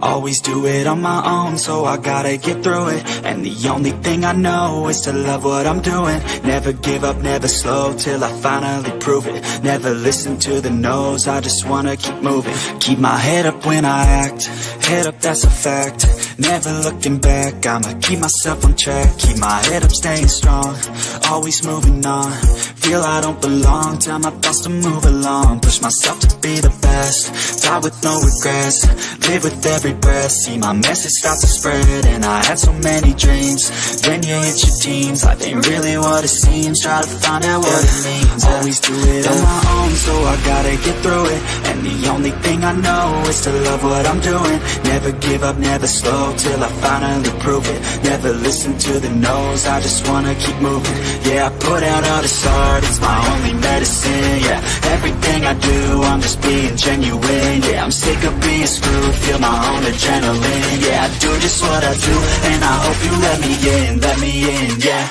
Always do it on my own, so I gotta get through it. And the only thing I know is to love what I'm doing. Never give up, never slow, till I finally prove it. Never listen to the no's, I just wanna keep moving. Keep my head up when I act, head up, that's a fact. Never looking back, I'ma keep myself on track. Keep my head up, staying strong, always moving on. Feel I don't belong, tell my thoughts to move along. Push myself to be the best, die with no regrets. Live with every breath, see my message start to spread. And I had so many dreams, then you hit your teens. Life ain't really what it seems, try to find out what it means. Always do it on my own, so I gotta get through it. And the only thing I know is to love what I'm doing. Never give up, never slow, till I finally prove it. Never listen to the no's, I just wanna keep moving. Yeah, I put out all this art, it's my only medicine. Yeah, everything I do, I'm just being genuine. Yeah, I'm sick of being screwed, feel my own adrenaline. Yeah, I do just what I do, and I hope you let me in, yeah.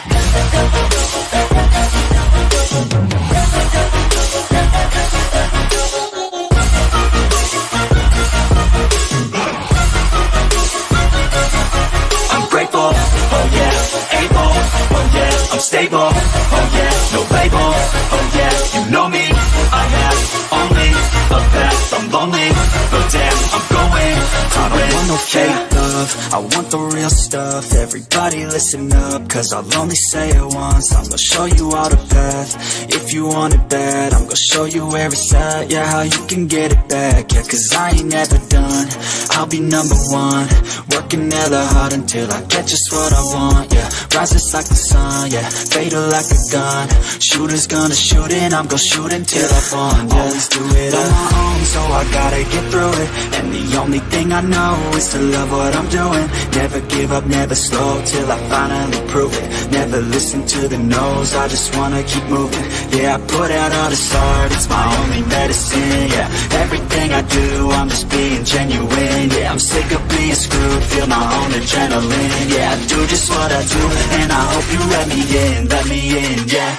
I'm grateful, oh yeah, able, oh yeah, I'm stable, oh yeah, no label, oh yeah, you know me, I have only the best. I'm lonely, but damn, I'm going to win. I don't want no fake love, I want the real stuff. Everybody listen up, cause I'll only say it once. I'm gonna show you all the path, if you want it bad. I'm gonna show you where it's at, yeah, how you can get it back. Yeah, cause I ain't never done, I'll be number one. Working hella hard until I get just what I want, yeah. Rises like the sun, yeah, fatal like a gun. Shooter's gonna shoot and I'm gonna shoot until I fall, yeah. Always do it on my own, so I gotta get through it. And the only thing I know is to love what I'm doing. Never give up, never slow, till I finally prove it. Never listen to the no's, I just wanna keep moving. Yeah, I put out all this art, it's my only medicine. Yeah, everything I do, I'm just being genuine. Yeah, I'm sick of being screwed, feel my own adrenaline. Yeah, I do just what I do, and I hope you let me in, yeah.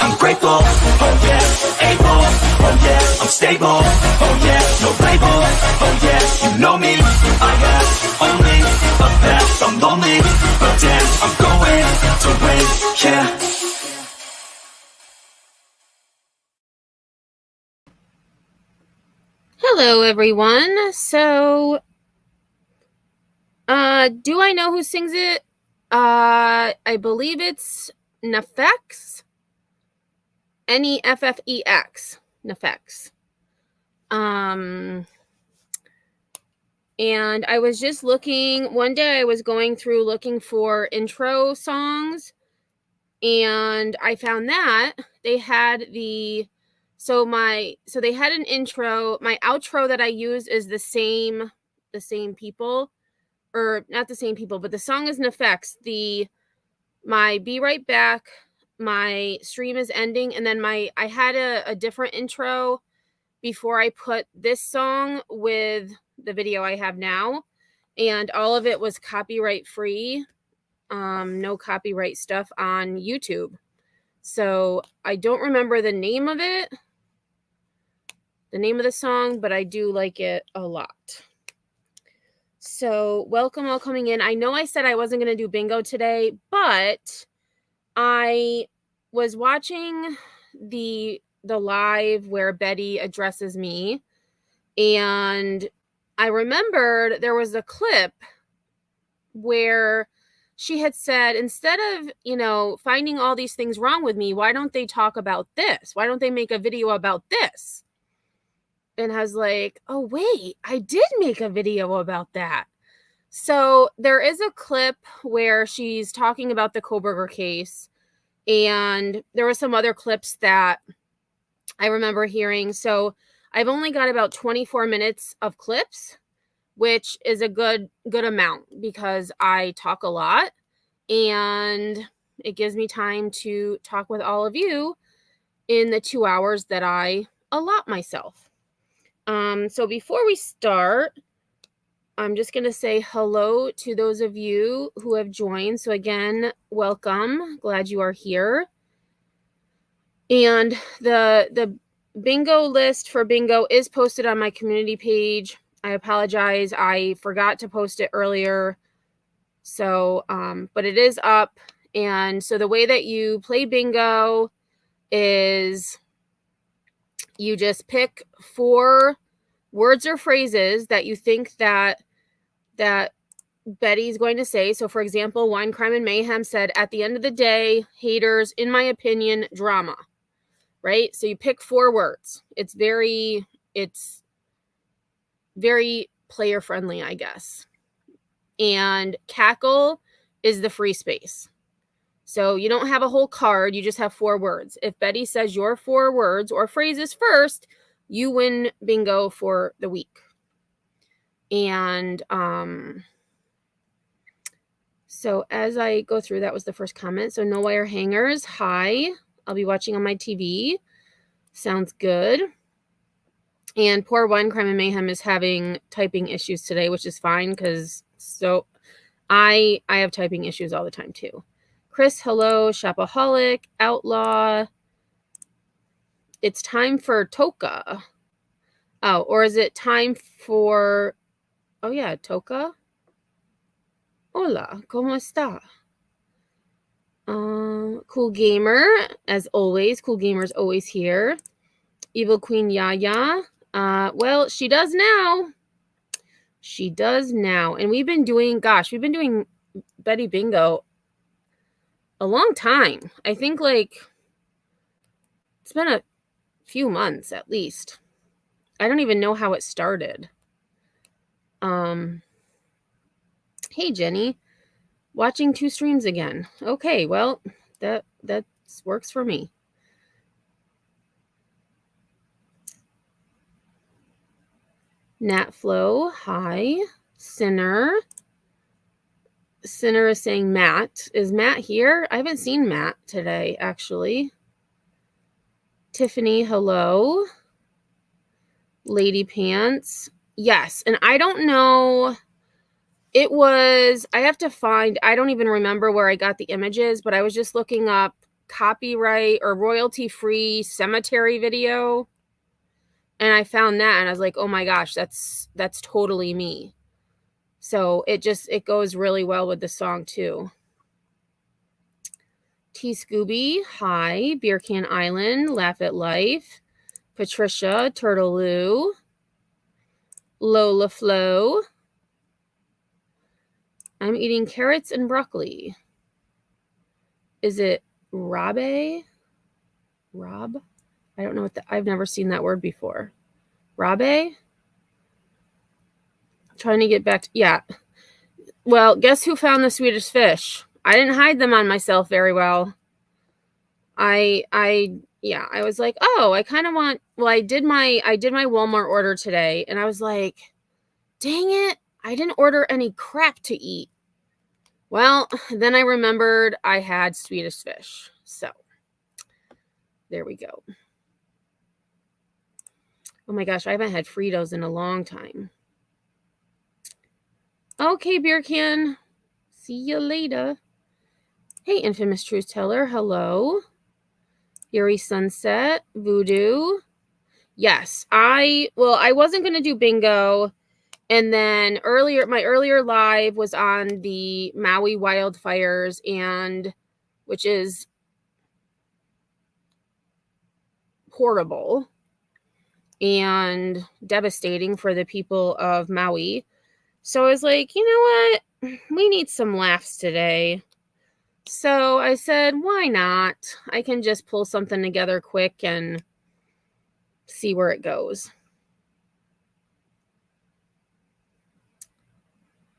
I'm grateful, oh yeah, able, oh yeah, I'm stable, oh yeah, no label, oh yeah, you know me, I have only the best. I'm lonely, but damn, I'm going to win, yeah. Hello, everyone. So, do I know who sings it? I believe it's Neffex. Neffex. Neffex. And I was just looking, one day I was going through looking for intro songs, and I found that they had they had an intro. My outro that I use is the same people, or not the same people, but the song is Neffex. My Be Right Back, my stream is ending, and then I had a different intro before I put this song with the video I have now, and all of it was copyright free, no copyright stuff on YouTube. So I don't remember the name of it, the name of the song, but I do like it a lot. So welcome all coming in. I know I said I wasn't going to do bingo today, but I was watching the live where Betty addresses me, and I remembered there was a clip where she had said, instead of, finding all these things wrong with me, why don't they talk about this? Why don't they make a video about this? And I was like, oh, wait, I did make a video about that. So there is a clip where she's talking about the Koberger case, and there were some other clips that I remember hearing. So I've only got about 24 minutes of clips, which is a good amount because I talk a lot, and it gives me time to talk with all of you in the 2 hours that I allot myself. So before we start, I'm just going to say hello to those of you who have joined. So again, welcome. Glad you are here. And the bingo list for bingo is posted on my community page. I apologize. I forgot to post it earlier. So, but it is up. And so the way that you play bingo is you just pick 4 words or phrases that you think that Betty's going to say. So, for example, Wine, Crime, and Mayhem said, at the end of the day, haters, in my opinion, drama. Right? So you pick 4 words. It's very player friendly, I guess. And cackle is the free space. So you don't have a whole card, you just have 4 words. If Betty says your 4 words or phrases first, you win bingo for the week. And so as I go through, that was the first comment. So no wire hangers. Hi. I'll be watching on my TV. Sounds good. And poor Wine, Crime, and Mayhem is having typing issues today, which is fine because I have typing issues all the time too. Chris, hello. Shopaholic, Outlaw. It's time for Toka. Oh, or is it time for... Oh, yeah, Toka. Hola, ¿cómo está? Cool Gamer, as always. Cool Gamer's always here. Evil Queen Yaya. Well, she does now. She does now. And we've been doing Betty Bingo a long time. I think like it's been a few months at least. I don't even know how it started. Hey Jenny, watching 2 streams again. Okay, well, that works for me. Natflow, hi. Sinner is saying Matt. Is Matt here? I haven't seen Matt today, actually. Tiffany, hello. Lady Pants. Yes, and I don't know. I have to find, I don't even remember where I got the images, but I was just looking up copyright or royalty-free cemetery video. And I found that and I was like, oh my gosh, that's totally me. So it goes really well with the song too. T Scooby, hi. Beer Can Island, Laugh at Life. Patricia, Turtleloo. Lola Flo. I'm eating carrots and broccoli. Is it Rabe? Rob? I don't know I've never seen that word before. Rabe? Trying to get back to, yeah. Well, guess who found the Swedish fish? I didn't hide them on myself very well. I was like, oh, I kind of want, well, I did my Walmart order today and I was like, dang it, I didn't order any crap to eat. Well, then I remembered I had Swedish fish. So there we go. Oh my gosh, I haven't had Fritos in a long time. Okay, Beer Can. See you later. Hey, Infamous Truth Teller. Hello. Yuri Sunset. Voodoo. Yes, I wasn't going to do bingo. And then my earlier live was on the Maui wildfires, which is horrible and devastating for the people of Maui. So I was like, you know what? We need some laughs today. So I said, why not? I can just pull something together quick and see where it goes.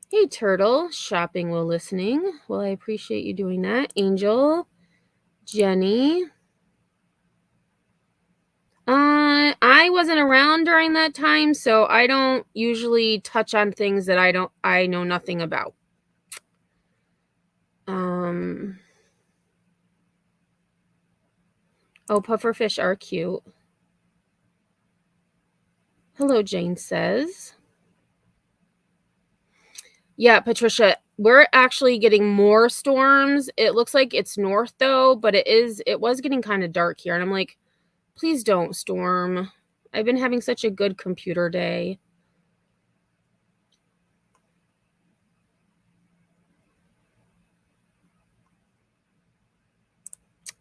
Hey, Turtle, shopping while listening. Well, I appreciate you doing that. Angel, Jenny. I wasn't around during that time, so I don't usually touch on things that I know nothing about. Oh, pufferfish are cute. Hello, Jane says. Yeah, Patricia, we're actually getting more storms. It looks like it's north though, but it was getting kind of dark here. And I'm like, please don't storm. I've been having such a good computer day.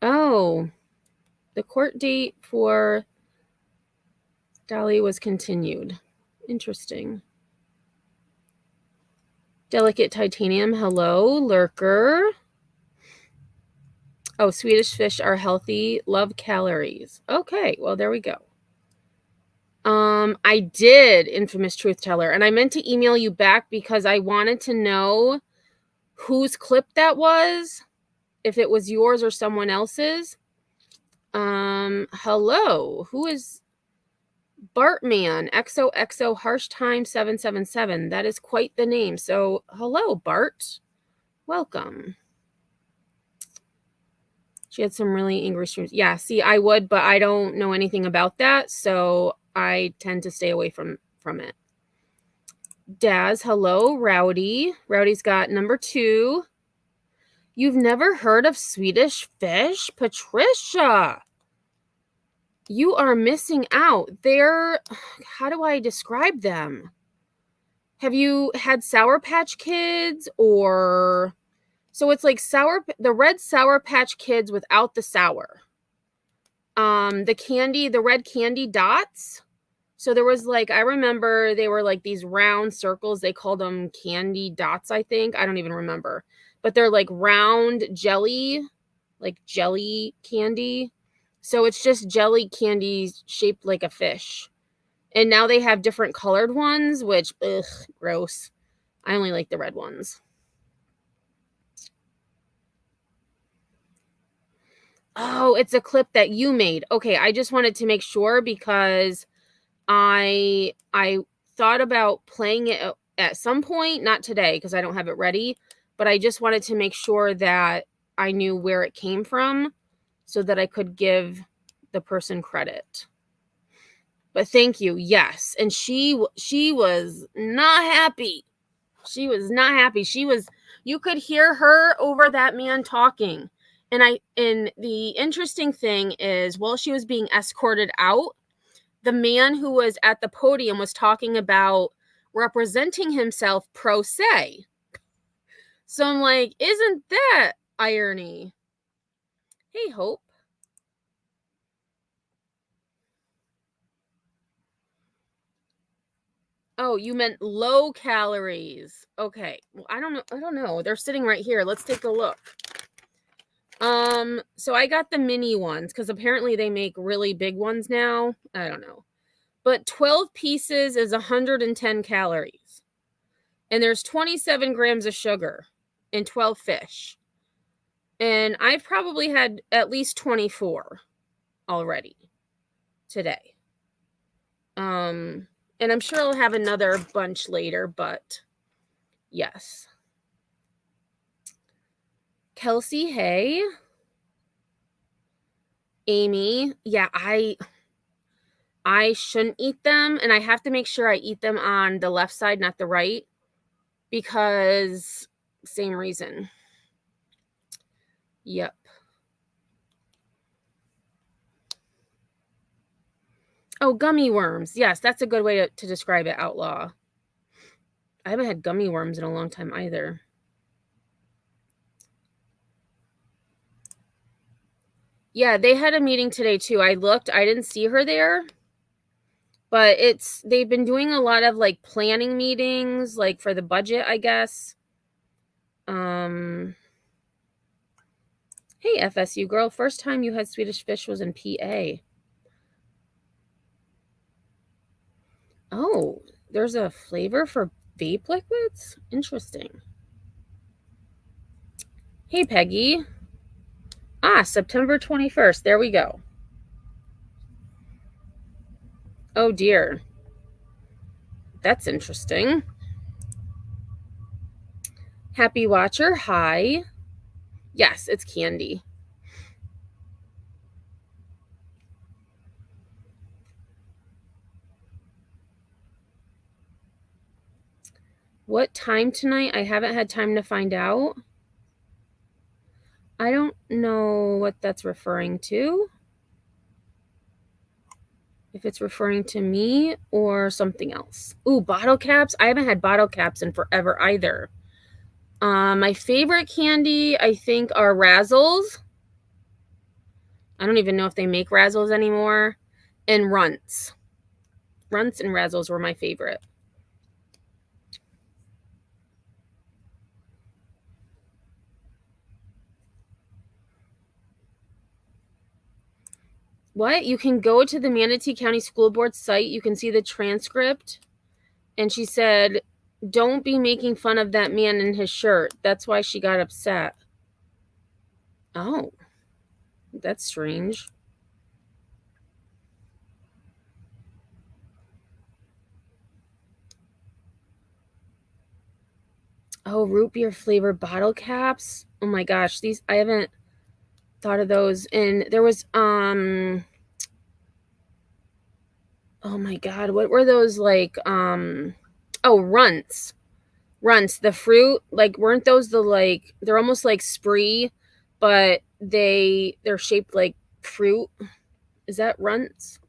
Oh, the court date for Dolly was continued. Interesting. Delicate titanium. Hello, lurker. Oh, Swedish fish are healthy. Love calories. Okay, well, there we go. I did, infamous truth teller, and I meant to email you back because I wanted to know whose clip that was, if it was yours or someone else's. Hello, who is Bartman? XOXO Harsh Time 777. That is quite the name. So, hello, Bart. Welcome. She had some really angry streams. Yeah, see, I would, but I don't know anything about that, so I tend to stay away from it. Daz, hello, Rowdy. Rowdy's got number 2. You've never heard of Swedish fish? Patricia, you are missing out. They're, how do I describe them? Have you had Sour Patch Kids or... So it's like the red Sour Patch Kids without the sour. The red candy dots. So there was like, I remember they were like these round circles. They called them candy dots, I think. I don't even remember. But they're like round jelly, like jelly candy. So it's just jelly candy shaped like a fish. And now they have different colored ones, which, ugh, gross. I only like the red ones. Oh, it's a clip that you made. Okay, I just wanted to make sure because I thought about playing it at some point, not today because I don't have it ready, but I just wanted to make sure that I knew where it came from so that I could give the person credit. But thank you. Yes. And she was not happy. She was not happy. You could hear her over that man talking. And the interesting thing is, while she was being escorted out, the man who was at the podium was talking about representing himself pro se. So I'm like, isn't that irony? Hey, Hope. Oh, you meant low calories. Okay. Well, I don't know. They're sitting right here. Let's take a look. So I got the mini ones because apparently they make really big ones now. I don't know. But 12 pieces is 110 calories. And there's 27 grams of sugar in 12 fish. And I've probably had at least 24 already today. And I'm sure I'll have another bunch later, but yes. Kelsey, hey. Amy, yeah, I shouldn't eat them, and I have to make sure I eat them on the left side, not the right, because same reason. Yep. Oh, gummy worms. Yes, that's a good way to describe it, Outlaw. I haven't had gummy worms in a long time either. Yeah, they had a meeting today too. I looked, I didn't see her there. But they've been doing a lot of like planning meetings, like for the budget, I guess. Hey FSU girl, first time you had Swedish fish was in PA. Oh, there's a flavor for vape liquids? Interesting. Hey Peggy. September 21st. There we go. Oh dear. That's interesting. Happy Watcher, hi. Yes, it's candy. What time tonight? I haven't had time to find out. I don't know what that's referring to. If it's referring to me or something else. Ooh, bottle caps. I haven't had bottle caps in forever either. My favorite candy, I think, are Razzles. I don't even know if they make Razzles anymore. And Runts. Runts and Razzles were my favorite. What? You can go to the Manatee County School Board site. You can see the transcript. And she said, don't be making fun of that man in his shirt. That's why she got upset. Oh, that's strange. Oh, root beer flavor bottle caps. Oh my gosh, these I haven't thought of those. And there was oh my god, what were those like oh, Runts. Runts, the fruit, like weren't those the like they're almost like Spree, but they're shaped like fruit. Is that Runts?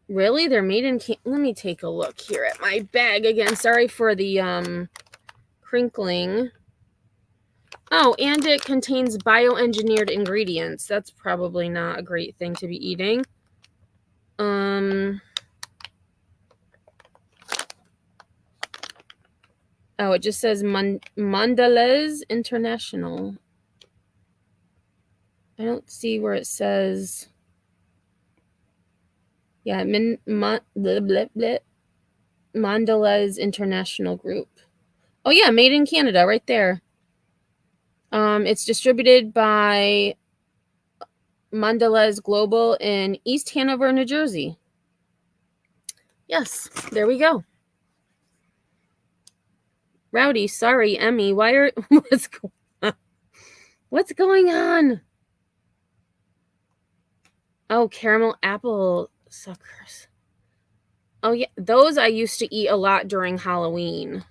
Really? They're made in let me take a look here at my bag again. Sorry for the crinkling. Oh, and it contains bioengineered ingredients. That's probably not a great thing to be eating. Oh, it just says Mondelez International. I don't see where it says. Yeah, Mondelez International Group. Oh yeah, made in Canada, right there. It's distributed by Mondelez Global in East Hanover, New Jersey. Yes, there we go. Rowdy, sorry, Emmy. Why are what's going on? Oh, caramel apple suckers. Oh yeah, those I used to eat a lot during Halloween.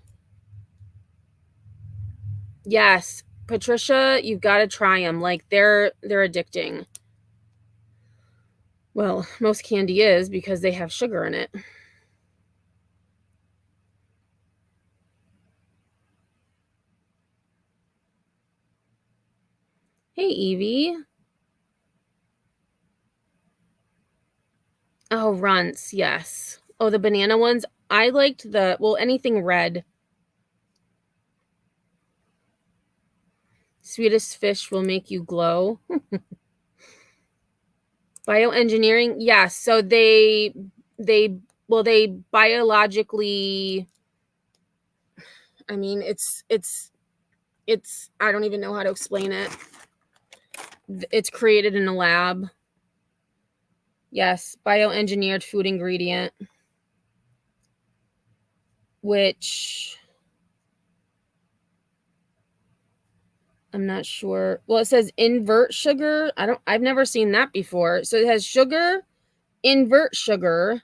Yes, Patricia, you've got to try them. Like they're addicting. Well, most candy is because they have sugar in it. Hey, Evie. Oh, Runts, yes. Oh, the banana ones. I liked anything red. Sweetest fish will make you glow. Bioengineering, yes. So they biologically. I mean, it's. I don't even know how to explain it. It's created in a lab. Yes, bioengineered food ingredient, which I'm not sure. Well, it says invert sugar. I've never seen that before. So it has sugar, invert sugar,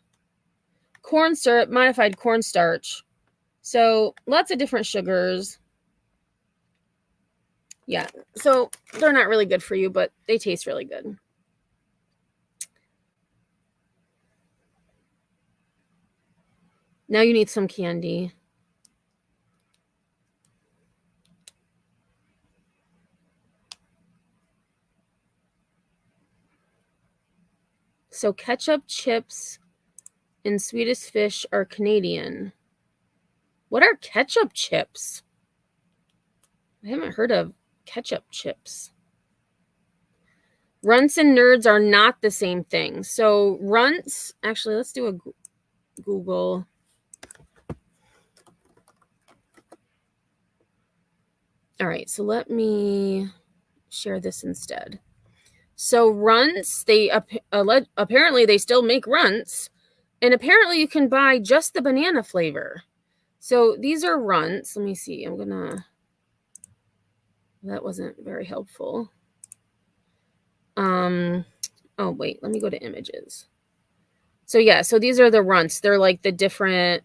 corn syrup, modified cornstarch. So lots of different sugars. Yeah. So they're not really good for you, but they taste really good. Now you need some candy. So ketchup, chips, and Swedish fish are Canadian. What are ketchup chips? I haven't heard of ketchup chips. Runts and nerds are not the same thing. So runts, actually, let's do a Google. All right, so let me share this instead. So runts, they apparently they still make runts, and apparently you can buy just the banana flavor. So these are runts. Let me see. That wasn't very helpful. Oh wait, let me go to images. So yeah, so these are the runts. They're like the different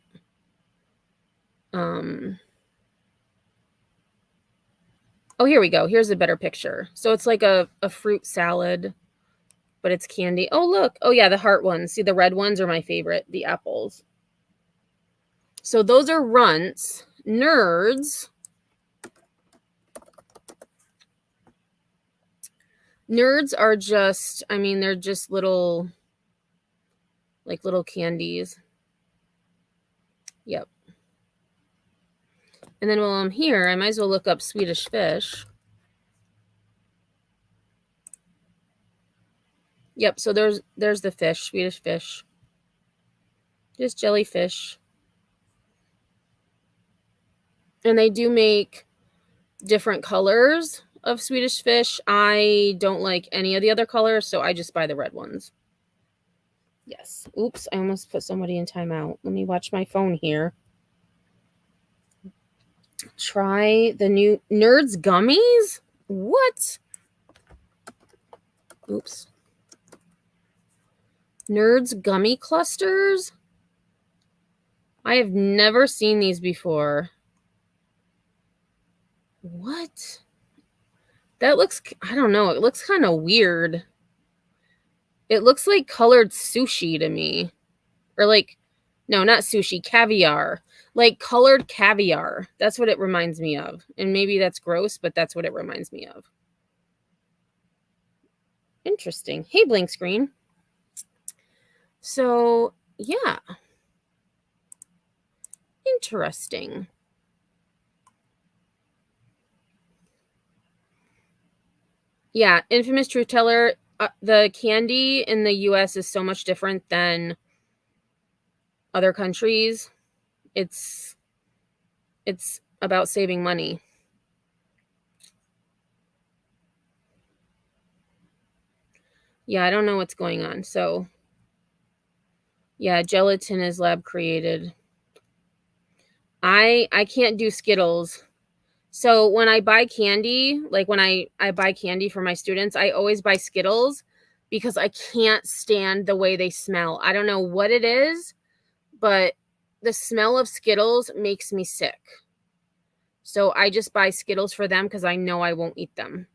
oh, here we go. Here's a better picture. So it's like a fruit salad, but it's candy. Oh, look. Oh yeah, the heart ones. See, the red ones are my favorite, the apples. So those are runts. Nerds. Nerds are just, I mean, they're just little, like little candies. Yep. And then while I'm here, I might as well look up Swedish fish. Yep, so there's the fish, Swedish fish. Just jellyfish. And they do make different colors of Swedish fish. I don't like any of the other colors, so I just buy the red ones. Yes. Oops, I almost put somebody in timeout. Let me watch my phone here. Try the new Nerds gummies? What? Oops. Nerds gummy clusters? I have never seen these before. What? That looks, I don't know, it looks kind of weird. It looks like colored sushi to me. Or like, no, not sushi, caviar. Like colored caviar. That's what it reminds me of. And maybe that's gross, but that's what it reminds me of. Interesting. Hey, blank screen. So, yeah. Interesting. Yeah, Infamous Truth Teller. The candy in the US is so much different than other countries. It's about saving money. Yeah, I don't know what's going on. So, yeah, gelatin is lab created. I can't do Skittles. So when I buy candy, like when I buy candy for my students, I always buy Skittles because I can't stand the way they smell. I don't know what it is, but the smell of Skittles makes me sick. So I just buy Skittles for them because I know I won't eat them.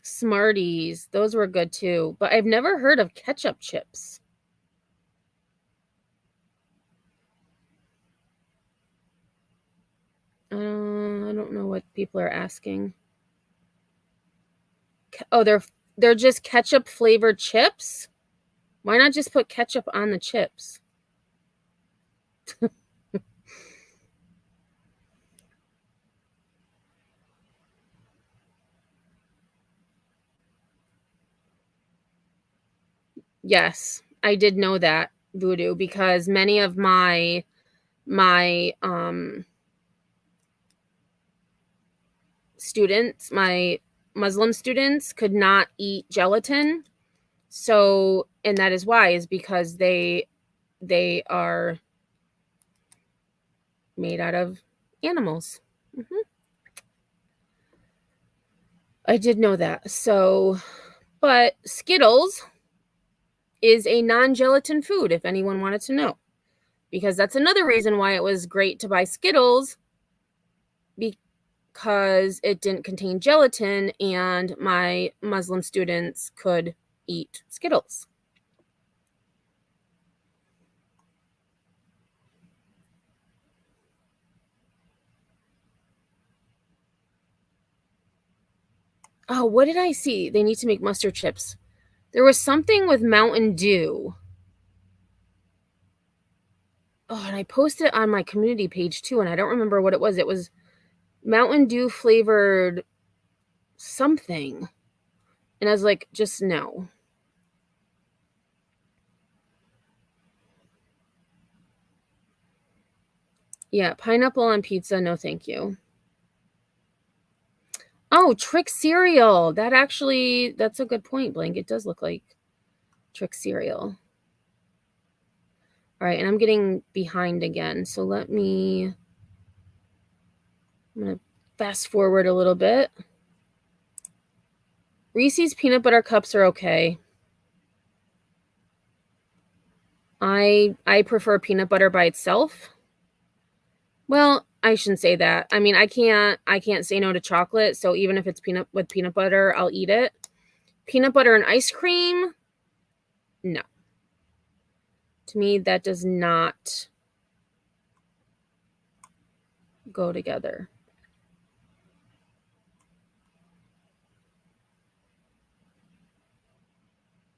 Smarties, those were good too, but I've never heard of ketchup chips. I don't know what people are asking. Oh, they're just ketchup flavored chips? Why not just put ketchup on the chips? Yes, I did know that, Voodoo, because many of my students, my Muslim students, could not eat gelatin. So, and that is why, is because they are made out of animals. Mm-hmm. I did know that. So, but Skittles is a non-gelatin food, if anyone wanted to know, because that's another reason why it was great to buy Skittles, because it didn't contain gelatin and my Muslim students could eat Skittles. Oh, what did I see? They need to make mustard chips. There was something with Mountain Dew. Oh, and I posted it on my community page too, and I don't remember what it was. It was Mountain Dew flavored something. And I was like, just no. Yeah, pineapple on pizza, no thank you. Oh, Trick cereal. That's a good point, Blank. It does look like Trick cereal. All right, and I'm getting behind again. So I'm going to fast forward a little bit. Reese's peanut butter cups are okay. I prefer peanut butter by itself. Well, I shouldn't say that. I mean, I can't say no to chocolate, so even if it's peanut butter, I'll eat it. Peanut butter and ice cream? No. To me, that does not go together.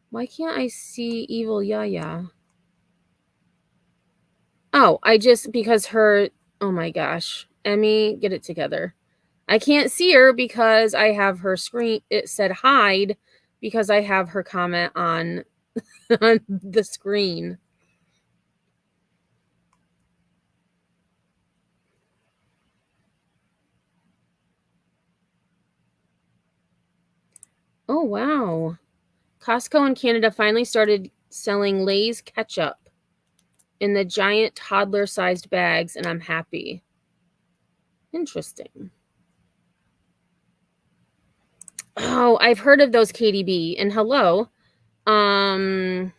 Why can't I see Evil Yaya? Oh, because oh my gosh. Emmy, get it together. I can't see her because I have her screen. It said hide because I have her comment on, on the screen. Oh, wow. Costco in Canada finally started selling Lay's ketchup in the giant toddler-sized bags, and I'm happy. Interesting. Oh, I've heard of those, KDB. And hello. A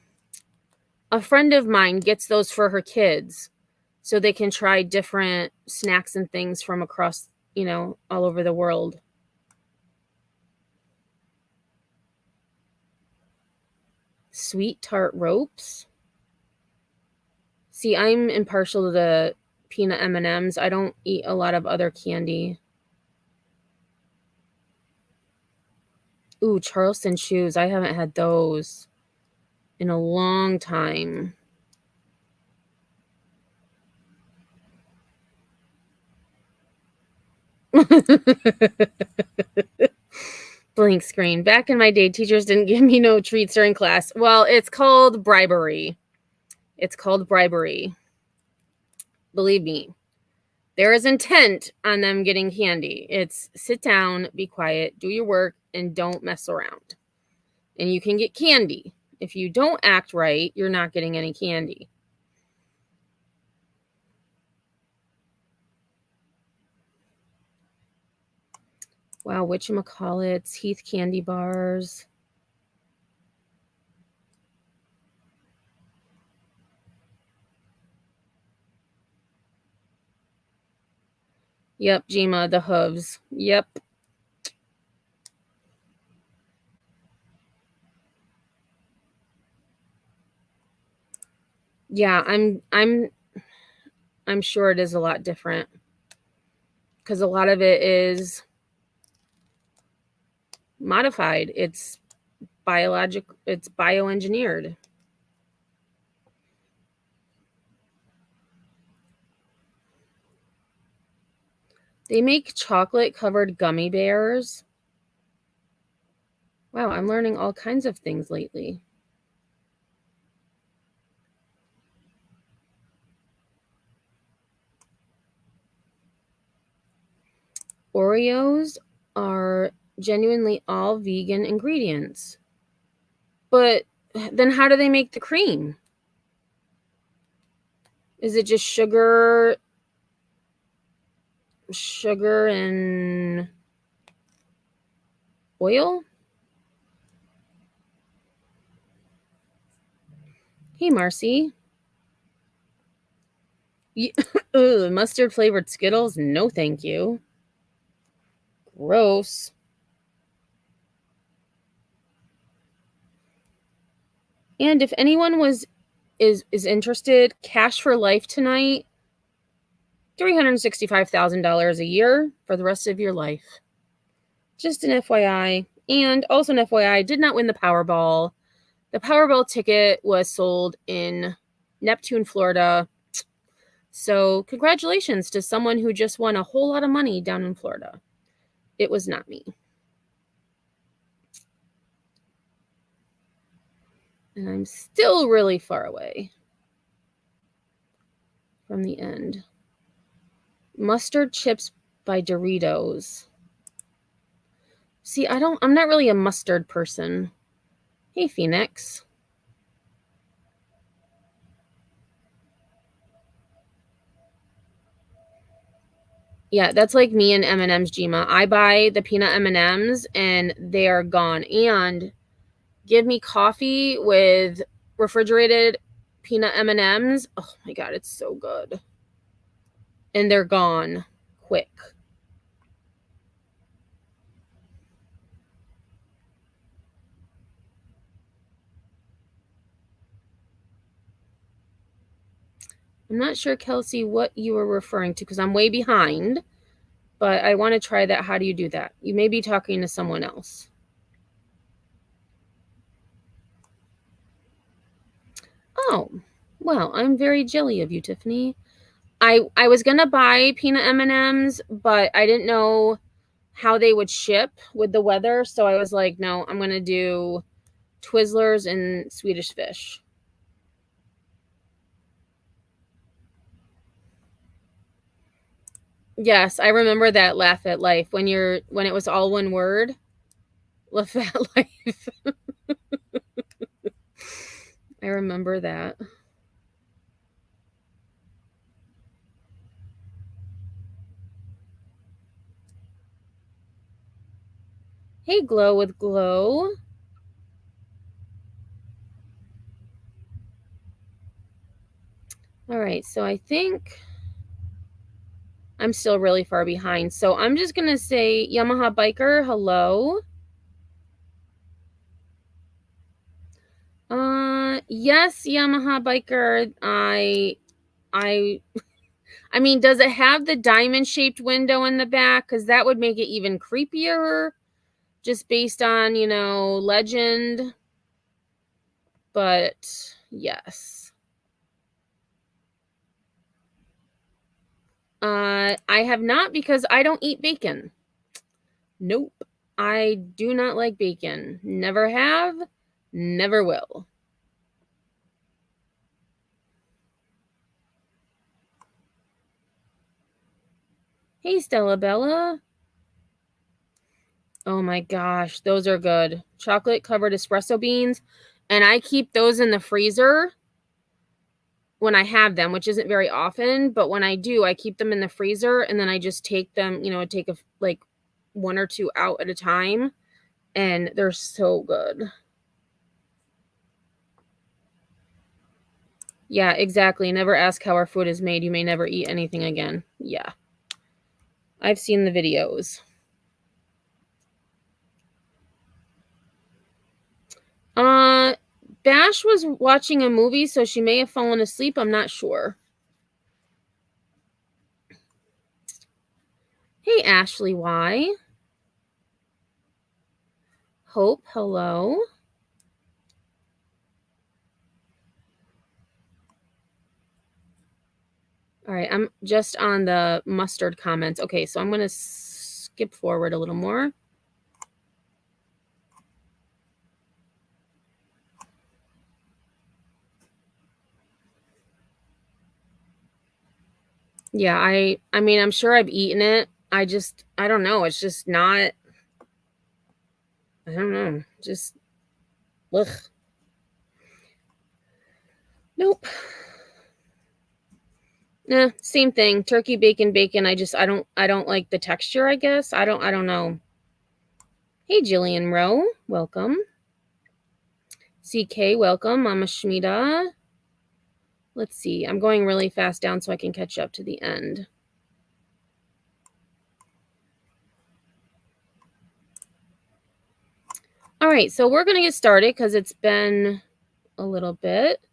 friend of mine gets those for her kids so they can try different snacks and things from across, all over the world. Sweet tart ropes. See, I'm impartial to the peanut M&Ms. I don't eat a lot of other candy. Ooh, Charleston shoes. I haven't had those in a long time. Blank screen. Back in my day, teachers didn't give me no treats during class. Well, it's called bribery. It's called bribery. Believe me, there is intent on them getting candy. It's sit down, be quiet, do your work, and don't mess around. And you can get candy. If you don't act right, you're not getting any candy. Wow, whatchamacallits, Heath candy bars. Yep, Jima, the hooves. Yep. Yeah, I'm sure it is a lot different. Because a lot of it is modified. It's it's bioengineered. They make chocolate covered gummy bears. Wow, I'm learning all kinds of things lately. Oreos are genuinely all vegan ingredients. But then how do they make the cream? Is it just sugar and oil? Hey, Marcy. Mustard flavored Skittles? No, thank you. Gross. And if anyone is interested, Cash for Life tonight, $365,000 a year for the rest of your life. Just an FYI. And also an FYI, I did not win the Powerball. The Powerball ticket was sold in Neptune, Florida. So congratulations to someone who just won a whole lot of money down in Florida. It was not me. And I'm still really far away from the end. Mustard chips by Doritos. See, I'm not really a mustard person. Hey, Phoenix. Yeah, that's like me and M&M's, Jima. I buy the peanut M&M's and they are gone. And give me coffee with refrigerated peanut M&M's. Oh my God, it's so good. And they're gone quick. I'm not sure, Kelsey, what you were referring to because I'm way behind, but I want to try that. How do you do that? You may be talking to someone else. Oh, well, I'm very jelly of you, Tiffany. I was gonna buy peanut M&Ms, but I didn't know how they would ship with the weather, so I was like, no, I'm gonna do Twizzlers and Swedish Fish. Yes, I remember that Laugh at Life when it was all one word. Laugh at Life. I remember that. Hey, Glow with Glow. All right, so I think I'm still really far behind. So I'm just going to say Yamaha Biker, hello. Yes, Yamaha Biker. I mean, does it have the diamond-shaped window in the back? Because that would make it even creepier, just based on, legend. But yes. I have not because I don't eat bacon. Nope. I do not like bacon. Never have, never will. Hey, Stella Bella. Oh my gosh, those are good. Chocolate covered espresso beans. And I keep those in the freezer when I have them, which isn't very often. But when I do, I keep them in the freezer and then I just take them, take like one or two out at a time. And they're so good. Yeah, exactly. Never ask how our food is made. You may never eat anything again. Yeah. I've seen the videos. Bash was watching a movie, so she may have fallen asleep. I'm not sure. Hey, Ashley Y. Hope, hello. All right, I'm just on the mustard comments. Okay, so I'm going to skip forward a little more. Yeah, I mean, I'm sure I've eaten it. I don't know. It's just not, I don't know. Just, ugh. Nope. Nah, same thing. Turkey, bacon, bacon. I don't like the texture, I guess. I don't know. Hey, Jillian Rowe, welcome. CK, welcome. Mama Shmita. Let's see. I'm going really fast down so I can catch up to the end. All right, so we're going to get started because it's been a little bit.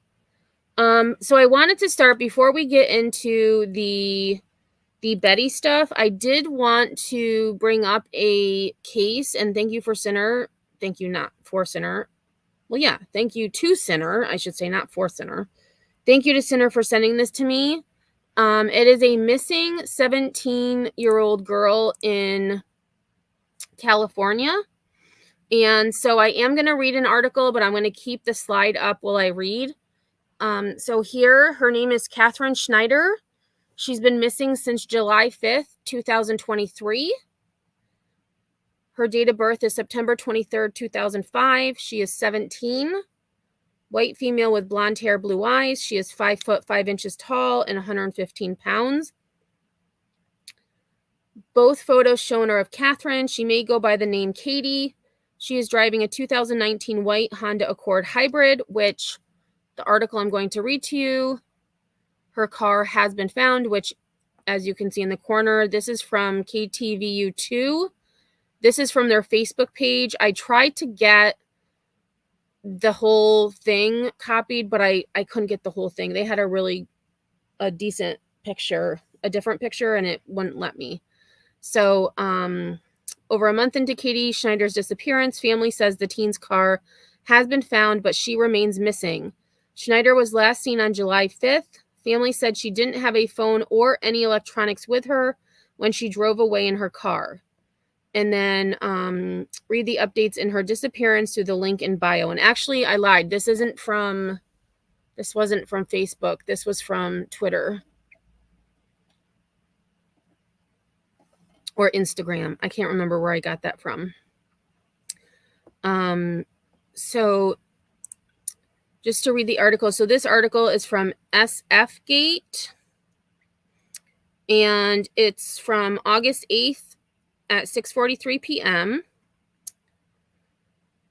So I wanted to start before we get into the Betty stuff. I did want to bring up a case, and thank you for Sinner. Thank you, not for Sinner. Well, yeah, thank you to Sinner. I should say not for Sinner. Thank you to Sinner for sending this to me. It is a missing 17-year-old girl in California. And so I am going to read an article, but I'm going to keep the slide up while I read. So here, her name is Catherine Schneider. She's been missing since July 5th, 2023. Her date of birth is September 23rd, 2005. She is 17. White female with blonde hair, blue eyes. She is 5 foot 5 inches tall and 115 pounds. Both photos shown are of Catherine. She may go by the name Katie. She is driving a 2019 white Honda Accord Hybrid, which the article I'm going to read to you, her car has been found, which, as you can see in the corner, this is from KTVU2. This is from their Facebook page. I tried to get the whole thing copied, but I couldn't get the whole thing. They had a decent picture, a different picture, and it wouldn't let me. So, over a month into Katie Schneider's disappearance, family says the teen's car has been found, but she remains missing. Schneider was last seen on July 5th. Family said she didn't have a phone or any electronics with her when she drove away in her car. And then read the updates in her disappearance through the link in bio. And actually, I lied. This wasn't from Facebook. This was from Twitter or Instagram. I can't remember where I got that from. So just to read the article. So this article is from SFgate, and it's from August 8th at 6:43 p.m.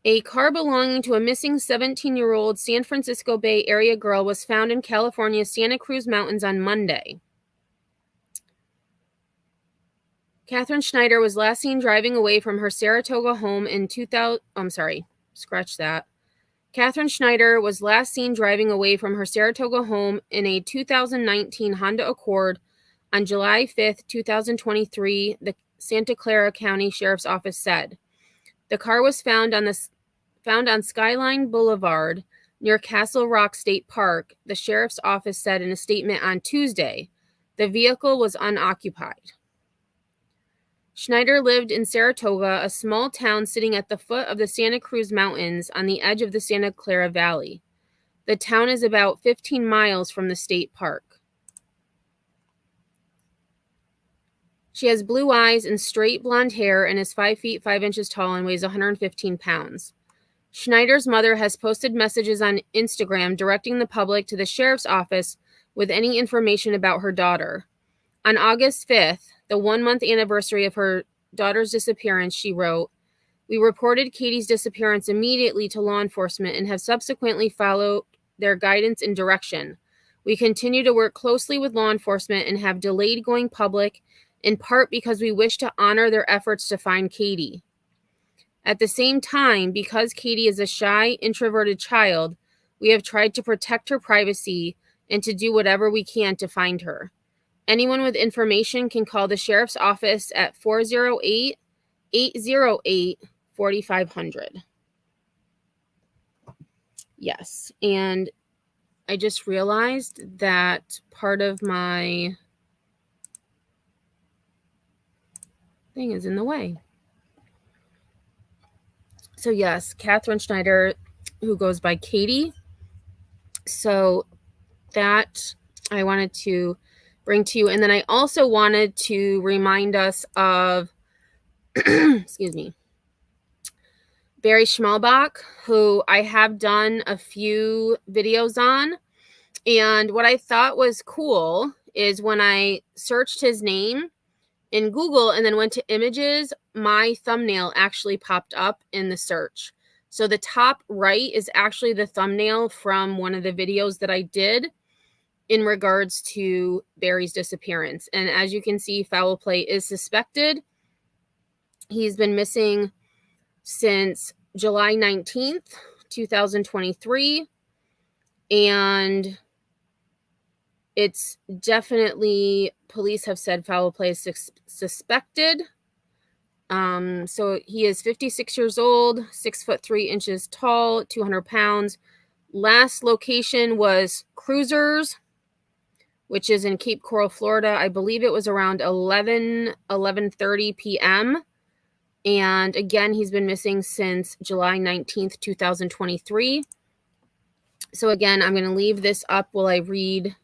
A car belonging to a missing 17-year-old San Francisco Bay Area girl was found in California's Santa Cruz Mountains on Monday. Catherine Schneider was last seen driving away from her Saratoga home in 2000. I'm sorry, scratch that. Catherine Schneider was last seen driving away from her Saratoga home in a 2019 Honda Accord on July 5th, 2023, the Santa Clara County Sheriff's Office said. The car was found on Skyline Boulevard near Castle Rock State Park, the Sheriff's Office said in a statement on Tuesday. The vehicle was unoccupied. Schneider lived in Saratoga, a small town sitting at the foot of the Santa Cruz Mountains on the edge of the Santa Clara Valley. The town is about 15 miles from the state park. She has blue eyes and straight blonde hair and is 5 feet 5 inches tall and weighs 115 pounds. Schneider's mother has posted messages on Instagram directing the public to the sheriff's office with any information about her daughter. On August 5th, the 1-month anniversary of her daughter's disappearance, she wrote, "We reported Katie's disappearance immediately to law enforcement and have subsequently followed their guidance and direction. We continue to work closely with law enforcement and have delayed going public, in part because we wish to honor their efforts to find Katie. At the same time, because Katie is a shy, introverted child, we have tried to protect her privacy and to do whatever we can to find her. Anyone with information can call the sheriff's office at 408-808-4500. Yes, and I just realized that part of my thing is in the way. So yes, Catherine Schneider, who goes by Katie. So that I wanted to bring to you. And then I also wanted to remind us of, excuse me, Barry Schmalbach, who I have done a few videos on. And what I thought was cool is when I searched his name in Google and then went to images, my thumbnail actually popped up in the search. So the top right is actually the thumbnail from one of the videos that I did in regards to Barry's disappearance. And as you can see, foul play is suspected. He's been missing since July 19th, 2023. And it's definitely, police have said foul play is suspected. So he is 56 years old, 6 foot 3 inches tall, 200 pounds. Last location was Cruisers, which is in Cape Coral, Florida. I believe it was around 11:30 p.m. And again, he's been missing since July 19th, 2023. So again, I'm going to leave this up while I read.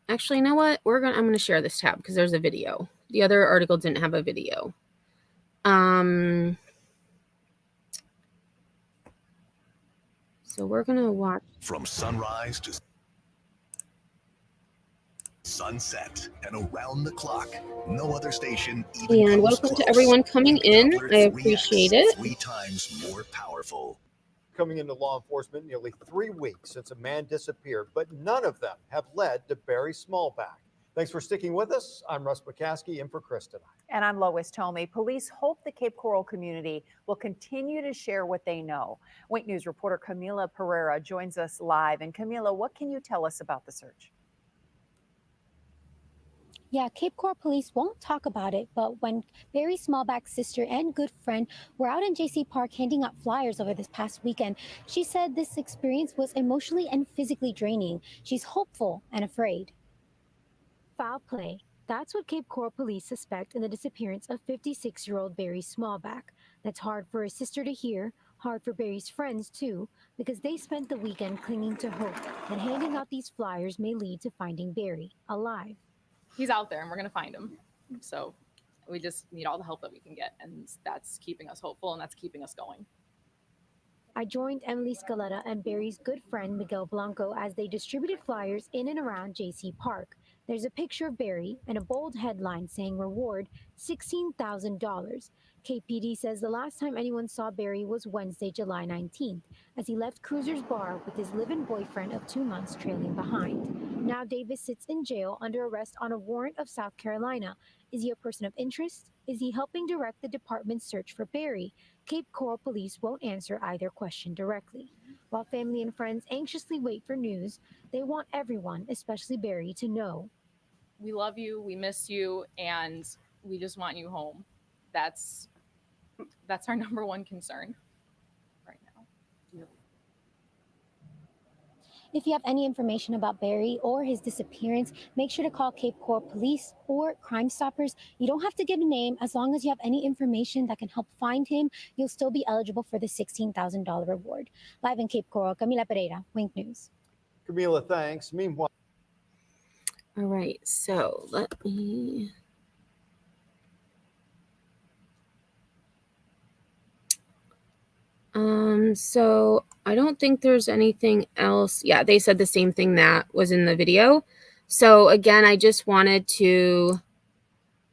Actually, you know what? I'm going to share this tab because there's a video. The other article didn't have a video. So we're going to watch. From sunrise to sunset and around the clock. No other station even And welcome to everyone coming in. I appreciate it. 3 times more powerful. Coming into law enforcement nearly 3 weeks since a man disappeared, but none of them have led to Barry Smallback. Thanks for sticking with us. I'm Russ McCaskey in for Chris tonight. And I'm Lois Tomei. Police hope the Cape Coral community will continue to share what they know. Wink News reporter Camila Pereira joins us live. And Camila, what can you tell us about the search? Yeah, Cape Coral police won't talk about it, but when Barry Smallback's sister and good friend were out in JC Park handing out flyers over this past weekend, she said this experience was emotionally and physically draining. She's hopeful and afraid. Foul play. That's what Cape Coral police suspect in the disappearance of 56-year-old Barry Smallback. That's hard for his sister to hear, hard for Barry's friends too, because they spent the weekend clinging to hope that handing out these flyers may lead to finding Barry alive. He's out there and we're going to find him. So we just need all the help that we can get. And that's keeping us hopeful and that's keeping us going. I joined Emily Scaletta and Barry's good friend Miguel Blanco as they distributed flyers in and around JC Park. There's a picture of Barry and a bold headline saying reward $16,000. KPD says the last time anyone saw Barry was Wednesday, July 19th, as he left Cruiser's Bar with his live-in boyfriend of 2 months trailing behind. Now Davis sits in jail under arrest on a warrant of South Carolina. Is he a person of interest? Is he helping direct the department's search for Barry? Cape Coral police won't answer either question directly. While family and friends anxiously wait for news, they want everyone, especially Barry, to know. We love you, we miss you, and we just want you home. That's our number one concern right now. If you have any information about Barry or his disappearance, make sure to call Cape Coral Police or Crime Stoppers. You don't have to give a name. As long as you have any information that can help find him, you'll still be eligible for the $16,000 reward. Live in Cape Coral, Camila Pereira, Wink News. Camila, thanks. Meanwhile, All right, so let me... So I don't think there's anything else. Yeah, they said the same thing that was in the video. So again, I just wanted to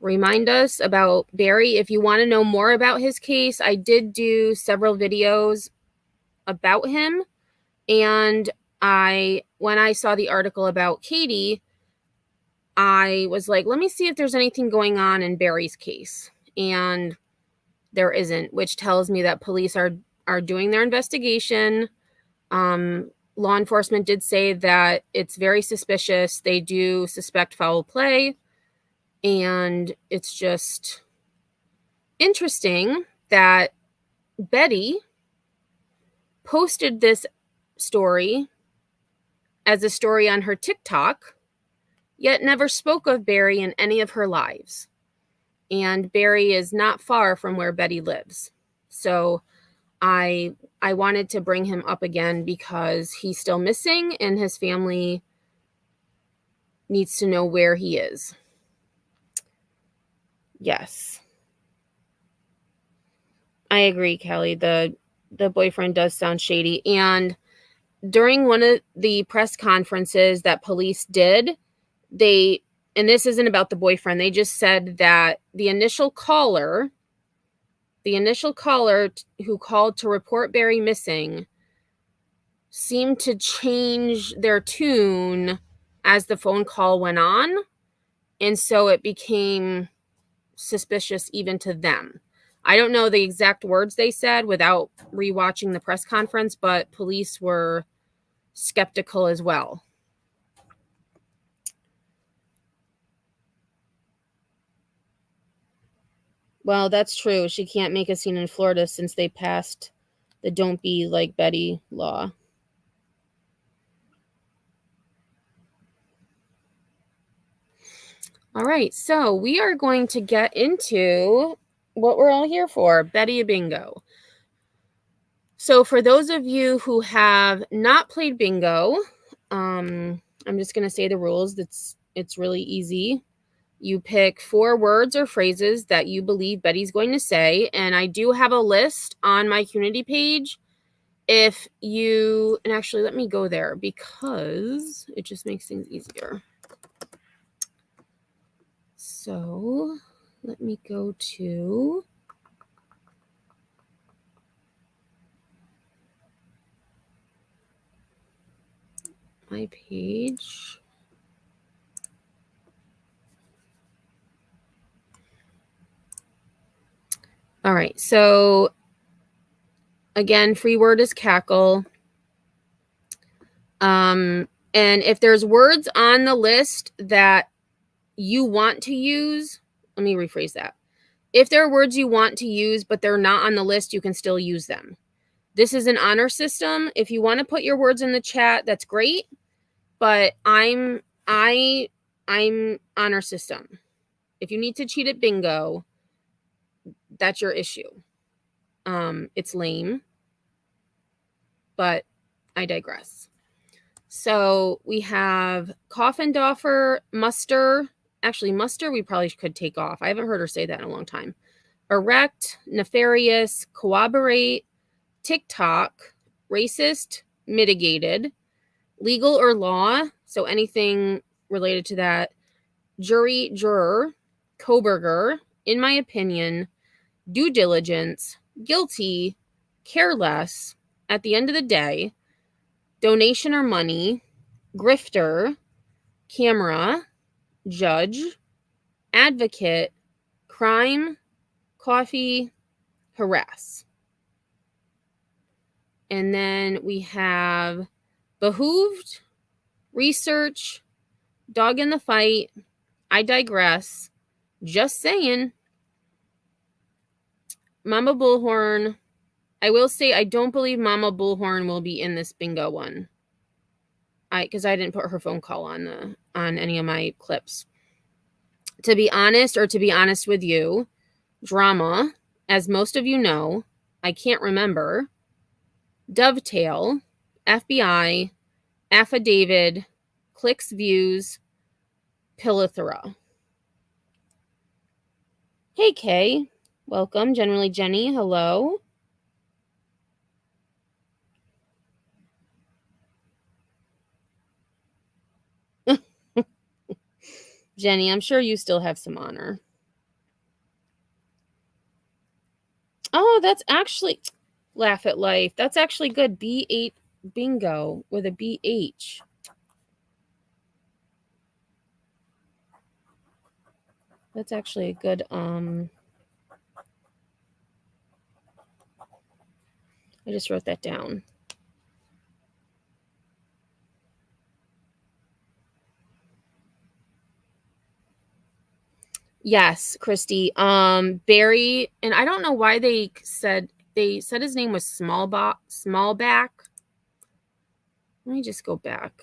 remind us about Barry. If you want to know more about his case, I did do several videos about him. And when I saw the article about Katie, I was like, let me see if there's anything going on in Barry's case. And there isn't, which tells me that police are doing their investigation. Law enforcement did say that it's very suspicious. They do suspect foul play. And it's just interesting that Betty posted this story as a story on her TikTok, yet never spoke of Barry in any of her lives. And Barry is not far from where Betty lives. So I wanted to bring him up again because he's still missing and his family needs to know where he is. Yes. I agree, Kelly. The boyfriend does sound shady. And during one of the press conferences that police did, and this isn't about the boyfriend, they just said that the initial caller who called to report Barry missing seemed to change their tune as the phone call went on. And so it became suspicious even to them. I don't know the exact words they said without rewatching the press conference, but police were skeptical as well. Well, that's true. She can't make a scene in Florida since they passed the Don't Be Like Betty law. All right, so we are going to get into what we're all here for, Betty Bingo. So for those of you who have not played bingo, I'm just going to say the rules. It's really easy. You pick 4 words or phrases that you believe Betty's going to say. And I do have a list on my community page. And actually let me go there because it just makes things easier. So let me go to my page. All right, so again, free word is cackle. And if there's words on the list that you want to use, let me rephrase that. If there are words you want to use, but they're not on the list, you can still use them. This is an honor system. If you want to put your words in the chat, that's great. But I'm honor system. If you need to cheat at bingo, that's your issue. It's lame, but I digress. So we have Coffindoffer, muster. Actually, muster we probably could take off. I haven't heard her say that in a long time. Erect, nefarious, corroborate, TikTok, racist, mitigated, legal or law, so anything related to that, jury, juror, Koberger, in my opinion, due diligence, guilty, careless, at the end of the day, donation or money, grifter, camera, judge, advocate, crime, coffee, harass. And then we have behooved, research, dog in the fight, I digress, just saying, Mama Bullhorn. I will say I don't believe Mama Bullhorn will be in this bingo one. Because I didn't put her phone call on any of my clips. To be honest with you, drama, as most of you know, I can't remember. Dovetail, FBI, affidavit, clicks, views, Pilithera. Hey, Kay. Welcome. Generally Jenny. Hello. Jenny, I'm sure you still have some honor. Oh, that's actually... Laugh at life. That's actually good. B8 bingo with a BH. That's actually a good I just wrote that down. Yes, Christy. Barry, and I don't know why they said his name was Smallback. Let me just go back.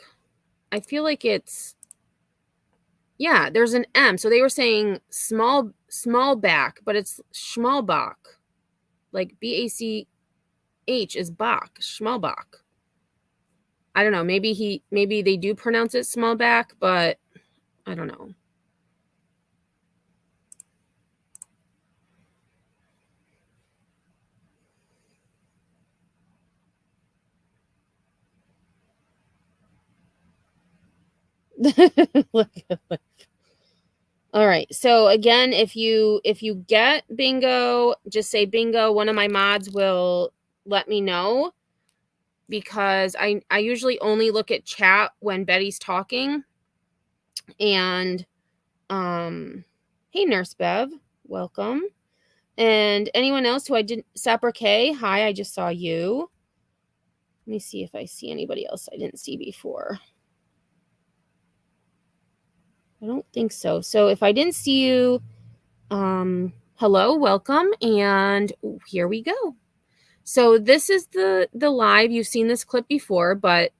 I feel like it's, yeah, there's an M. So they were saying Smallback, but it's Schmalbach. Like BACH is Bach, Schmalbach. I don't know. Maybe they do pronounce it Smallback, but I don't know. All right. So again, if you get bingo, just say bingo. One of my mods will let me know, because I usually only look at chat when Betty's talking. And hey, Nurse Bev, welcome. And anyone else who I didn't, Sapper K, hi, I just saw you. Let me see if I see anybody else I didn't see before. I don't think so. So if I didn't see you, hello, welcome, and here we go. So this is the live. You've seen this clip before, but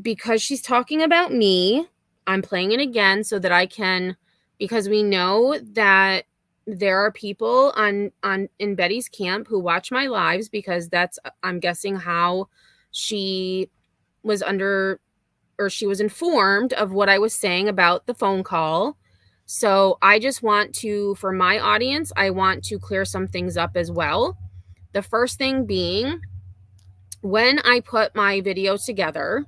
because she's talking about me, I'm playing it again so that I can, because we know that there are people in Betty's camp who watch my lives, because that's, I'm guessing, how she was she was informed of what I was saying about the phone call. So I just want to, for my audience, I want to clear some things up as well. The first thing being, when I put my video together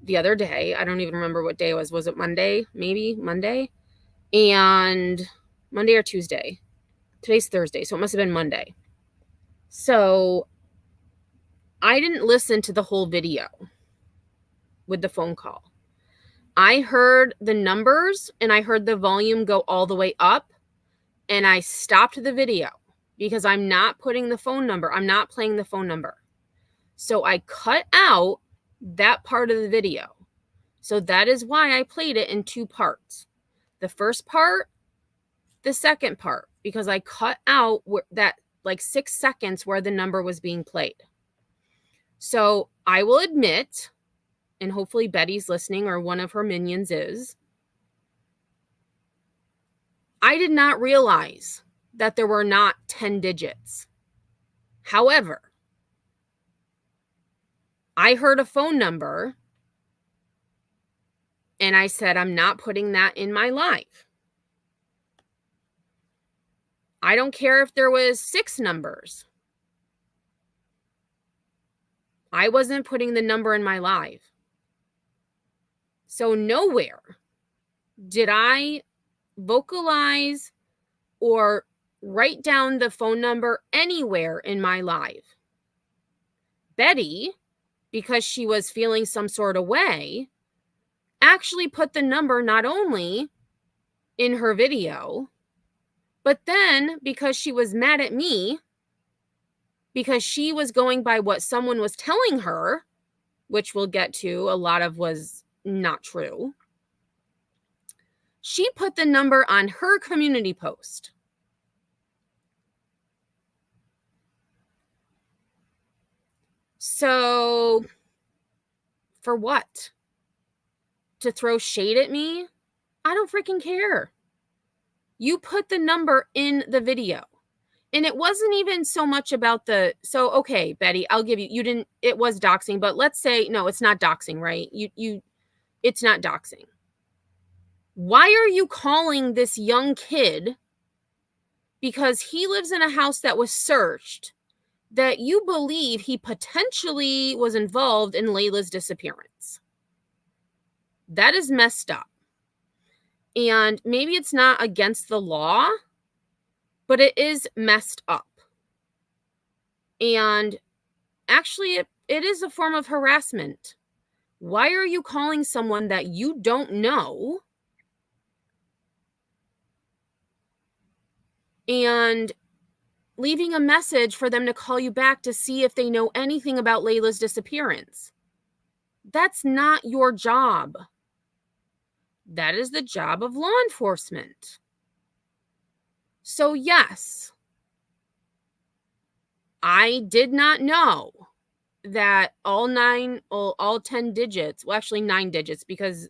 the other day, I don't even remember what day it was. Was it Monday? Maybe Monday. And Monday or Tuesday. Today's Thursday, so it must have been Monday. So I didn't listen to the whole video with the phone call. I heard the numbers and I heard the volume go all the way up, and I stopped the video because I'm not putting the phone number. I'm not playing the phone number. So I cut out that part of the video. So that is why I played it in 2 parts. The first part, the second part, because I cut out that like 6 seconds where the number was being played. So I will admit, and hopefully Betty's listening or one of her minions is, I did not realize that there were not 10 digits. However, I heard a phone number and I said, I'm not putting that in my live. I don't care if there was 6 numbers. I wasn't putting the number in my live. So nowhere did I vocalize or write down the phone number anywhere in my live. Betty, because she was feeling some sort of way, actually put the number not only in her video, but then because she was mad at me, because she was going by what someone was telling her, which we'll get to, a lot of was not true, she put the number on her community post. So, for what? To throw shade at me? I don't freaking care. You put the number in the video. And it wasn't even so much about so okay, Betty, I'll give you, it was doxing, but let's say, no, it's not doxing, right? It's not doxing. Why are you calling this young kid because he lives in a house that was searched that you believe he potentially was involved in Layla's disappearance? That is messed up. And maybe it's not against the law, but it is messed up. And actually, it is a form of harassment. Why are you calling someone that you don't know and leaving a message for them to call you back to see if they know anything about Layla's disappearance? That's not your job. That is the job of law enforcement. So yes, I did not know that all 10 digits, well, actually 9 digits, because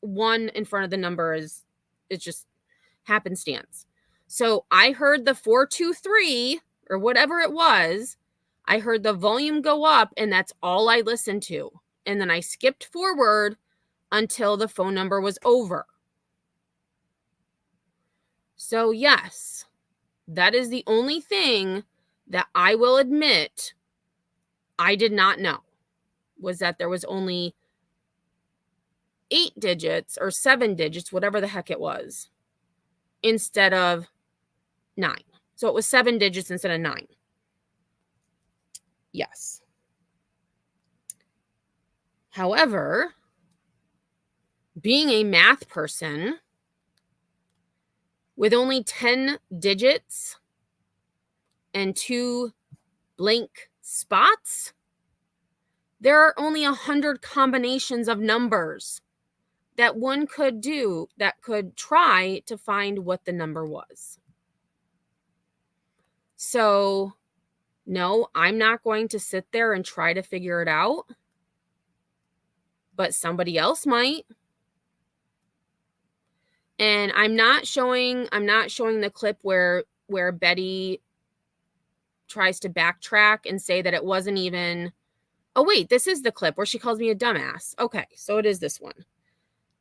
1 in front of the number it's just happenstance. So I heard the 423 or whatever it was. I heard the volume go up, and that's all I listened to. And then I skipped forward until the phone number was over. So yes, that is the only thing that I will admit I did not know, was that there was only 8 digits or 7 digits, whatever the heck it was, instead of 9. So it was 7 digits instead of 9. Yes. However, being a math person with only 10 digits and 2 blank spots, there are only 100 combinations of numbers that one could do that could try to find what the number was. So, no, I'm not going to sit there and try to figure it out, but somebody else might. And I'm not showing the clip where Betty tries to backtrack and say that it wasn't even, oh wait, this is the clip where she calls me a dumbass. Okay, so it is this one.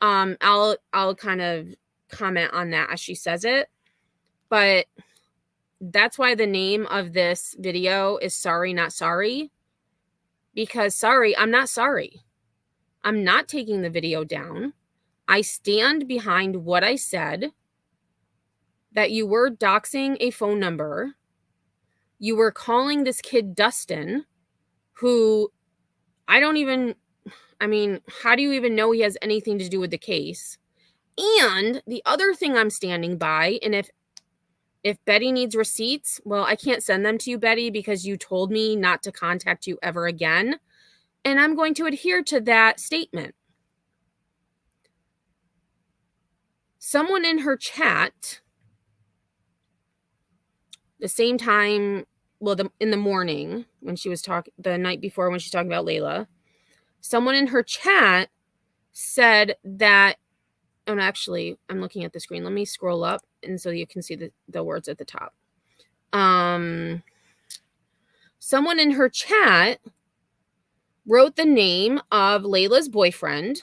I'll kind of comment on that as she says it, but that's why the name of this video is Sorry Not Sorry, because sorry, I'm not sorry. I'm not taking the video down. I stand behind what I said. that you were doxing a phone number. You were calling this kid Dustin, who how do you even know he has anything to do with the case? And the other thing I'm standing by, and if Betty needs receipts, well, I can't send them to you, Betty, because you told me not to contact you ever again. And I'm going to adhere to that statement. Someone in her chat, the same time, in the morning when she was talking, the night before when she's talking about Layla, someone in her chat said that, and actually, I'm looking at the screen. Let me scroll up, and so you can see the words at the top. Someone in her chat wrote the name of Layla's boyfriend,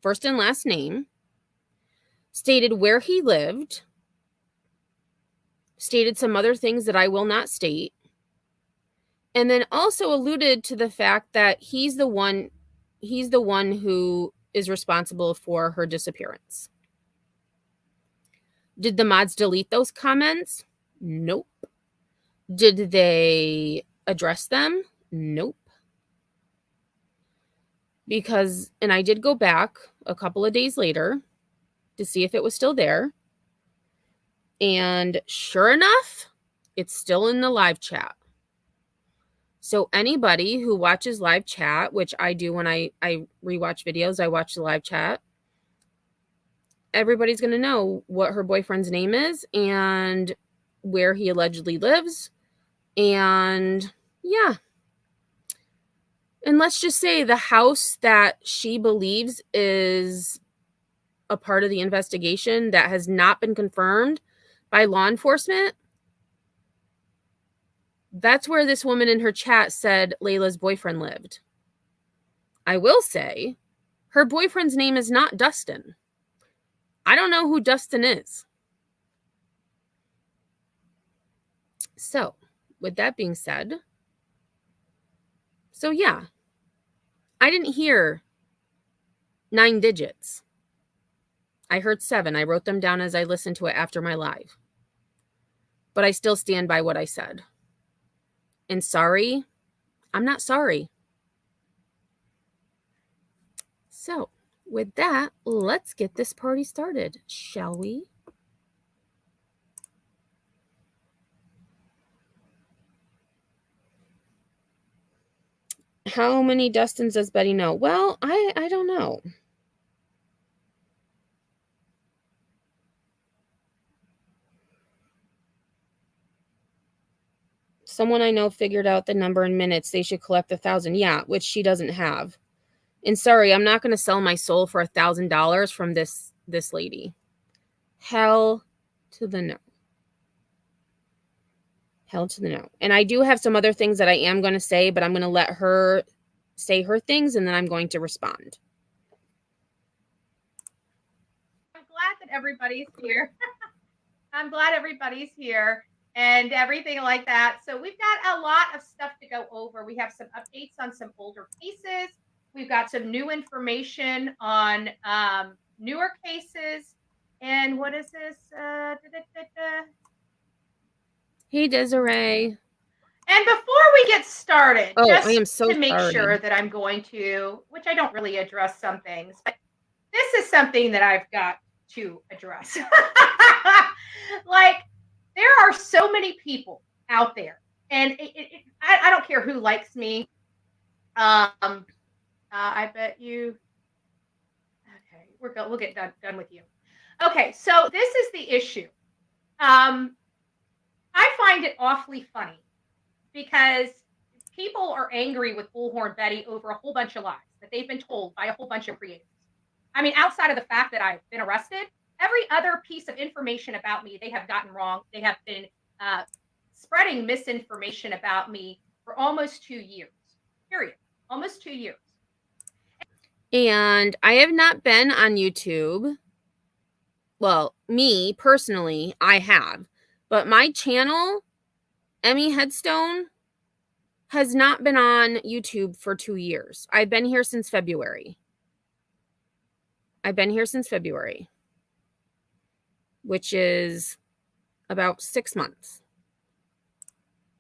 first and last name, stated where he lived, stated some other things that I will not state, and then also alluded to the fact that he's the one who is responsible for her disappearance. Did the mods delete those comments? Nope. Did they address them? Nope. Because, and I did go back a couple of days later to see if it was still there. And sure enough, it's still in the live chat. So anybody who watches live chat, which I do when I rewatch videos, I watch the live chat. Everybody's going to know what her boyfriend's name is and where he allegedly lives. And yeah. And let's just say the house that she believes is a part of the investigation that has not been confirmed by law enforcement, that's where this woman in her chat said Layla's boyfriend lived. I will say her boyfriend's name is not Dustin. I don't know who Dustin is. So, with that being said, so yeah, I didn't hear 9 digits. I heard 7. I wrote them down as I listened to it after my live. But I still stand by what I said. And sorry, I'm not sorry. So, with that, let's get this party started, shall we? How many Dustins does Betty know? Well, I don't know. Someone I know figured out the number in minutes. They should collect 1,000. Yeah, which she doesn't have. And sorry, I'm not going to sell my soul for $1,000 from this lady. Hell to the no. Hell to the no. And I do have some other things that I am going to say, but I'm going to let her say her things, and then I'm going to respond. I'm glad that everybody's here. I'm glad everybody's here and everything like that. So we've got a lot of stuff to go over. We have some updates on some older cases. We've got some new information on newer cases. And what is this? Hey, Desiree. And before we get started, I am so to make sorry. sure that I'm going to, which I don't really address some things, but this is something that I've got to address. Like, there are so many people out there, and I don't care who likes me. I bet you. Okay, we'll get done with you. Okay, so this is the issue. I find it awfully funny because people are angry with Bullhorn Betty over a whole bunch of lies that they've been told by a whole bunch of creators. I mean, outside of the fact that I've been arrested, every other piece of information about me they have gotten wrong. They have been spreading misinformation about me for almost 2 years, period. Almost 2 years. And I have not been on YouTube. Well, me personally, I have. But my channel, Emmy Headstone, has not been on YouTube for 2 years. I've been here since February. Which is about 6 months.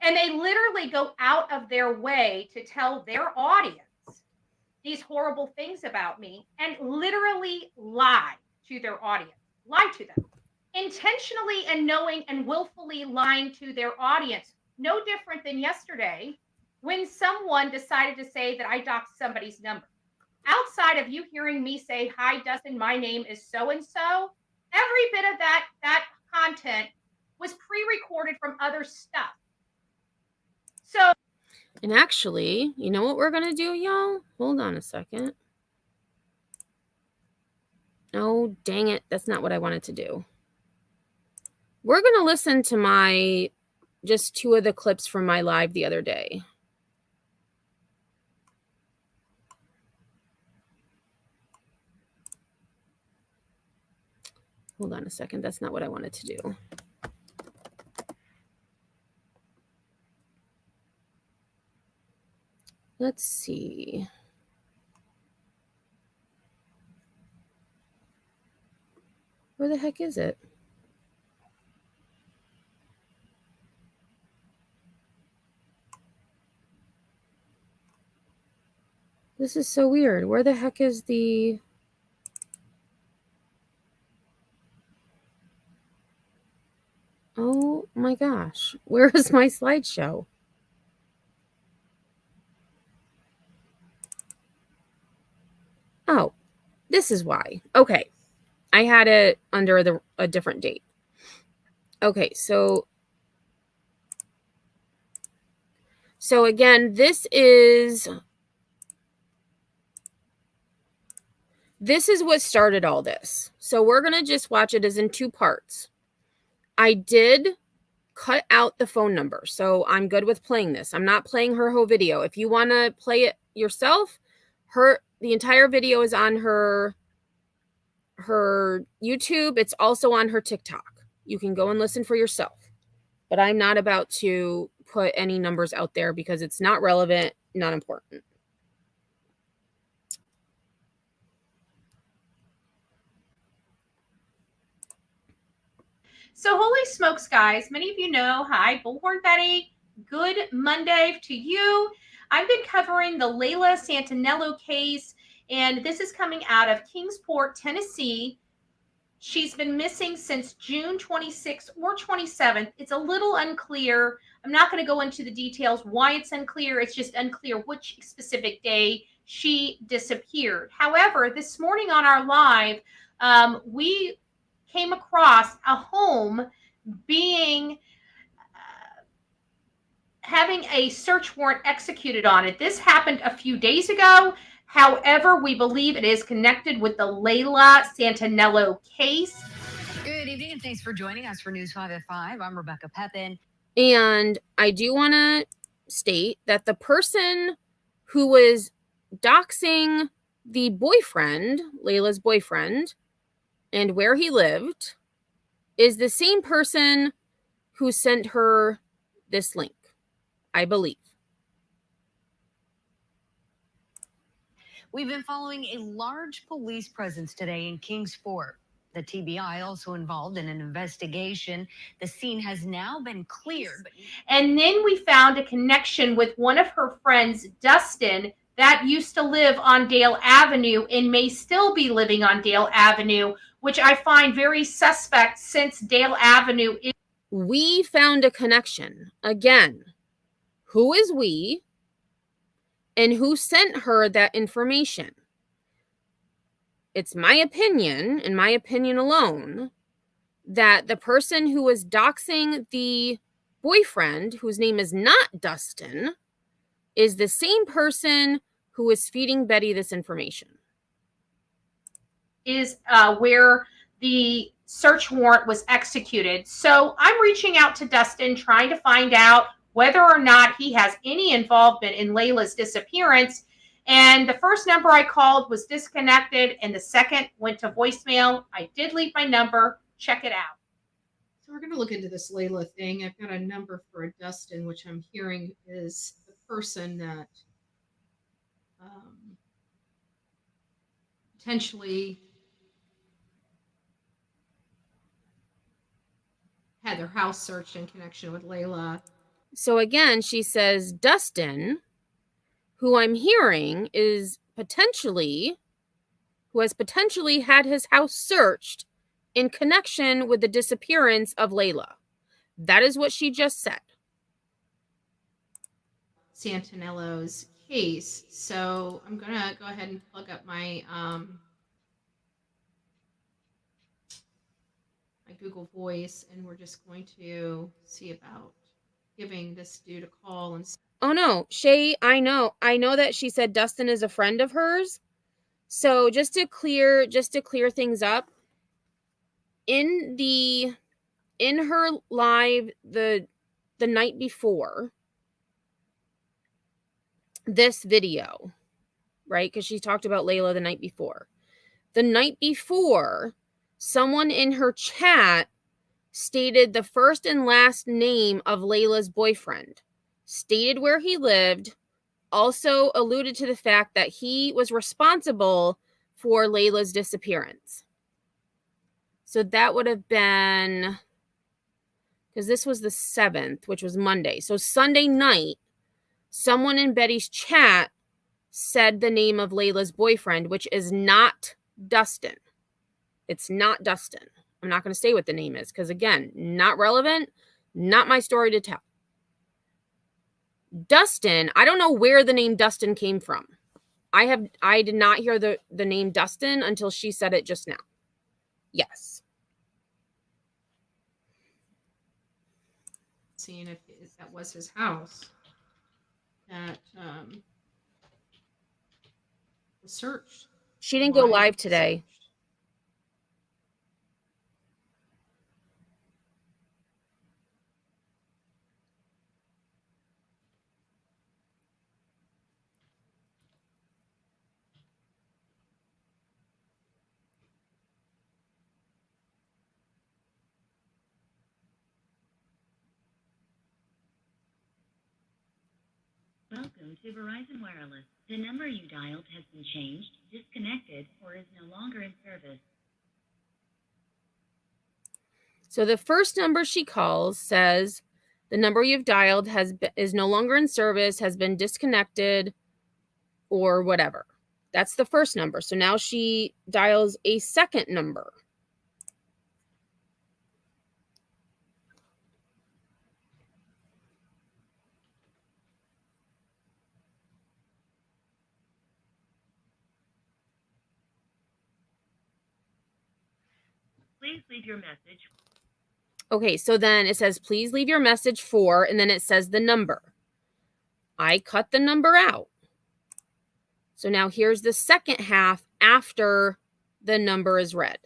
And they literally go out of their way to tell their audience these horrible things about me and literally lie to their audience, lie to them, intentionally and knowing and willfully lying to their audience. No different than yesterday when someone decided to say that I doxed somebody's number. Outside of you hearing me say, "Hi, Dustin, my name is so-and-so," every bit of that content was pre-recorded from other stuff. So, and actually, you know what we're going to do, y'all? Hold on a second. Oh, dang it. That's not what I wanted to do. We're going to listen to just 2 of the clips from my live the other day. Hold on a second. That's not what I wanted to do. Let's see. Where the heck is it? This is so weird. Where the heck is the... Oh my gosh. Where is my slideshow? Oh, this is why. Okay. I had it under a different date. Okay, so again, this is what started all this. So we're going to just watch it as in 2 parts. I did cut out the phone number, so I'm good with playing this. I'm not playing her whole video. If you want to play it yourself, the entire video is on her YouTube. It's also on her TikTok. You can go and listen for yourself. But I'm not about to put any numbers out there because it's not relevant, not important. So holy smokes, guys. Many of you know, hi, Bullhorn Betty. Good Monday to you. I've been covering the Layla Santanello case, and this is coming out of Kingsport, Tennessee. She's been missing since June 26th or 27th. It's a little unclear. I'm not going to go into the details why it's unclear. It's just unclear which specific day she disappeared. However, this morning on our live, we came across a home being having a search warrant executed on it. This happened a few days ago. However, we believe it is connected with the Layla Santanello case. Good evening, and thanks for joining us for News 5 at 5. I'm Rebecca Pepin. And I do want to state that the person who was doxing the boyfriend, Layla's boyfriend, and where he lived is the same person who sent her this link, I believe. We've been following a large police presence today in Kingsport. The TBI also involved in an investigation. The scene has now been cleared. And then we found a connection with one of her friends, Dustin, that used to live on Dale Avenue and may still be living on Dale Avenue, which I find very suspect since Dale Avenue is... We found a connection. Again, who is we and who sent her that information? It's my opinion, in my opinion alone, that the person who was doxing the boyfriend, whose name is not Dustin, is the same person who is feeding Betty this information. Is where the search warrant was executed. So I'm reaching out to Dustin, trying to find out whether or not he has any involvement in Layla's disappearance. And the first number I called was disconnected, and the second went to voicemail. I did leave my number. Check it out. So we're going to look into this Layla thing. I've got a number for a Dustin, which I'm hearing is the person that potentially had their house searched in connection with Layla. So again, she says Dustin, who I'm hearing is who has potentially had his house searched in connection with the disappearance of Layla. That is what she just said. Santinello's case. So I'm gonna go ahead and plug up my my Google Voice, and we're just going to see about giving this dude a call and. Oh no, Shay, I know that she said Dustin is a friend of hers. So just to clear things up, in her live the night before this video, right? Because she talked about Layla the night before. The night before, someone in her chat stated the first and last name of Layla's boyfriend, stated where he lived, also alluded to the fact that he was responsible for Layla's disappearance. So that would have been, because this was the 7th, which was Monday. So Sunday night, someone in Betty's chat said the name of Layla's boyfriend, which is not Dustin. It's not Dustin. I'm not going to say what the name is because, again, not relevant, not my story to tell. Dustin, I don't know where the name Dustin came from. I did not hear the name Dustin until she said it just now. Yes. Seeing if that was his house that was searched. She didn't go live today. Welcome to Verizon Wireless. The number you dialed has been changed, disconnected, or is no longer in service. So the first number she calls says the number you've dialed is no longer in service, has been disconnected, or whatever. That's the first number. So now she dials a second number. Please leave your message. Okay, so then it says, please leave your message for, and then it says the number. I cut the number out. So now here's the second half after the number is read.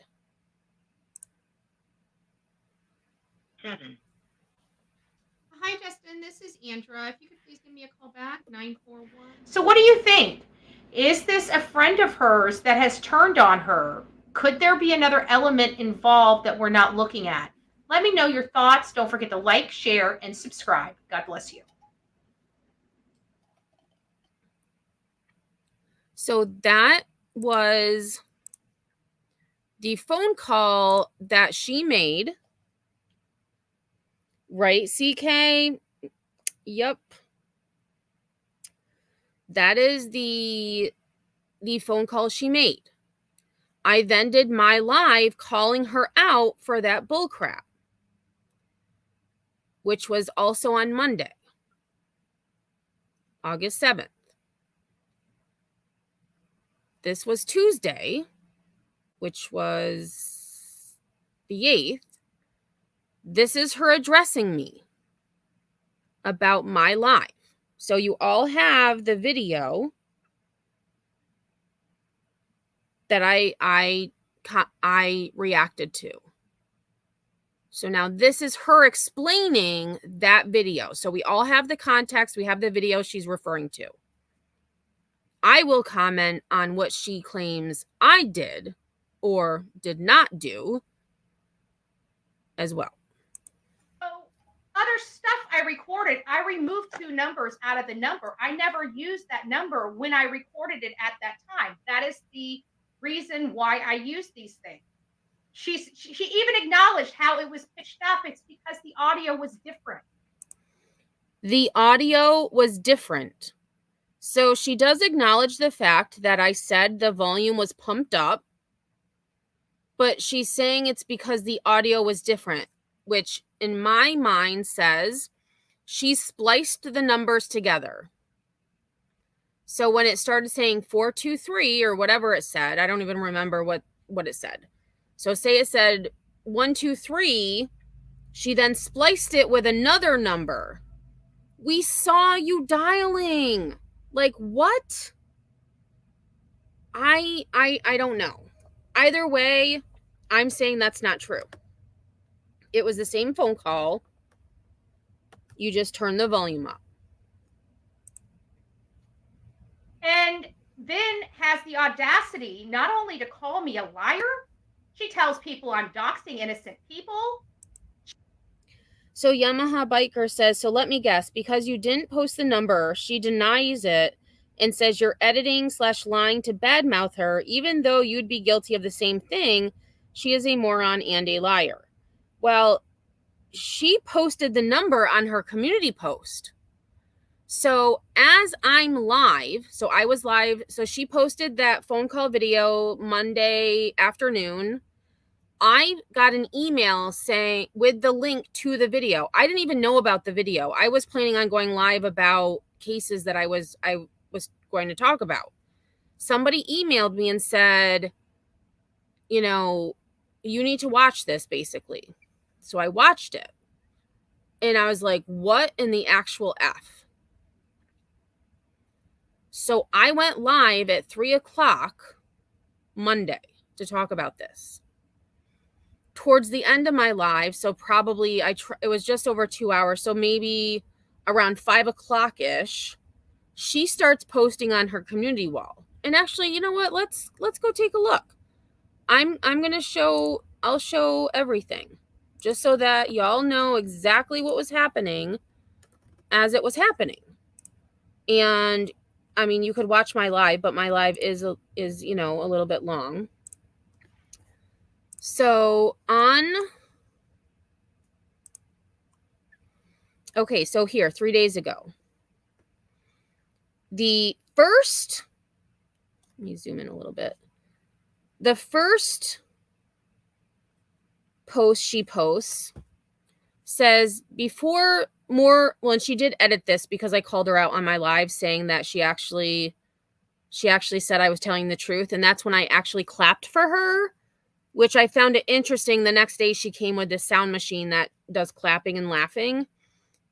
7. Hi, Justin. This is Andra. If you could please give me a call back, 941. So what do you think? Is this a friend of hers that has turned on her? Could there be another element involved that we're not looking at? Let me know your thoughts. Don't forget to like, share, and subscribe. God bless you. So that was the phone call that she made. Right, CK? Yep. That is the phone call she made. I then did my live calling her out for that bullcrap, which was also on Monday, August 7th. This was Tuesday, which was the 8th. This is her addressing me about my live. So you all have the video that I reacted to. So now this is her explaining that video. So we all have the context. We have the video she's referring to. I will comment on what she claims I did or did not do as well. So other stuff I recorded, I removed 2 numbers out of the number. I never used that number when I recorded it at that time. That is the reason why I use these things. she even acknowledged how it was pitched up. It's because the audio was different. The audio was different. So she does acknowledge the fact that I said the volume was pumped up, but she's saying it's because the audio was different, which in my mind says she spliced the numbers together. So when it started saying 423 or whatever it said, I don't even remember what it said. So say it said 123, she then spliced it with another number. We saw you dialing. Like, what? I don't know. Either way, I'm saying that's not true. It was the same phone call. You just turned the volume up. And then has the audacity not only to call me a liar, she tells people I'm doxing innocent people. So Yamaha Biker says, so let me guess, because you didn't post the number, she denies it and says you're editing/lying to badmouth her, even though you'd be guilty of the same thing. She is a moron and a liar. Well, she posted the number on her community post. So as I'm live, so I was live, so she posted that phone call video Monday afternoon. I got an email saying with the link to the video. I didn't even know about the video. I was planning on going live about cases that I was going to talk about. Somebody emailed me and said, you know, you need to watch this, basically. So I watched it. And I was like, what in the actual F? So I went live at 3:00 Monday to talk about this. Towards the end of my live, so probably it was just over 2 hours, so maybe around 5:00-ish, she starts posting on her community wall. And actually, you know what? Let's go take a look. I'll show everything, just so that y'all know exactly what was happening as it was happening. And I mean, you could watch my live, but my live is you know, a little bit long. So okay, so here, 3 days ago, the first, let me zoom in a little bit. The first post she posts says and she did edit this because I called her out on my live saying that she actually said I was telling the truth. And that's when I actually clapped for her, which I found it interesting. The next day she came with this sound machine that does clapping and laughing.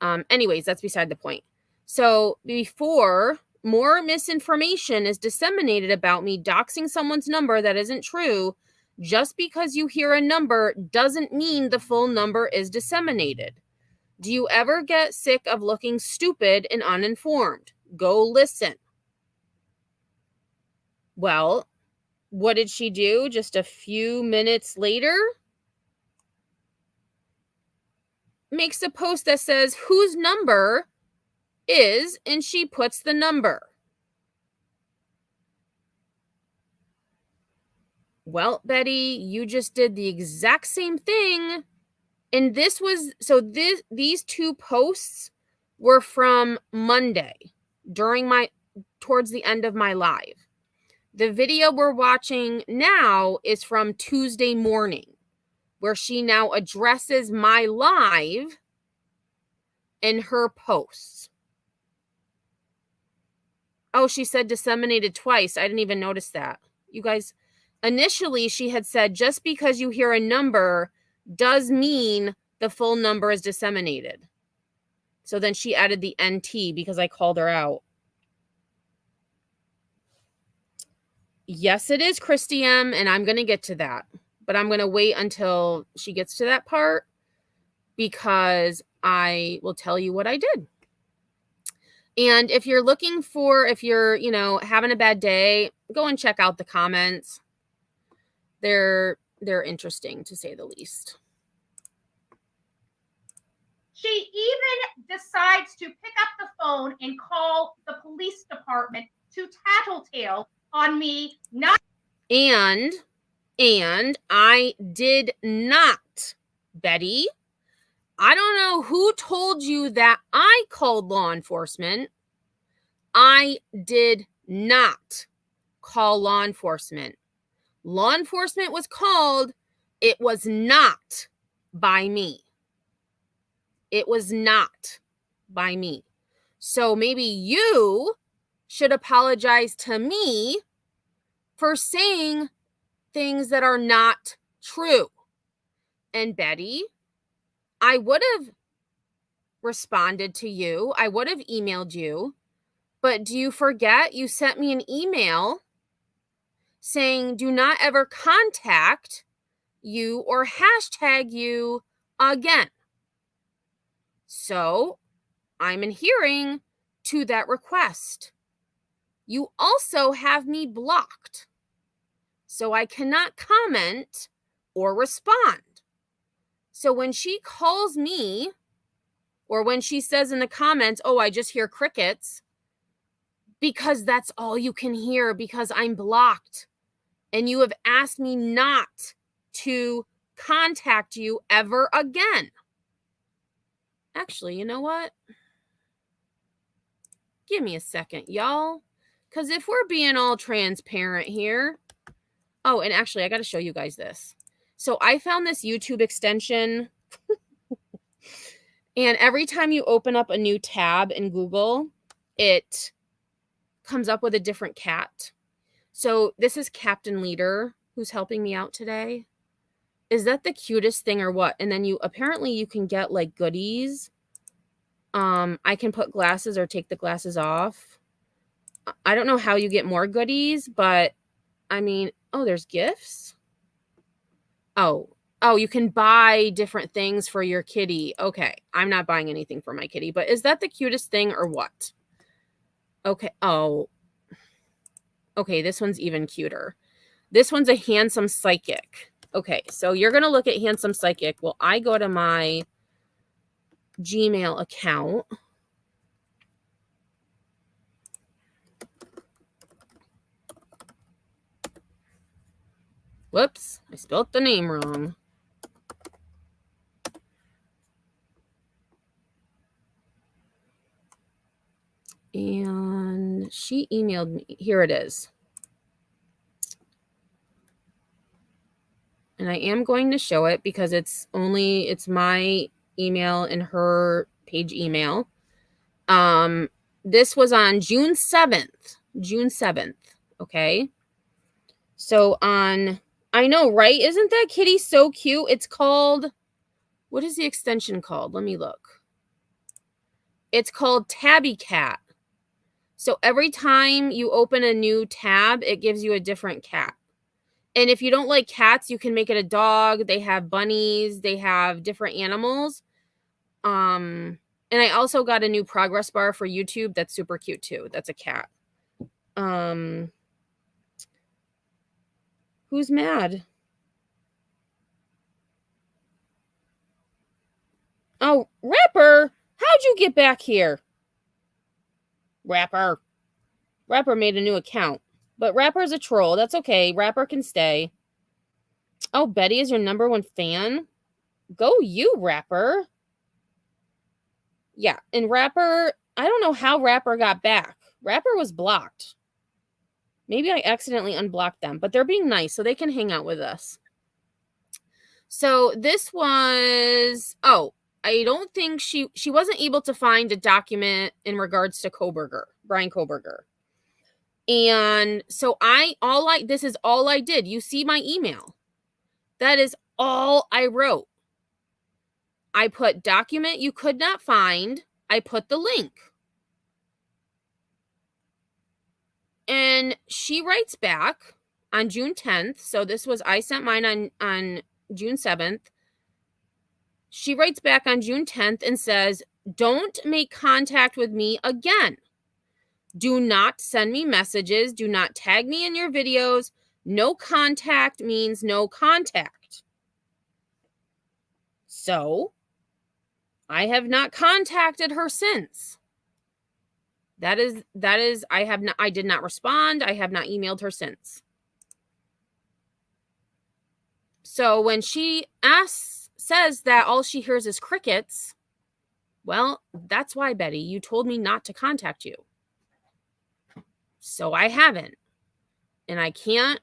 Anyways, that's beside the point. So before more misinformation is disseminated about me doxing someone's number that isn't true, just because you hear a number doesn't mean the full number is disseminated. Do you ever get sick of looking stupid and uninformed? Go listen. Well, what did she do just a few minutes later? Makes a post that says whose number is, and she puts the number. Well, Betty, you just did the exact same thing. And these two posts were from Monday towards the end of my live. The video we're watching now is from Tuesday morning, where she now addresses my live in her posts. Oh, she said disseminated twice. I didn't even notice that. You guys, initially she had said just because you hear a number does mean the full number is disseminated. So then she added the NT because I called her out. Yes, it is Christy M, and I'm going to get to that. But I'm going to wait until she gets to that part because I will tell you what I did. And if you're you know, having a bad day, go and check out the comments. They're interesting, to say the least. She even decides to pick up the phone and call the police department to tattletale on me not. And And I did not, Betty. I don't know who told you that I called law enforcement. I did not call law enforcement. Law enforcement was called. It was not by me. It was not by me. So maybe you should apologize to me for saying things that are not true. And Betty, I would have responded to you. I would have emailed you. But do you forget you sent me an email saying do not ever contact you or hashtag you again? So I'm adhering to that request. You also have me blocked, so I cannot comment or respond. So when she calls me, or when she says in the comments, oh, I just hear crickets, because that's all you can hear because I'm blocked. And you have asked me not to contact you ever again. Actually, you know what? Give me a second, y'all. Because if we're being all transparent here. Oh, and actually, I got to show you guys this. So I found this YouTube extension. And every time you open up a new tab in Google, it comes up with a different cat. So this is Captain Leader, who's helping me out today. Is that the cutest thing or what? And then you can get like goodies. I can put glasses or take the glasses off. I don't know how you get more goodies, but I mean, oh, there's gifts. Oh, you can buy different things for your kitty. Okay, I'm not buying anything for my kitty, but is that the cutest thing or what? Okay, oh. Okay, this one's even cuter. This one's a handsome psychic. Okay, so you're going to look at handsome psychic. Well, I go to my Gmail account. Whoops, I spelled the name wrong. And she emailed me. Here it is. And I am going to show it because it's my email and her page email. This was on June 7th. June 7th. Okay. So I know, right? Isn't that kitty so cute? It's called, what is the extension called? Let me look. It's called Tabby Cat. So every time you open a new tab, it gives you a different cat. And if you don't like cats, you can make it a dog. They have bunnies. They have different animals. And I also got a new progress bar for YouTube. That's super cute too. That's a cat. Who's mad? Oh, Rapper. How'd you get back here? Rapper made a new account. But Rapper's a troll. That's okay. Rapper can stay. Oh, Betty is your number one fan? Go you, Rapper. Yeah, and Rapper, I don't know how Rapper got back. Rapper was blocked. Maybe I accidentally unblocked them, but they're being nice, so they can hang out with us. So this was, I don't think she wasn't able to find a document in regards to Brian Koberger. And so this is all I did. You see my email. That is all I wrote. I put document you could not find. I put the link. And she writes back on June 10th. So I sent mine on June 7th. She writes back on June 10th and says, don't make contact with me again. Do not send me messages. Do not tag me in your videos. No contact means no contact. So I have not contacted her since. That is, I did not respond. I have not emailed her since. So when she says that all she hears is crickets, well, that's why, Betty, you told me not to contact you. So I haven't. And I can't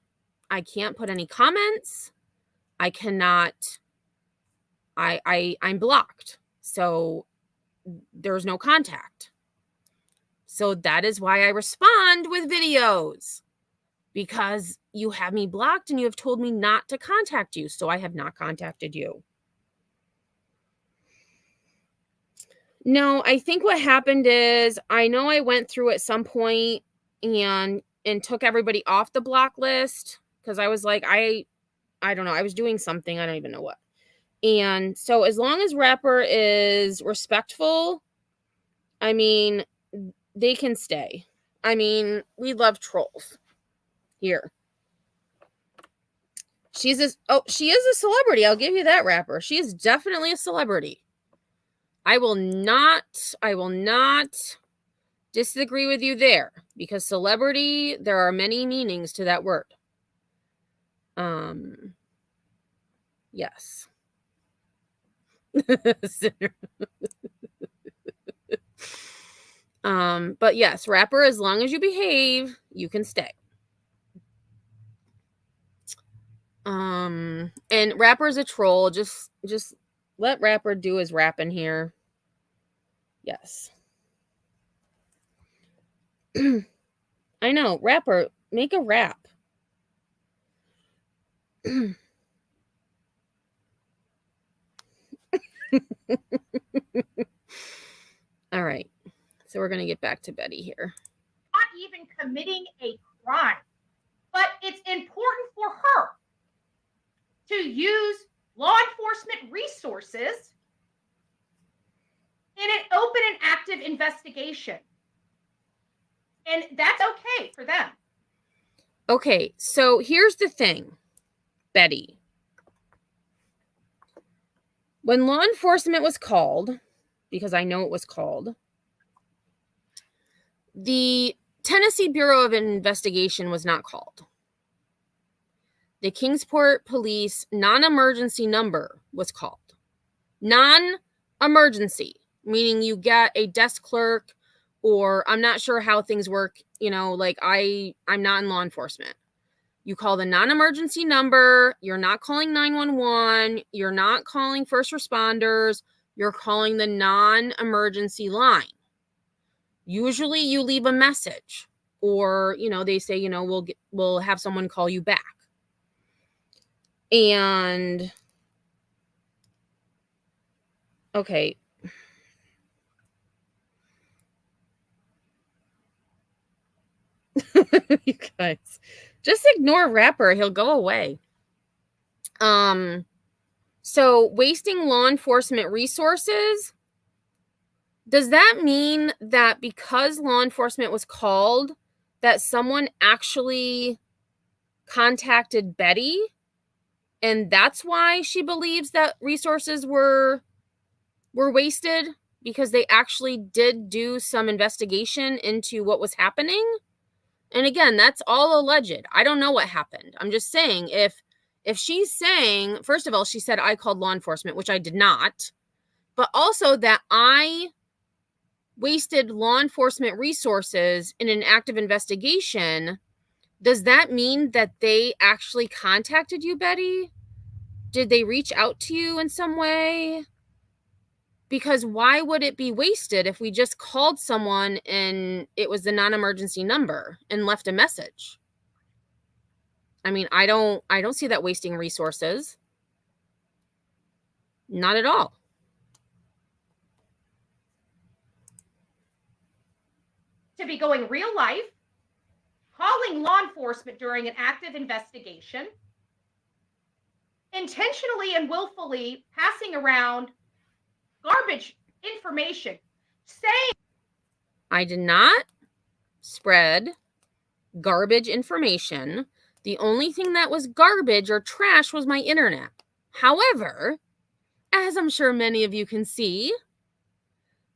put any comments. I cannot, I'm blocked. So there's no contact. So that is why I respond with videos, because you have me blocked and you have told me not to contact you. So I have not contacted you. No, I think what happened is, I know I went through at some point and took everybody off the block list, because I was like, I don't know, I was doing something, I don't even know what. And so as long as Rapper is respectful, I mean, they can stay. I mean, we love trolls here. She is a celebrity. I'll give you that, Rapper. She is definitely a celebrity. I will not disagree with you there, because celebrity, there are many meanings to that word. Yes. But yes, Rapper, as long as you behave, you can stay. And Rapper's a troll. Just let Rapper do his rapping here. Yes. I know, Rapper, make a rap. All right. So we're going to get back to Betty here. Not even committing a crime, but it's important for her to use law enforcement resources in an open and active investigation. And that's okay for them. Okay, so here's the thing, Betty. When law enforcement was called, because I know it was called, the Tennessee Bureau of Investigation was not called. The Kingsport Police non-emergency number was called. Non-emergency, meaning you get a desk clerk, or I'm not sure how things work, you know, like I'm not in law enforcement. You call the non-emergency number. You're not calling 911. You're not calling first responders. You're calling the non-emergency line. Usually you leave a message, or, you know, they say, you know, we'll have someone call you back. And okay. You guys, just ignore Rapper. He'll go away. So wasting law enforcement resources, does that mean that because law enforcement was called, that someone actually contacted Betty, and that's why she believes that resources were wasted, because they actually did do some investigation into what was happening? And again, that's all alleged. I don't know what happened. I'm just saying, if she's saying, first of all, she said I called law enforcement, which I did not, but also that I wasted law enforcement resources in an active investigation, does that mean that they actually contacted you, Betty? Did they reach out to you in some way? Because why would it be wasted if we just called someone and it was the non-emergency number and left a message? I mean, I don't see that wasting resources. Not at all. To be going real life, calling law enforcement during an active investigation, intentionally and willfully passing around garbage information, saying I did not spread garbage information. The only thing that was garbage or trash was my internet. However, as I'm sure many of you can see,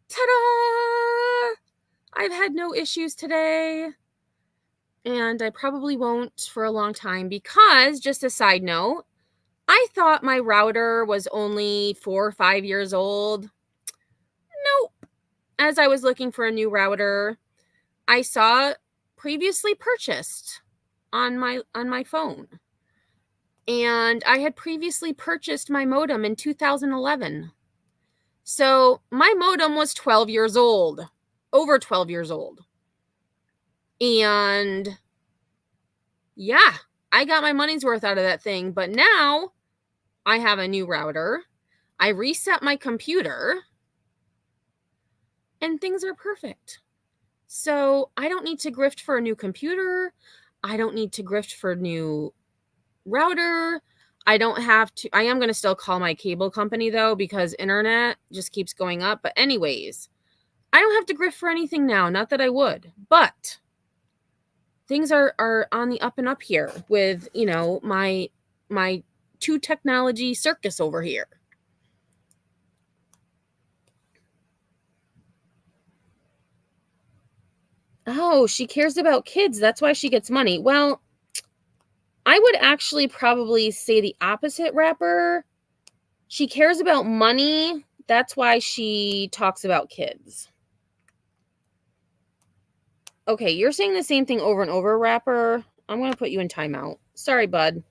ta-da! I've had no issues today, and I probably won't for a long time, because, just a side note, I thought my router was only 4 or 5 years old. Nope. As I was looking for a new router, I saw previously purchased on my phone. And I had previously purchased my modem in 2011. So my modem was 12 years old, over 12 years old. And yeah, I got my money's worth out of that thing. But now I have a new router. I reset my computer and things are perfect. So I don't need to grift for a new computer. I don't need to grift for a new router. I don't have to. I am going to still call my cable company though, because internet just keeps going up. But anyways, I don't have to grift for anything now. Not that I would, but things are on the up and up here with, you know, my two technology circus over here. Oh, she cares about kids. That's why she gets money. Well, I would actually probably say the opposite, Rapper. She cares about money. That's why she talks about kids. Okay, you're saying the same thing over and over, Rapper. I'm going to put you in timeout. Sorry, bud.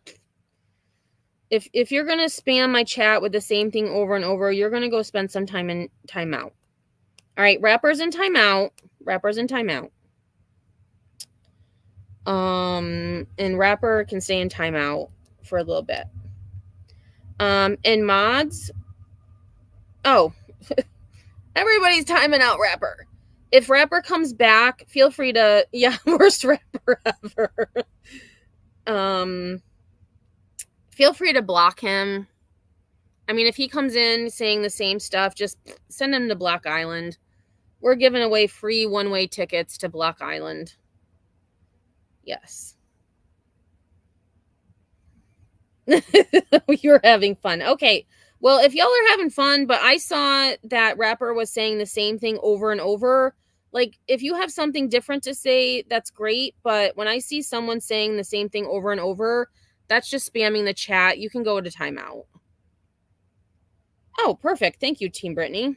If you're going to spam my chat with the same thing over and over, you're going to go spend some time in timeout. All right, Rapper's in timeout. Rapper's in timeout. And Rapper can stay in timeout for a little bit. And mods. Oh, everybody's timing out Rapper. If Rapper comes back, feel free to, yeah, worst Rapper ever. Feel free to block him. I mean, if he comes in saying the same stuff, just send him to Block Island. We're giving away free one-way tickets to Block Island. Yes. You're having fun. Okay. Well, if y'all are having fun, but I saw that Rapper was saying the same thing over and over. Like, if you have something different to say, that's great. But when I see someone saying the same thing over and over, that's just spamming the chat. You can go to timeout. Oh, perfect. Thank you, Team Brittany.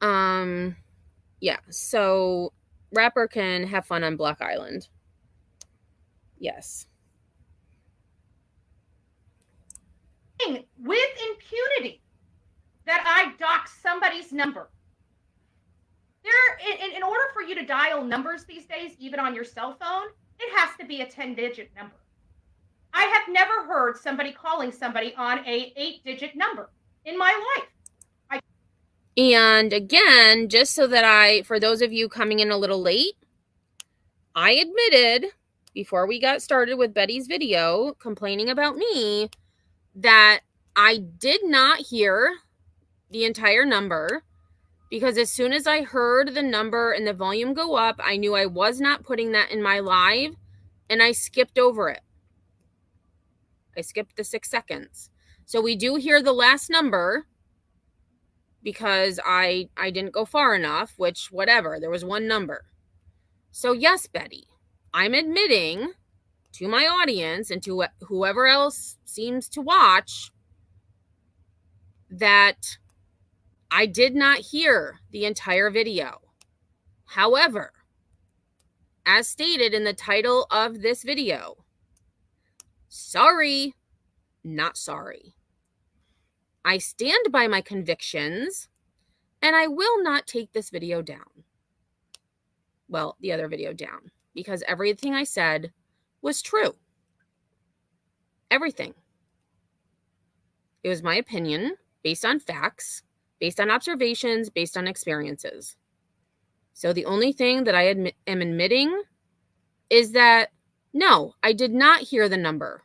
Yeah. So Rapper can have fun on Block Island. Yes. With impunity that I doxed somebody's number. In order for you to dial numbers these days, even on your cell phone, it has to be a 10-digit number. I have never heard somebody calling somebody on a 8-digit number in my life. And again, just so that for those of you coming in a little late, I admitted before we got started with Betty's video complaining about me that I did not hear the entire number, because as soon as I heard the number and the volume go up, I knew I was not putting that in my live, and I skipped over it. I skipped the 6 seconds. So we do hear the last number because I didn't go far enough, which whatever, there was one number. So yes, Betty, I'm admitting to my audience and to whoever else seems to watch that I did not hear the entire video. However, as stated in the title of this video, sorry, not sorry. I stand by my convictions, and I will not take this video down. Well, the other video down, because everything I said was true. Everything. It was my opinion, based on facts, based on observations, based on experiences. So the only thing that I am admitting is that, no, I did not hear the number.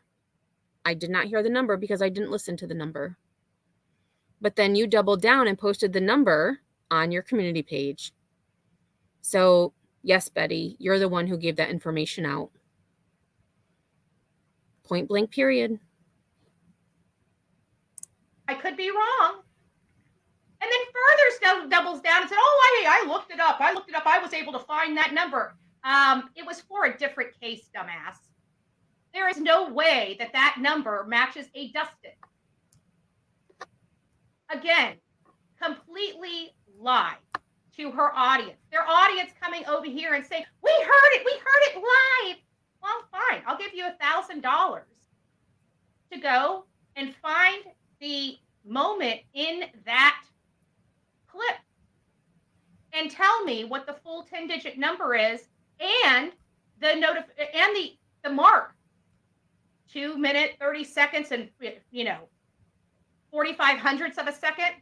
I did not hear the number because I didn't listen to the number. But then you doubled down and posted the number on your community page. So, yes, Betty, you're the one who gave that information out. Point blank, period. I could be wrong. And then further doubles down and said, oh, I looked it up. I was able to find that number. It was for a different case, dumbass. There is no way that that number matches a Dustin. Again, completely lie to her audience. Their audience coming over here and saying, we heard it live. Well, fine, I'll give you $1,000 to go and find the moment in that clip and tell me what the full 10-digit number is and the mark. 2 minutes, 30 seconds, and 45 hundredths of a second.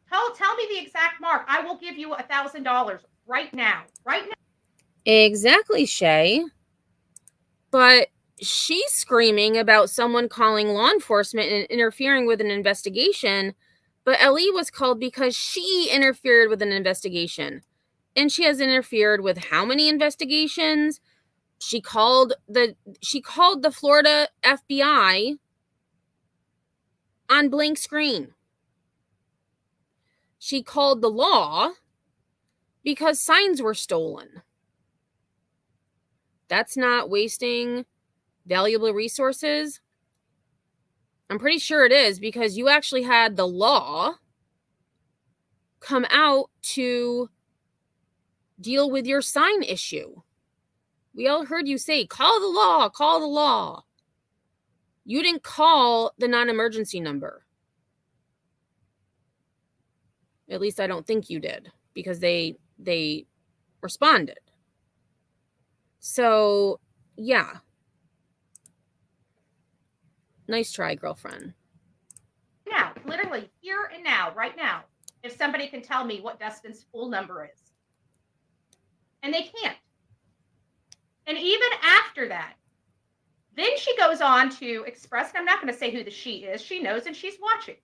Tell me the exact mark. I will give you $1,000 right now. Right now. Exactly, Shay. But she's screaming about someone calling law enforcement and interfering with an investigation. But Ellie was called because she interfered with an investigation. And she has interfered with how many investigations? She called the Florida FBI on blank screen. She called the law because signs were stolen. That's not wasting valuable resources. I'm pretty sure it is, because you actually had the law come out to deal with your sign issue. We all heard you say, call the law, call the law. You didn't call the non-emergency number. At least I don't think you did, because they responded. So, yeah. Nice try, girlfriend. Now, literally here and now, right now, if somebody can tell me what Dustin's full number is. And they can't. And even after that, then she goes on to express, and I'm not going to say who the she is. She knows and she's watching.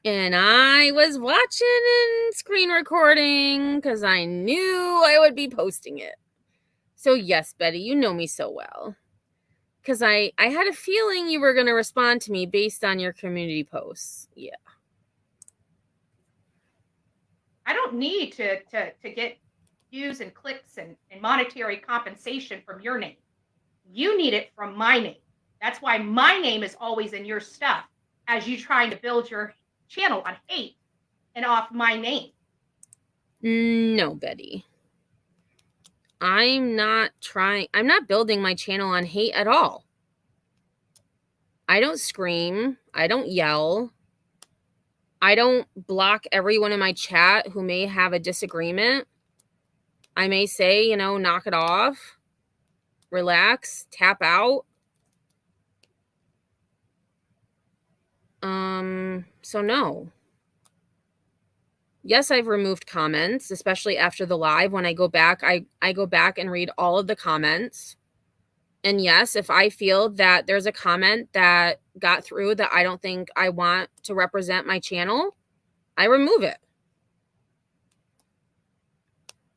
And I was watching and screen recording because I knew I would be posting it. So yes, Betty, you know me so well. Because I had a feeling you were going to respond to me based on your community posts. Yeah. I don't need to get views and clicks and monetary compensation from your name. You need it from my name. That's why my name is always in your stuff as you trying to build your channel on hate and off my name. No, Betty. I'm not building my channel on hate at all. I don't scream. I don't yell. I don't block everyone in my chat who may have a disagreement. I may say, knock it off, relax, tap out. So no. Yes, I've removed comments, especially after the live. When I go back, I go back and read all of the comments. And yes, if I feel that there's a comment that got through that I don't think I want to represent my channel, I remove it.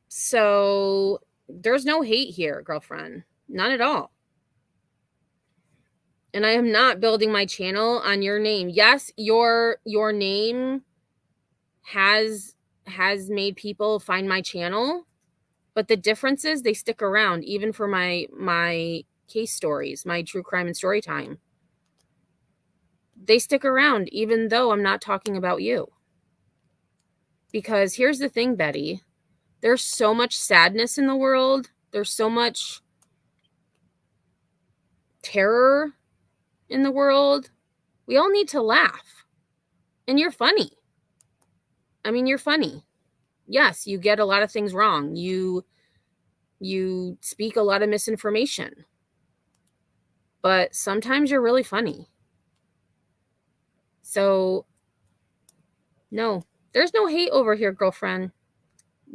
So there's no hate here, girlfriend. None at all. And I am not building my channel on your name. Yes, your name has made people find my channel, but the difference is they stick around even for my case stories, my true crime and story time. They stick around even though I'm not talking about you. Because here's the thing, Betty. There's so much sadness in the world. There's so much terror in the world. We all need to laugh. And you're funny. I mean, you're funny. Yes, you get a lot of things wrong. You speak a lot of misinformation. But sometimes you're really funny. So, no, there's no hate over here, girlfriend.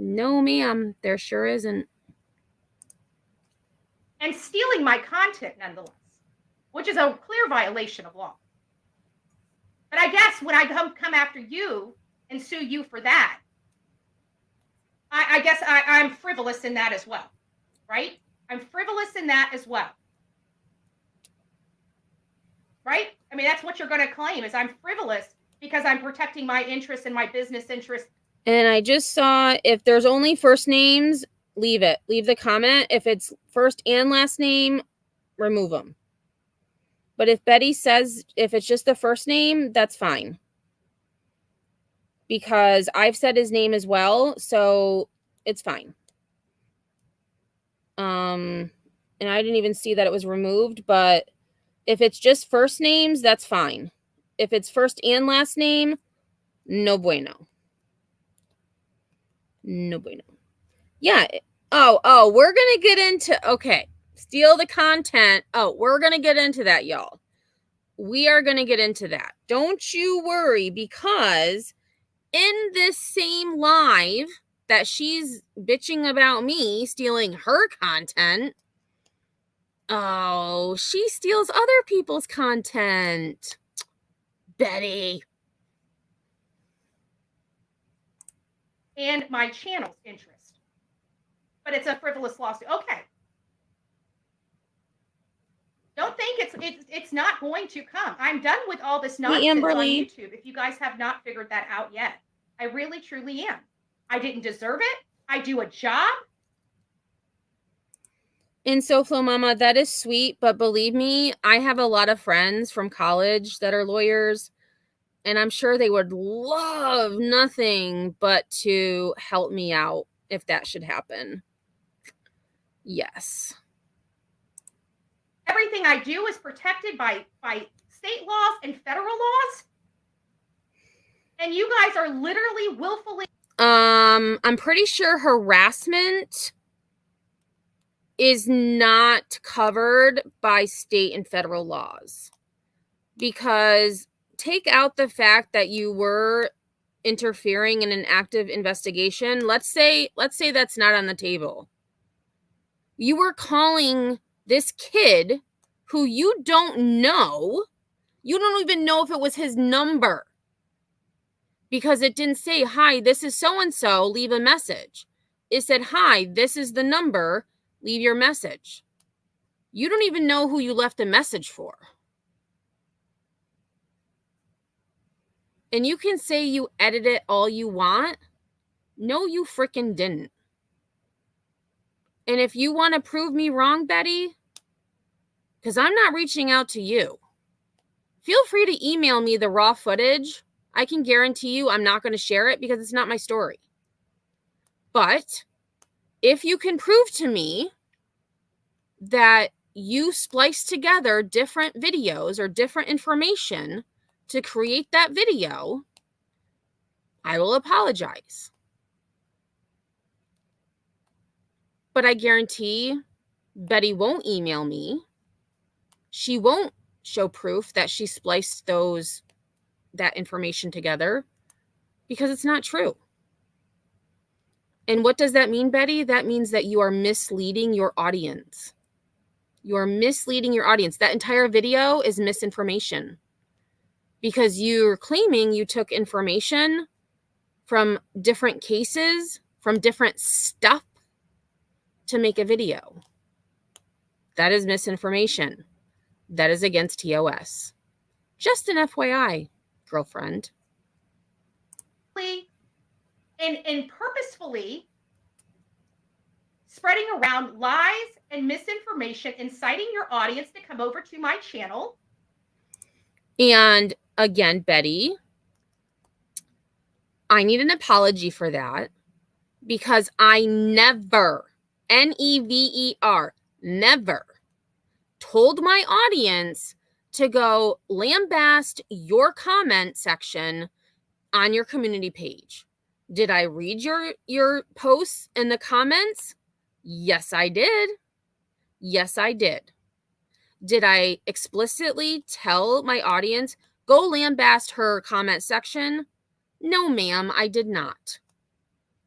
No, ma'am, there sure isn't. And stealing my content nonetheless, which is a clear violation of law. But I guess when I come after you and sue you for that, I guess I'm frivolous in that as well, right? I'm frivolous in that as well. Right? I mean, that's what you're going to claim is I'm frivolous because I'm protecting my interests and my business interests. And I just saw if there's only first names, leave it. Leave the comment. If it's first and last name, remove them. But if Betty says, if it's just the first name, that's fine. Because I've said his name as well, so it's fine. And I didn't even see that it was removed, but if it's just first names, that's fine. If it's first and last name, no bueno. No bueno. Yeah. Oh, we're going to get into, okay, steal the content. Oh, we're going to get into that, y'all. We are going to get into that. Don't you worry, because in this same live that she's bitching about me stealing her content, oh, she steals other people's content. Betty. And my channel's interest. But it's a frivolous lawsuit. Okay. Don't think it's not going to come. I'm done with all this nonsense on YouTube. If you guys have not figured that out yet, I really, truly am. I didn't deserve it. I do a job. And so, Flo Mama, that is sweet, but believe me, I have a lot of friends from college that are lawyers, and I'm sure they would love nothing but to help me out if that should happen. Yes. Everything I do is protected by state laws and federal laws. And you guys are literally willfully. I'm pretty sure harassment is not covered by state and federal laws, because take out the fact that you were interfering in an active investigation. Let's say that's not on the table. You were calling this kid who you don't know. You don't even know if it was his number, because it didn't say, hi, this is so-and-so, leave a message. It said, hi, this is the number, leave your message. You don't even know who you left a message for. And you can say you edited it all you want. No, you freaking didn't. And if you want to prove me wrong, Betty, because I'm not reaching out to you, feel free to email me the raw footage. I can guarantee you I'm not going to share it because it's not my story. But if you can prove to me that you spliced together different videos or different information to create that video, I will apologize. But I guarantee Betty won't email me. She won't show proof that she spliced that information together, because it's not true. And what does that mean, Betty? That means that you are misleading your audience. You are misleading your audience. That entire video is misinformation, because you're claiming you took information from different cases, from different stuff to make a video. That is misinformation. That is against TOS. Just an FYI, girlfriend. And purposefully spreading around lies and misinformation, inciting your audience to come over to my channel. And again, Betty, I need an apology for that, because I never, Never, never told my audience to go lambast your comment section on your community page. Did I read your posts in the comments? Yes, I did. Yes, I did. Did I explicitly tell my audience, go lambast her comment section? No, ma'am, I did not.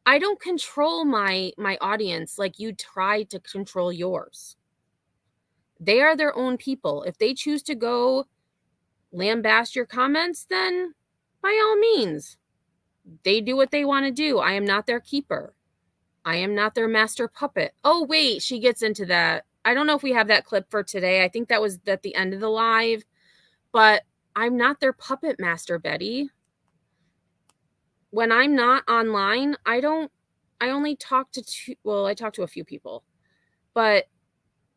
I don't control my audience like you tried to control yours. They are their own people. If they choose to go lambast your comments, then by all means, they do what they want to do. I am not their keeper. I am not their master puppet. Oh, wait, she gets into that. I don't know if we have that clip for today. I think that was at the end of the live, but I'm not their puppet master, Betty. When I'm not online, I only talk to I talk to a few people, but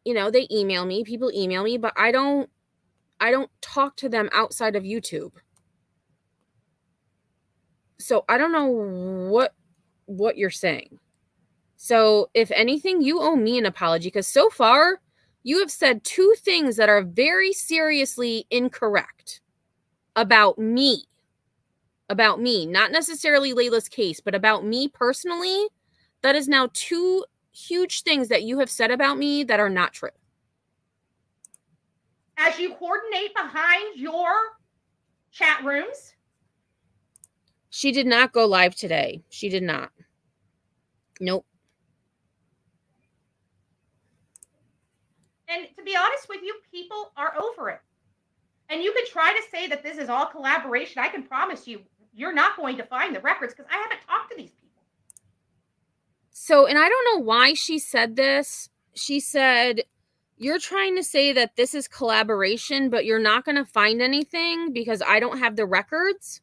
they email me, people email me, but I don't talk to them outside of YouTube. So I don't know what you're saying. So if anything, you owe me an apology, because so far you have said 2 things that are very seriously incorrect about me. About me, not necessarily Layla's case, but about me personally. That is now 2 huge things that you have said about me that are not true. As you coordinate behind your chat rooms. She did not go live today. She did not. Nope. And to be honest with you, people are over it. And you could try to say that this is all collaboration. I can promise you, you're not going to find the records, because I haven't talked to these people. So, and I don't know why she said this. She said, you're trying to say that this is collaboration, but you're not going to find anything because I don't have the records,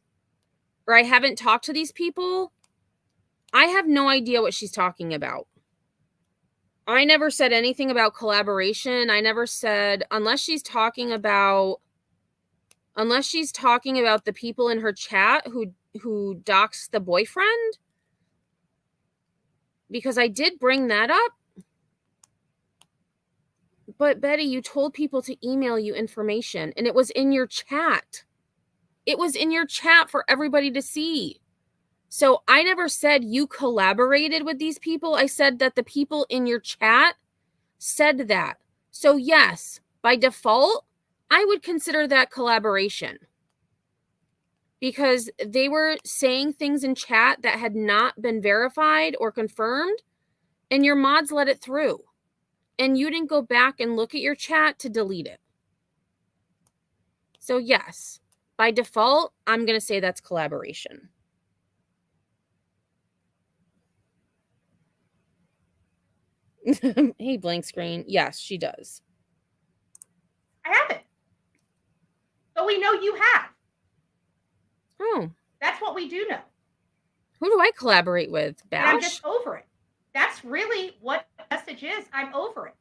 or I haven't talked to these people. I have no idea what she's talking about. I never said anything about collaboration. I never said, unless she's talking about the people in her chat who doxed the boyfriend, because I did bring that up. But Betty, you told people to email you information, and it was in your chat. It was in your chat for everybody to see. So I never said you collaborated with these people. I said that the people in your chat said that. So yes, by default, I would consider that collaboration, because they were saying things in chat that had not been verified or confirmed, and your mods let it through. And you didn't go back and look at your chat to delete it. So yes, by default, I'm going to say that's collaboration. Hey, blank screen. Yes, she does. I haven't. But we know you have. Oh. That's what we do know. Who do I collaborate with? Bash? And I'm just over it. That's really what the message is. I'm over it.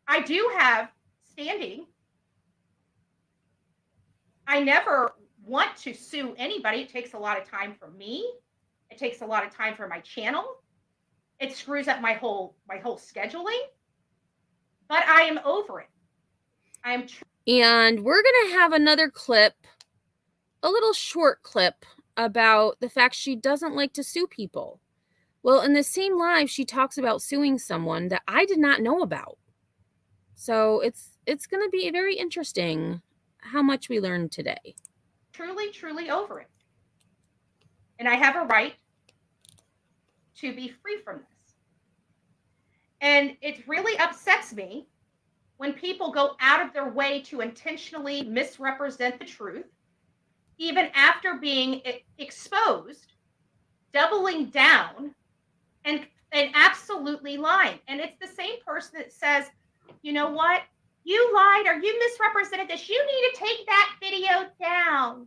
I do have standing. I never want to sue anybody. It takes a lot of time for me. It takes a lot of time for my channel. It screws up my whole scheduling. But I am over it. I am. And we're going to have another clip, a little short clip, about the fact she doesn't like to sue people. Well, in the same live, she talks about suing someone that I did not know about. So it's going to be very interesting how much we learned today. Truly, truly over it. And I have a right to be free from this. And it really upsets me when people go out of their way to intentionally misrepresent the truth, even after being exposed, doubling down, and absolutely lying. And it's the same person that says, you know what? You lied or you misrepresented this. You need to take that video down.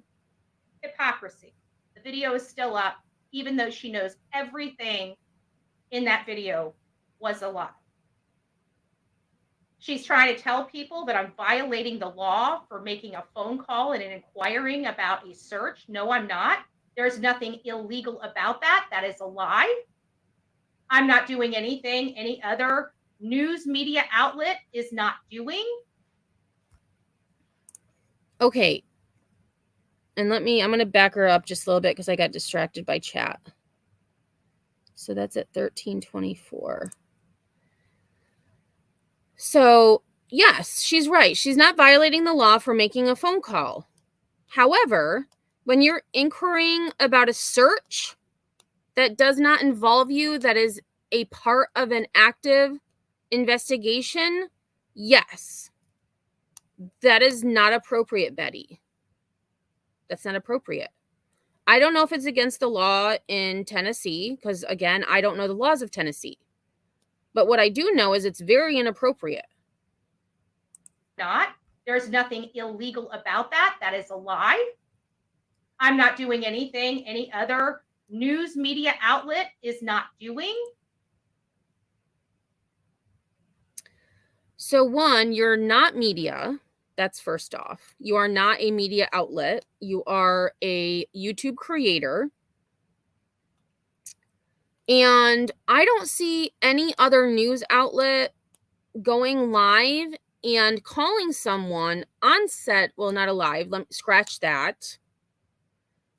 Hypocrisy. The video is still up, even though she knows everything in that video was a lie. She's trying to tell people that I'm violating the law for making a phone call and inquiring about a search. No, I'm not. There's nothing illegal about that. That is a lie. I'm not doing anything any other news media outlet is not doing. Okay. And I'm going to back her up just a little bit because I got distracted by chat. So that's at 1324. So, yes, she's right. She's not violating the law for making a phone call. However, when you're inquiring about a search that does not involve you, that is a part of an active investigation, yes, that is not appropriate, Betty. That's not appropriate. I don't know if it's against the law in Tennessee, because, again, I don't know the laws of Tennessee. But what I do know is it's very inappropriate. Not. There's nothing illegal about that. That is a lie. I'm not doing anything any other news media outlet is not doing. So, one, you're not media. That's first off. You are not a media outlet. You are a YouTube creator. And I don't see any other news outlet going live and calling someone on set. Well, not alive. Scratch that.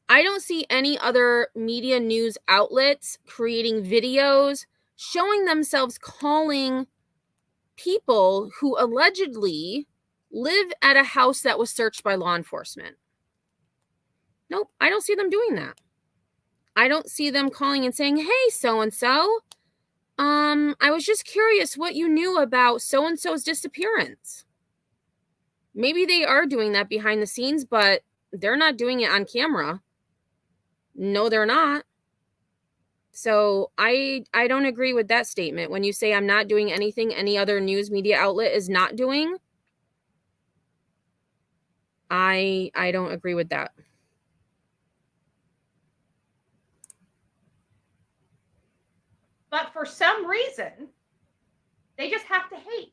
I don't see any other media news outlets creating videos showing themselves calling people who allegedly live at a house that was searched by law enforcement. Nope, I don't see them doing that. I don't see them calling and saying, hey, so-and-so, I was just curious what you knew about so-and-so's disappearance. Maybe they are doing that behind the scenes, but they're not doing it on camera. No, they're not. So I don't agree with that statement. When you say I'm not doing anything any other news media outlet is not doing, I don't agree with that. But for some reason, they just have to hate.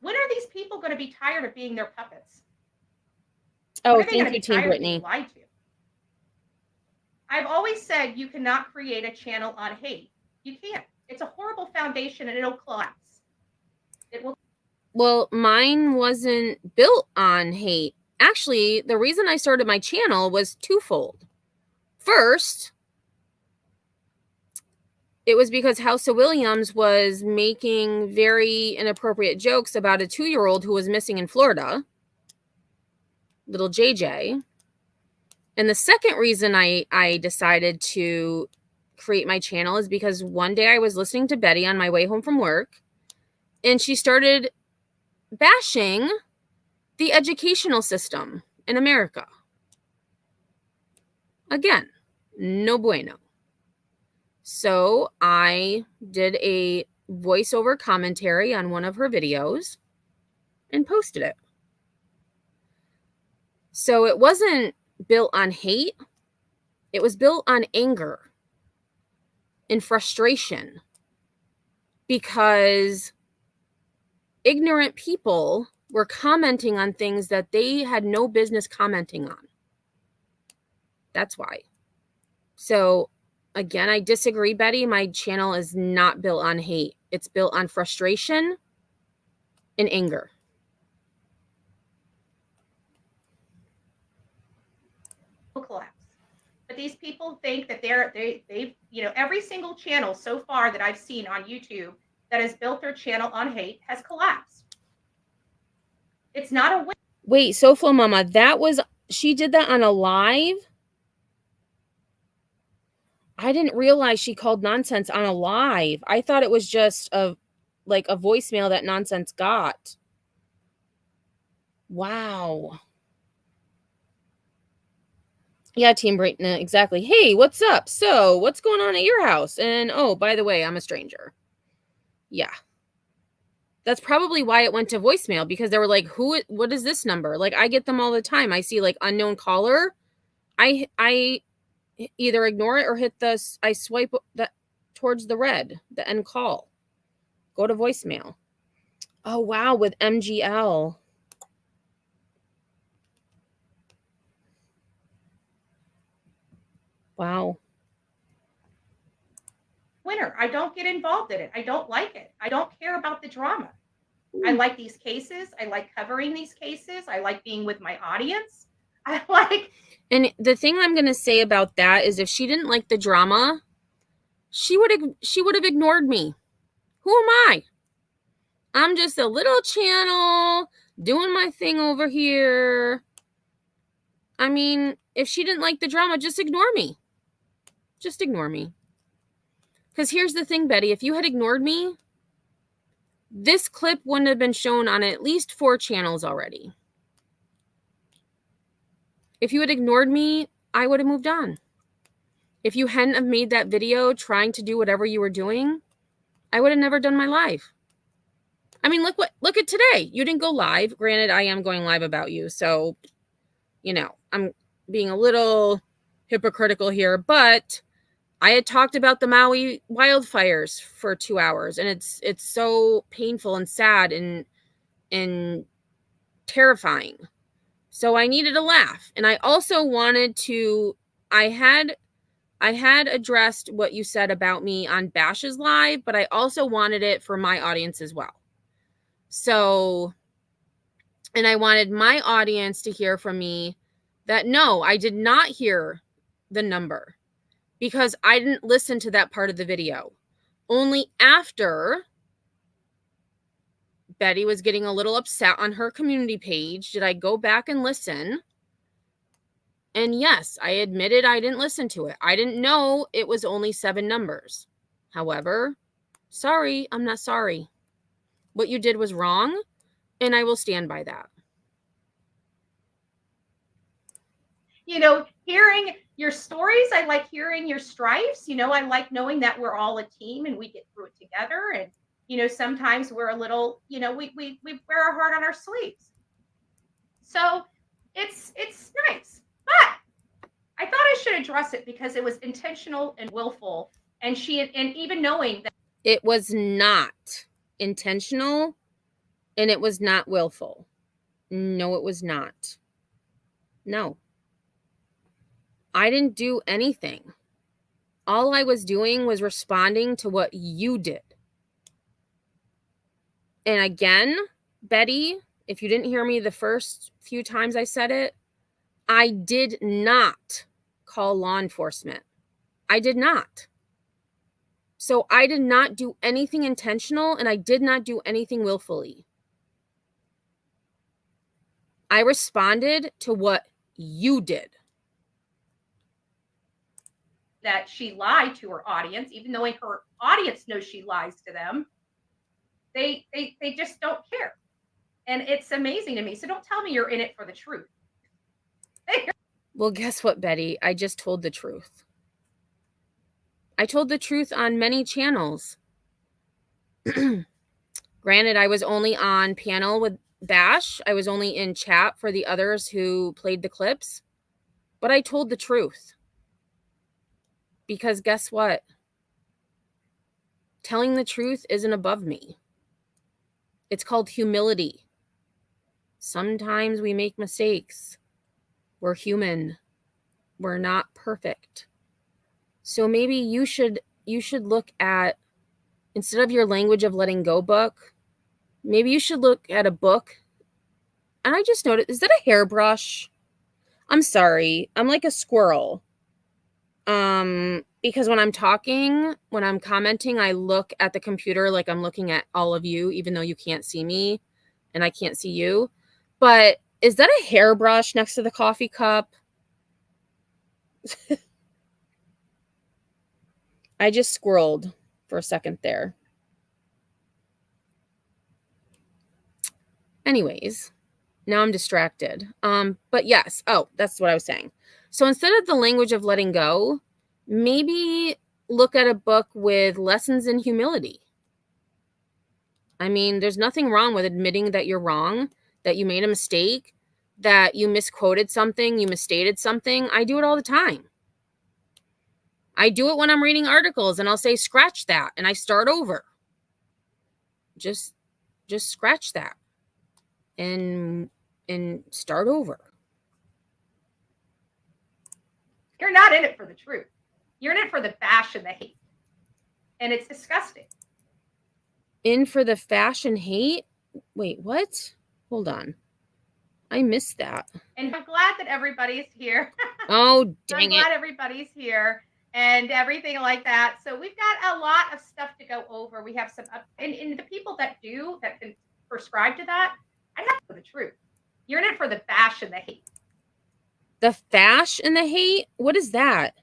When are these people going to be tired of being their puppets? Oh, when are they thank going to you, be Team tired of being Brittany. lied to? I've always said you cannot create a channel on hate. You can't. It's a horrible foundation and it'll collapse. It will. Well, mine wasn't built on hate. Actually, the reason I started my channel was twofold. First, it was because House of Williams was making very inappropriate jokes about a 2-year-old who was missing in Florida, little JJ. And the second reason I decided to create my channel is because one day I was listening to Betty on my way home from work, and she started bashing the educational system in America. Again, no bueno. So I did a voiceover commentary on one of her videos and posted it. So it wasn't built on hate. It was built on anger and frustration because ignorant people were commenting on things that they had no business commenting on. That's why. So again, I disagree, Betty. My channel is not built on hate. It's built on frustration and anger. Collapse. But these people think that they've every single channel so far that I've seen on YouTube that has built their channel on hate has collapsed. It's not a win. Wait, SoFlo Mama, she did that on a live? I didn't realize she called nonsense on a live. I thought it was just a voicemail that Nonsense got. Wow. Yeah, Team Brighton, exactly. Hey, what's up? So, what's going on at your house? And, oh, by the way, I'm a stranger. Yeah. That's probably why it went to voicemail, because they were like, what is this number? Like, I get them all the time. I see, like, unknown caller. I either ignore it or I swipe that towards the red, the end call. Go to voicemail. Oh, wow, with MGL. Wow. Winner. I don't get involved in it. I don't like it. I don't care about the drama. I like these cases. I like covering these cases. I like being with my audience. And the thing I'm going to say about that is if she didn't like the drama, she would have ignored me. Who am I? I'm just a little channel doing my thing over here. I mean, if she didn't like the drama, just ignore me. Just ignore me. Because here's the thing, Betty. If you had ignored me, this clip wouldn't have been shown on at least 4 channels already. If you had ignored me, I would have moved on. If you hadn't have made that video trying to do whatever you were doing, I would have never done my live. I mean, look at today. You didn't go live. Granted, I am going live about you. So, I'm being a little hypocritical here, but I had talked about the Maui wildfires for 2 hours, and it's so painful and sad and terrifying. So I needed a laugh. And I also wanted to, I had addressed what you said about me on Bash's live, but I also wanted it for my audience as well. So, and I wanted my audience to hear from me that no, I did not hear the number because I didn't listen to that part of the video. Only after Betty was getting a little upset on her community page did I go back and listen. And yes, I admitted I didn't listen to it. I didn't know it was only 7 numbers. However, sorry, I'm not sorry. What you did was wrong, and I will stand by that. You know, hearing your stories, I like hearing your strifes. You know, I like knowing that we're all a team and we get through it together. And, you know, sometimes we're a little, you know, we wear our heart on our sleeves. So it's nice. But I thought I should address it because it was intentional and willful. And even knowing that it was not intentional and it was not willful. No, it was not. No. I didn't do anything. All I was doing was responding to what you did. And again, Betty, if you didn't hear me the first few times I said it, I did not call law enforcement. I did not. So I did not do anything intentional and I did not do anything willfully. I responded to what you did. that she lied to her audience, even though her audience knows she lies to them. They just don't care. And it's amazing to me. So don't tell me you're in it for the truth. Well, guess what, Betty? I just told the truth. I told the truth on many channels. Granted, I was only on panel with Bash. I was only in chat for the others who played the clips. But I told the truth. Because guess what? Telling the truth isn't above me. It's called humility. Sometimes we make mistakes. We're human. We're not perfect. So maybe you should look at, instead of your Language of Letting Go book, maybe you should look at a book. And I just noticed, is that a hairbrush? I'm sorry. I'm like a squirrel. Because when I'm talking, when I'm commenting, I look at the computer like I'm looking at all of you, even though you can't see me and I can't see you. But is that a hairbrush next to the coffee cup? I just squirreled for a second there. Anyways, now I'm distracted. But yes. Oh, that's what I was saying. So instead of the Language of Letting Go, maybe look at a book with lessons in humility. I mean, there's nothing wrong with admitting that you're wrong, that you made a mistake, that you misquoted something, you misstated something. I do it all the time. I do it when I'm reading articles and I'll say, scratch that. And I start over. Just scratch that and start over. You're not in it for the truth. You're in it for the bash and the hate. And it's disgusting. In for the fashion hate? Wait, what? Hold on. I missed that. And I'm glad that everybody's here. Oh, dang I'm glad everybody's here and everything like that. So we've got a lot of stuff to go over. We have some, and the people that can prescribe to that, I have for the truth. You're in it for the bash and the hate. The fash and the hate? What is that?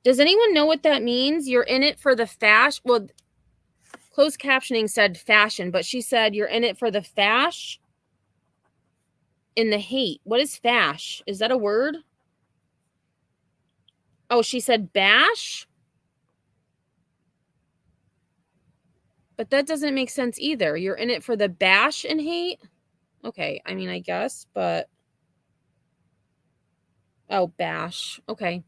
Does anyone know what that means? You're in it for the fash? Well, closed captioning said fashion, but she said you're in it for the fash and the hate. What is fash? Is that a word? Oh, she said bash? But that doesn't make sense either. You're in it for the bash and hate? Okay, I mean, I guess, but... Oh, bash. Okay.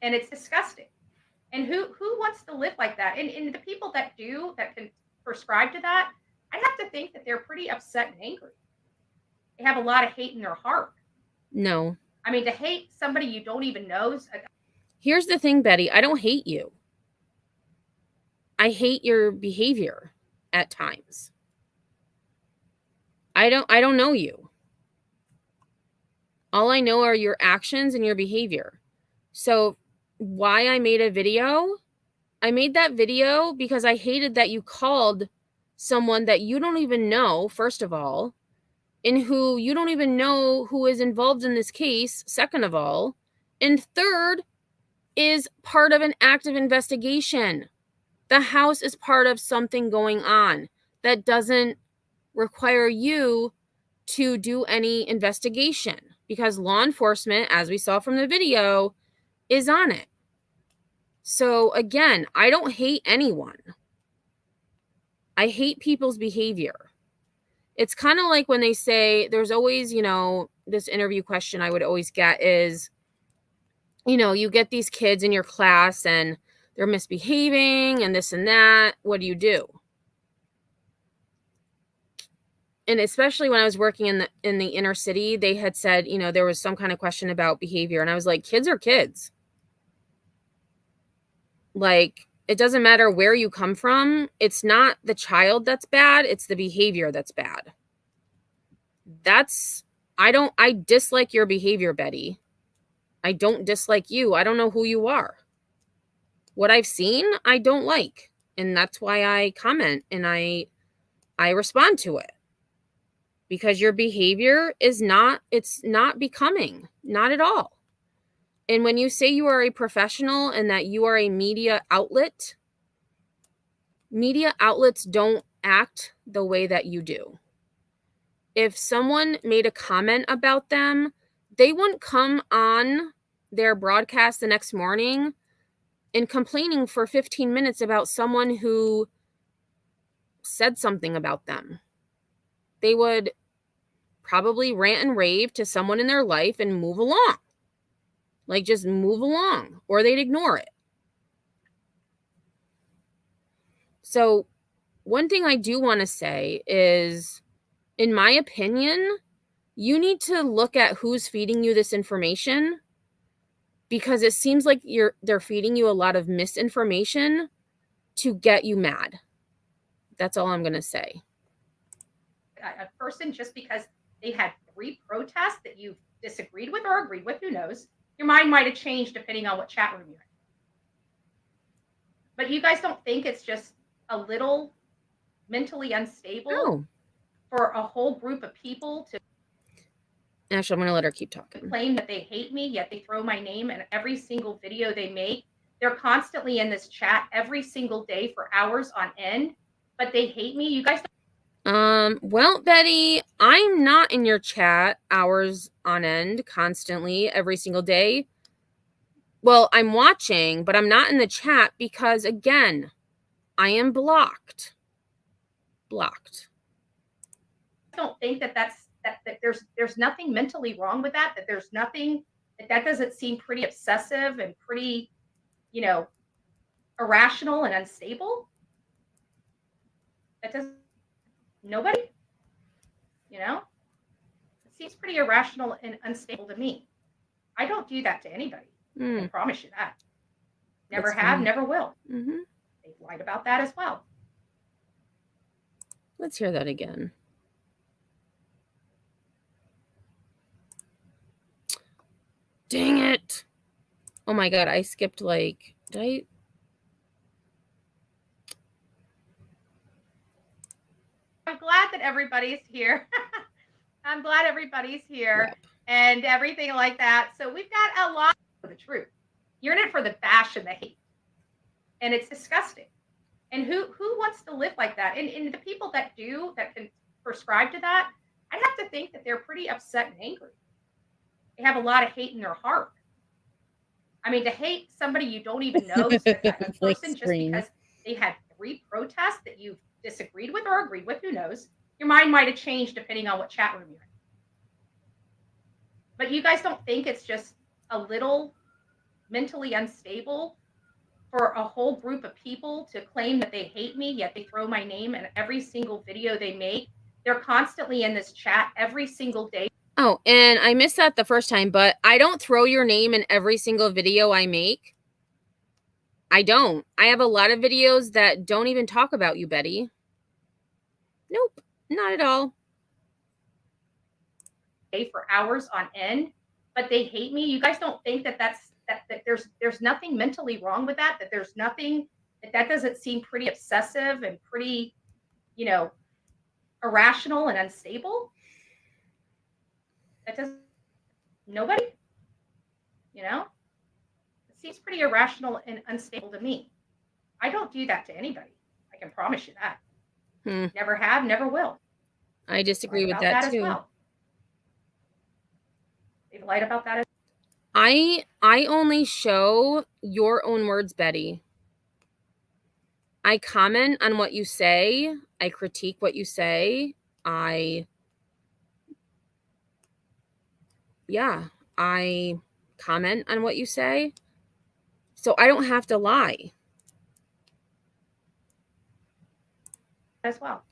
And it's disgusting. And who wants to live like that? And the people that can prescribe to that, I have to think that they're pretty upset and angry. They have a lot of hate in their heart. No. I mean, to hate somebody you don't even know. Here's the thing, Betty. I don't hate you. I hate your behavior at times. I don't know you. All I know are your actions and your behavior. So why I made a video? I made that video because I hated that you called someone that you don't even know, first of all, and who you don't even know who is involved in this case, second of all, and third is part of an active investigation. The house is part of something going on that doesn't require you to do any investigation because law enforcement, as we saw from the video, is on it. So again, I don't hate anyone. I hate people's behavior. It's kind of like when they say, there's always, this interview question I would always get is, you get these kids in your class and they're misbehaving and this and that. What do you do? And especially when I was working in the inner city, they had said, there was some kind of question about behavior. And I was like, kids are kids. Like, it doesn't matter where you come from. It's not the child that's bad. It's the behavior that's bad. I dislike your behavior, Betty. I don't dislike you. I don't know who you are. What I've seen, I don't like. And that's why I comment and I respond to it. Because your behavior it's not becoming, not at all. And when you say you are a professional and that you are a media outlets don't act the way that you do. If someone made a comment about them, they wouldn't come on their broadcast the next morning and complaining for 15 minutes about someone who said something about them. They would probably rant and rave to someone in their life and move along. Like, just move along, or they'd ignore it. So one thing I do want to say is, in my opinion, you need to look at who's feeding you this information, because it seems like they're feeding you a lot of misinformation to get you mad. That's all I'm going to say. A person, just because they had 3 protests that you disagreed with or agreed with, who knows? Your mind might have changed depending on what chat room you're in. But you guys don't think it's just a little mentally unstable for a whole group of people to Actually, I'm going to let her keep talking. Claim that they hate me, yet they throw my name in every single video they make. They're constantly in this chat every single day for hours on end, but they hate me. You guys well, Betty, I'm not in your chat hours on end constantly every single day. Well, I'm watching, but I'm not in the chat because, again, I am blocked. Blocked. I don't think that there's nothing mentally wrong with that there's nothing that doesn't seem pretty obsessive and pretty, irrational and unstable. That doesn't, nobody, it seems pretty irrational and unstable to me. I don't do that to anybody. I promise you that. Never have, never will. Mm-hmm. They've lied about that as well. Let's hear that again. Dang it. Oh my God, I skipped did I? I'm glad that everybody's here. I'm glad everybody's here and everything like that. So we've got a lot of the truth. You're in it for the bash and the hate. And it's disgusting. And who wants to live like that? And the people that can prescribe to that, I'd have to think that they're pretty upset and angry. They have a lot of hate in their heart. I mean, to hate somebody you don't even know, a person just because they had 3 protests that you disagreed with or agreed with, who knows? Your mind might have changed depending on what chat room you're in. But you guys don't think it's just a little mentally unstable for a whole group of people to claim that they hate me, yet they throw my name in every single video they make. They're constantly in this chat every single day. Oh, and I missed that the first time, but I don't throw your name in every single video I make. I don't. I have a lot of videos that don't even talk about you, Betty. Nope, not at all. For hours on end, but they hate me. You guys don't think that that there's nothing mentally wrong with that? That there's nothing that doesn't seem pretty obsessive and pretty, you know, irrational and unstable? That doesn't, nobody, you know? It seems pretty irrational and unstable to me. I don't do that to anybody. I can promise you that. Never have, never will. I disagree with that too. As well. They've lied about that as I only show your own words, Betty. I comment on what you say. I critique what you say. I comment on what you say. So I don't have to lie. As well.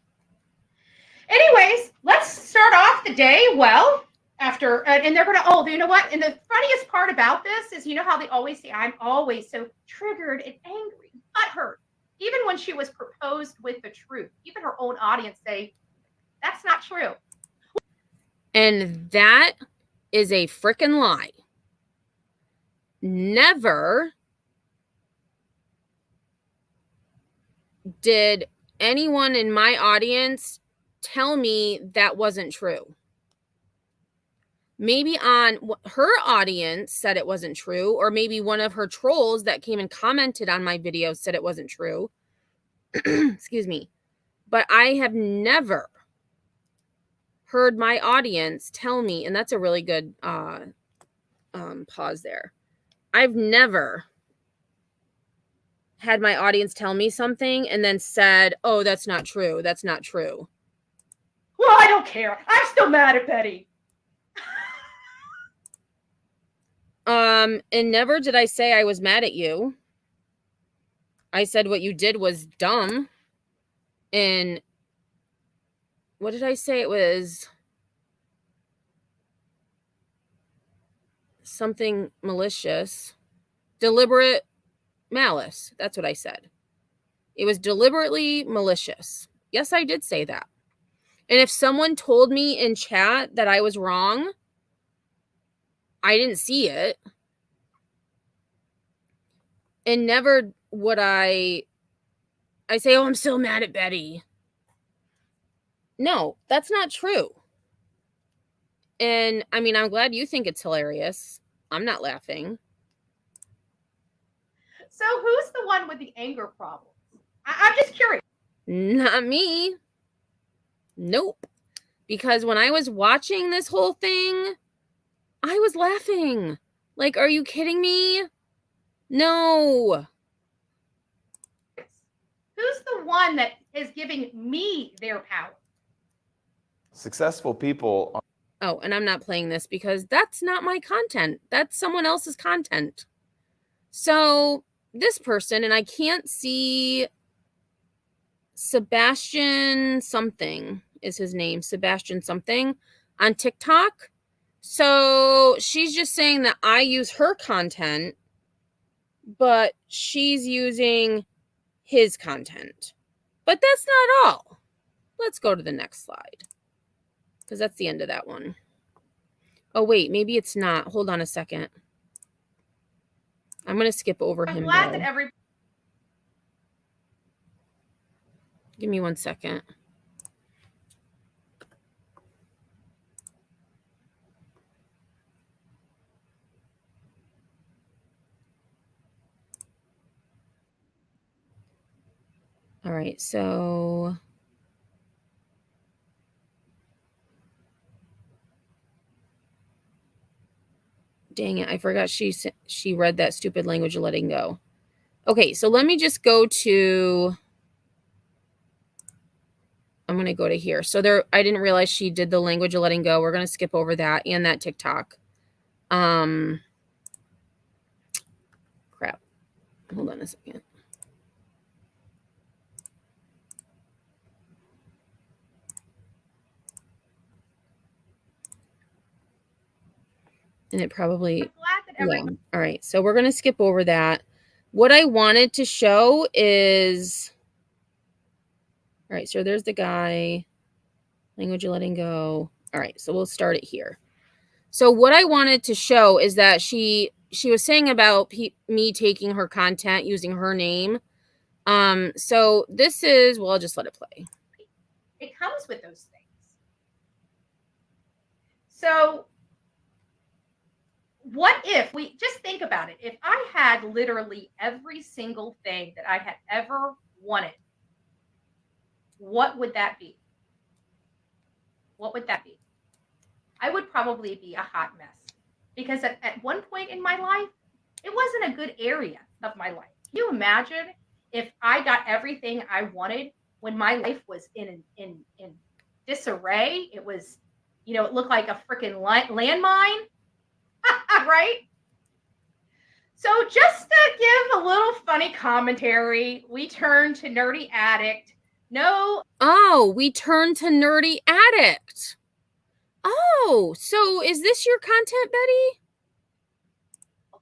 Anyways, let's start off the day well. After, and they're gonna, oh, you know what? And the funniest part about this is, you know how they always say, I'm always so triggered and angry, butthurt. Even when she was proposed with the truth, even her own audience say, that's not true. And that is a freaking lie. Never did anyone in my audience tell me that wasn't true. Maybe on her audience said it wasn't true, or maybe one of her trolls that came and commented on my video said it wasn't true. Excuse me. But I have never heard my audience tell me, and that's a really good pause there. I've never had my audience tell me something and then said, oh, that's not true. That's not true. Well, I don't care. I'm still mad at Betty. And never did I say I was mad at you. I said what you did was dumb. And what did I say? It was something malicious. Deliberate malice. That's what I said. It was deliberately malicious. Yes, I did say that. And if someone told me in chat that I was wrong, I didn't see it. And never would I say, oh, I'm still mad at Betty. No, that's not true. And I mean, I'm glad you think it's hilarious. I'm not laughing. So who's the one with the anger problem? I'm just curious. Not me. Nope. Because when I was watching this whole thing, I was laughing. Like, are you kidding me? No. Who's the one that is giving me their power? Successful people. Oh, and I'm not playing this because that's not my content. That's someone else's content. So this person, and I can't see, Sebastian something is his name, Sebastian something on TikTok. So she's just saying that I use her content, but she's using his content. But that's not all. Let's go to the next slide, because that's the end of that one. Oh, wait, maybe it's not. Hold on a second. I'm going to skip over him. Glad that every. Give me 1 second. All right, so dang it, I forgot she read that stupid language of letting go. Okay, so let me just go to, I'm going to go to here. So there, I didn't realize she did the language of letting go. We're going to skip over that and that TikTok. Crap. Hold on a second. And it probably, I'm glad that everyone. yeah. All right. So we're going to skip over that. What I wanted to show is, all right, so there's the guy, language of letting go. All right, so we'll start it here. So what I wanted to show is that she was saying about me taking her content using her name. So this is, well, I'll just let it play. It comes with those things. So what if we just think about it? If I had literally every single thing that I had ever wanted, what would that be? What would that be? I would probably be a hot mess, because at one point in my life, it wasn't a good area of my life. Can you imagine if I got everything I wanted when my life was in disarray? It was, it looked like a freaking landmine, right? So just to give a little funny commentary, we turn to Nerdy Addict. No. Oh, we turn to Nerdy Addict. Oh, so is this your content, Betty?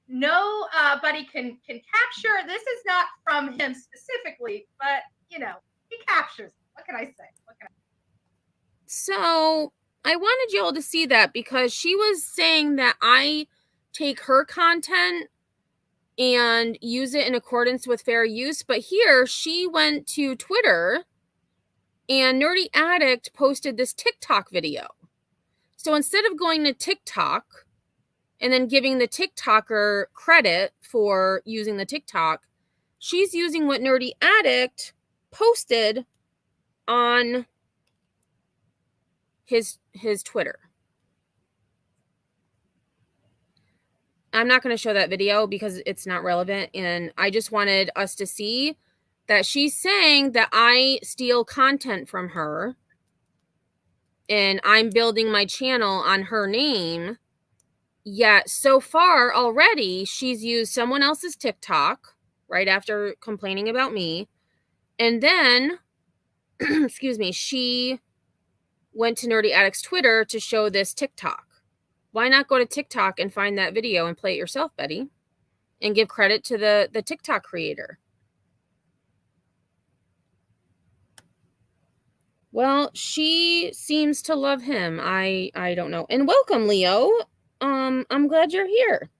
Nobody can capture. This is not from him specifically, but he captures. What can I say? So I wanted y'all to see that because she was saying that I take her content and use it in accordance with fair use. But here she went to Twitter and Nerdy Addict posted this TikTok video. So instead of going to TikTok and then giving the TikToker credit for using the TikTok, she's using what Nerdy Addict posted on his Twitter. I'm not going to show that video because it's not relevant, and I just wanted us to see that she's saying that I steal content from her and I'm building my channel on her name. Yet so far already, she's used someone else's TikTok right after complaining about me. And then, excuse me, she went to Nerdy Addict's Twitter to show this TikTok. Why not go to TikTok and find that video and play it yourself, Betty? And give credit to the TikTok creator. Well, she seems to love him. I don't know. And welcome, Leo. I'm glad you're here.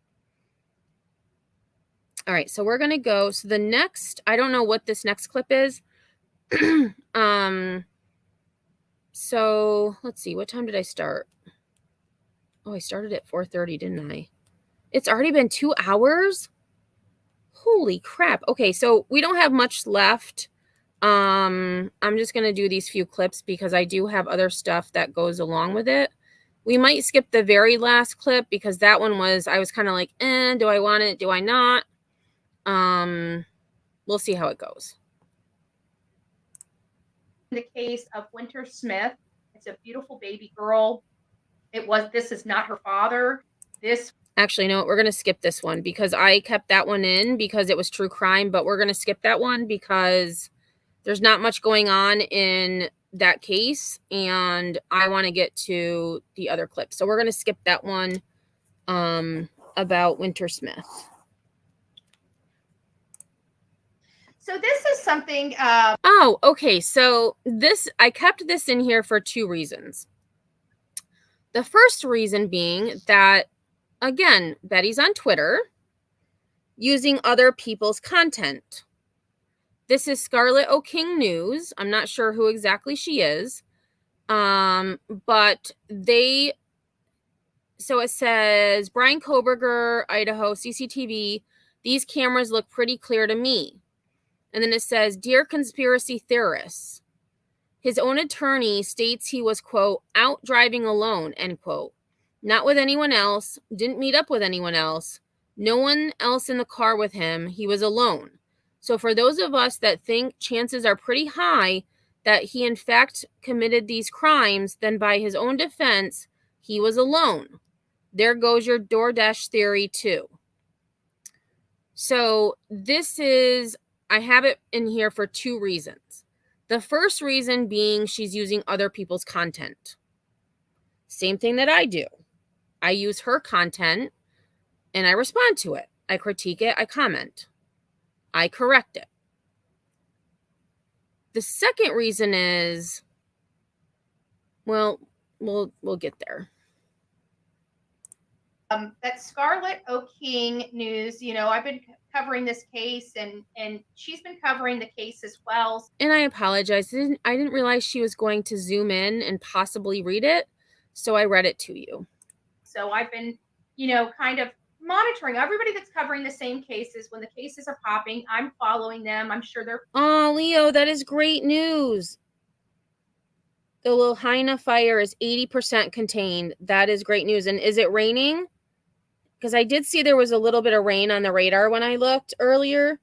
All right, so we're gonna go. So the next, I don't know what this next clip is. So let's see, what time did I start? Oh, I started at 4:30, didn't I? It's already been 2 hours. Holy crap. Okay, so we don't have much left. I'm just gonna do these few clips because I do have other stuff that goes along with it. We might skip the very last clip because that one was, I was kind of like, do I want it? Do I not? We'll see how it goes. In the case of Winter Smith, it's a beautiful baby girl. This is not her father. Actually, no, we're going to skip this one because I kept that one in because it was true crime, but we're going to skip that one because there's not much going on in that case and I want to get to the other clip. So we're going to skip that one about Winter Smith. So this is something. Oh, okay. So I kept this in here for 2 reasons. The first reason being that, again, Betty's on Twitter using other people's content. This is Scarlett O'King News. I'm not sure who exactly she is. But so it says, Brian Koberger, Idaho, CCTV. These cameras look pretty clear to me. And then it says, Dear conspiracy theorists, his own attorney states he was, quote, out driving alone, end quote. Not with anyone else, didn't meet up with anyone else, no one else in the car with him, he was alone. So for those of us that think chances are pretty high that he in fact committed these crimes, then by his own defense, he was alone. There goes your DoorDash theory too. So this is, I have it in here for 2 reasons. The first reason being she's using other people's content. Same thing that I do. I use her content and I respond to it. I critique it. I comment. I correct it. The second reason is, well, we'll get there. That Scarlett O'King news, I've been covering this case and she's been covering the case as well. And I apologize. I didn't realize she was going to zoom in and possibly read it. So I read it to you. So I've been, kind of monitoring everybody that's covering the same cases. When the cases are popping, I'm following them. I'm sure they're. Oh, Leo, that is great news. The Lahaina fire is 80% contained. That is great news. And is it raining? Because I did see there was a little bit of rain on the radar when I looked earlier.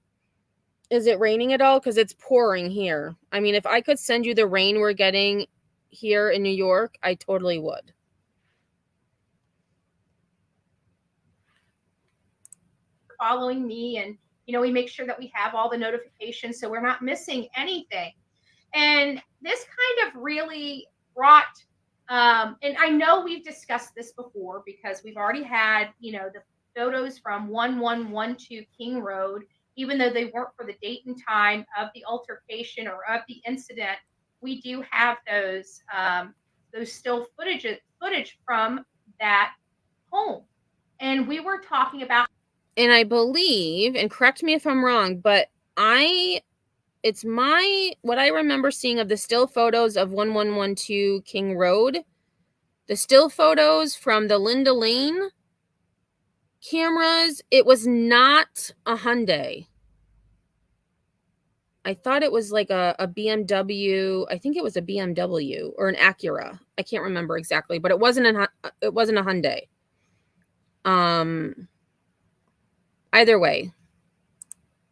Is it raining at all? Because it's pouring here. I mean, if I could send you the rain we're getting here in New York, I totally would. Following me, and we make sure that we have all the notifications so we're not missing anything. And this kind of really brought and I know we've discussed this before because we've already had the photos from 1112 King Road, even though they weren't for the date and time of the altercation or of the incident. We do have those still footage from that home, and we were talking about. And I believe, and correct me if I'm wrong, but what I remember seeing of the still photos of 1112 King Road, the still photos from the Linda Lane cameras, it was not a Hyundai. I thought it was like a BMW. I think it was a BMW or an Acura. I can't remember exactly, but it wasn't a Hyundai. Either way.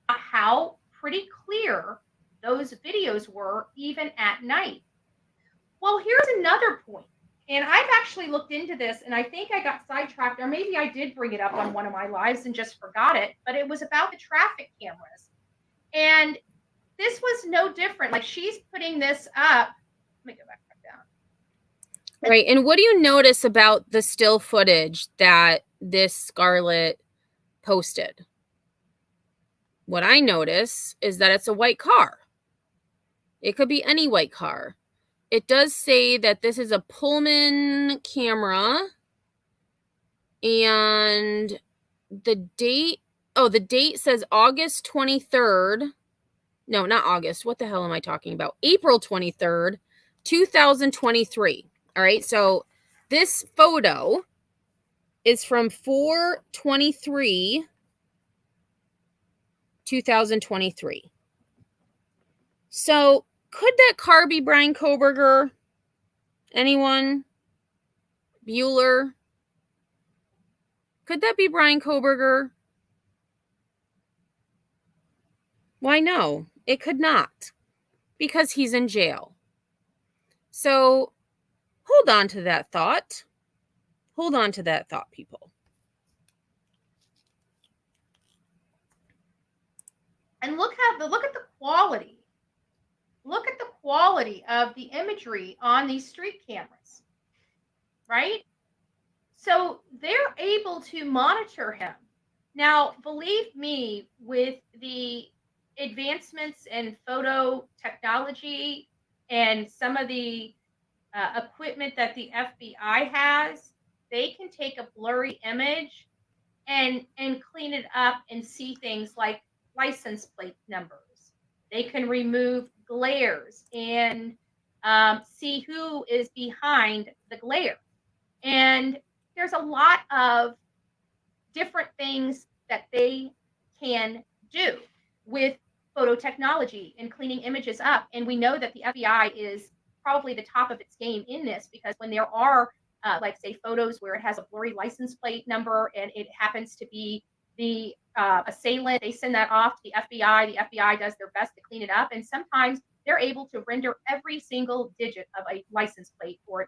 How pretty clear those videos were even at night. Well, here's another point. And I've actually looked into this, and I think I got sidetracked, or maybe I did bring it up on one of my lives and just forgot it, but it was about the traffic cameras. And this was no different. Like, she's putting this up. Let me go back down. Right. And what do you notice about the still footage that this Scarlett posted? What I notice is that it's a white car. It could be any white car. It does say that this is a Pullman camera. And the date says August 23rd. No, not August. What the hell am I talking about? April 23rd, 2023. All right. So this photo is from 4/23, 2023. So could that car be Brian Kohberger? Anyone? Bueller? Could that be Brian Kohberger? Why no? It could not. Because he's in jail. So hold on to that thought. Hold on to that thought, people. And look at the quality. Look at the quality of the imagery on these street cameras, right? So they're able to monitor him. Now, believe me, with the advancements in photo technology and some of the equipment that the FBI has, they can take a blurry image and clean it up and see things like license plate numbers. They can remove glares and see who is behind the glare. And there's a lot of different things that they can do with photo technology and cleaning images up. And we know that the FBI is probably the top of its game in this, because when there are like, say, photos where it has a blurry license plate number and it happens to be the assailant, they send that off to the FBI. The FBI does their best to clean it up, and sometimes they're able to render every single digit of a license plate or a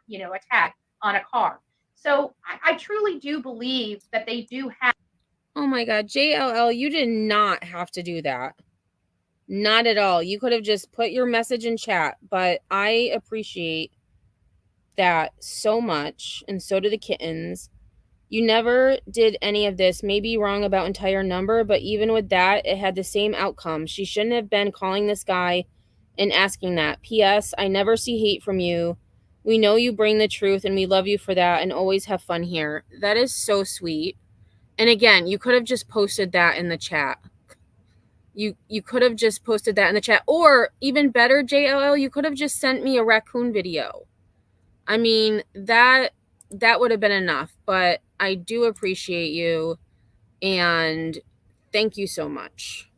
tag on a car. So I truly do believe that they do have. Oh my God, JLL, you did not have to do that. Not at all. You could have just put your message in chat, but I appreciate that so much, and so do the kittens. You never did any of this. Maybe wrong about entire number, but even with that, it had the same outcome. She shouldn't have been calling this guy and asking that. P.S. I never see hate from you. We know you bring the truth, and we love you for that, and always have fun here. That is so sweet. And again, you could have just posted that in the chat. You could have just posted that in the chat. Or even better, JLL, you could have just sent me a raccoon video. I mean, that would have been enough. But I do appreciate you. And thank you so much.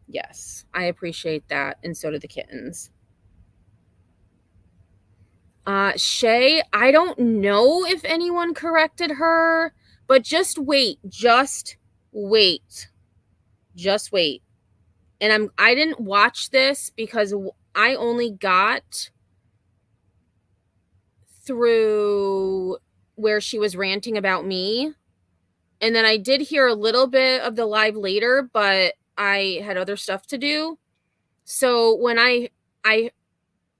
Yes, I appreciate that. And so do the kittens. Shay, I don't know if anyone corrected her, but just wait. Just wait. Just wait. And I didn't watch this because I only got through where she was ranting about me. And then I did hear a little bit of the live later, but I had other stuff to do. So when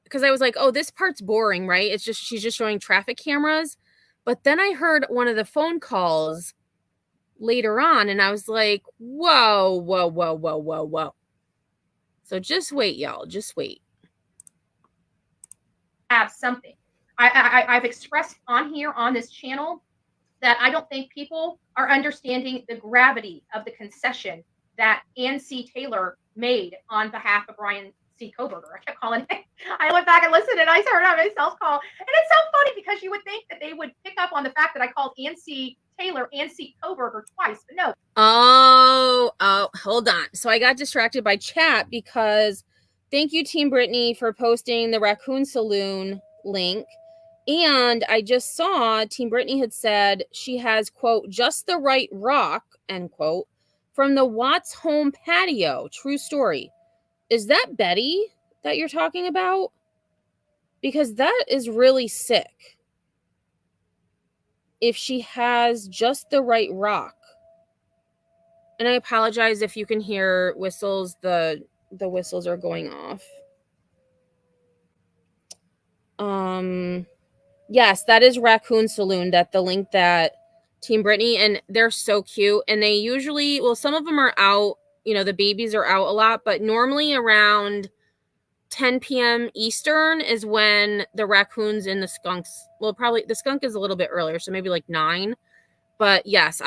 because I was like, oh, this part's boring, right? It's just, she's just showing traffic cameras. But then I heard one of the phone calls later on, and I was like, whoa, whoa, whoa, whoa, whoa, whoa. So just wait, y'all. Just wait. Have something. I've expressed on here on this channel that I don't think people are understanding the gravity of the concession that Ann C. Taylor made on behalf of Brian C. Koberger. I kept calling it. I went back and listened, and I heard it myself call. And it's so funny because you would think that they would pick up on the fact that I called Ann C. Taylor Ann C. Koberger twice, but no. Oh, hold on. So I got distracted by chat because thank you, Team Brittany, for posting the Raccoon Saloon link. And I just saw Team Brittany had said she has, quote, just the right rock, end quote, from the Watts home patio. True story. Is that Betty that you're talking about? Because that is really sick. If she has just the right rock. And I apologize if you can hear whistles. The whistles are going off. Yes, that is Raccoon Saloon. That the link that Team Brittany, and they're so cute. And they usually, well, some of them are out. You know, the babies are out a lot, but normally around 10 p.m. Eastern is when the raccoons and the skunks. Well, probably the skunk is a little bit earlier, so maybe like 9. But yes,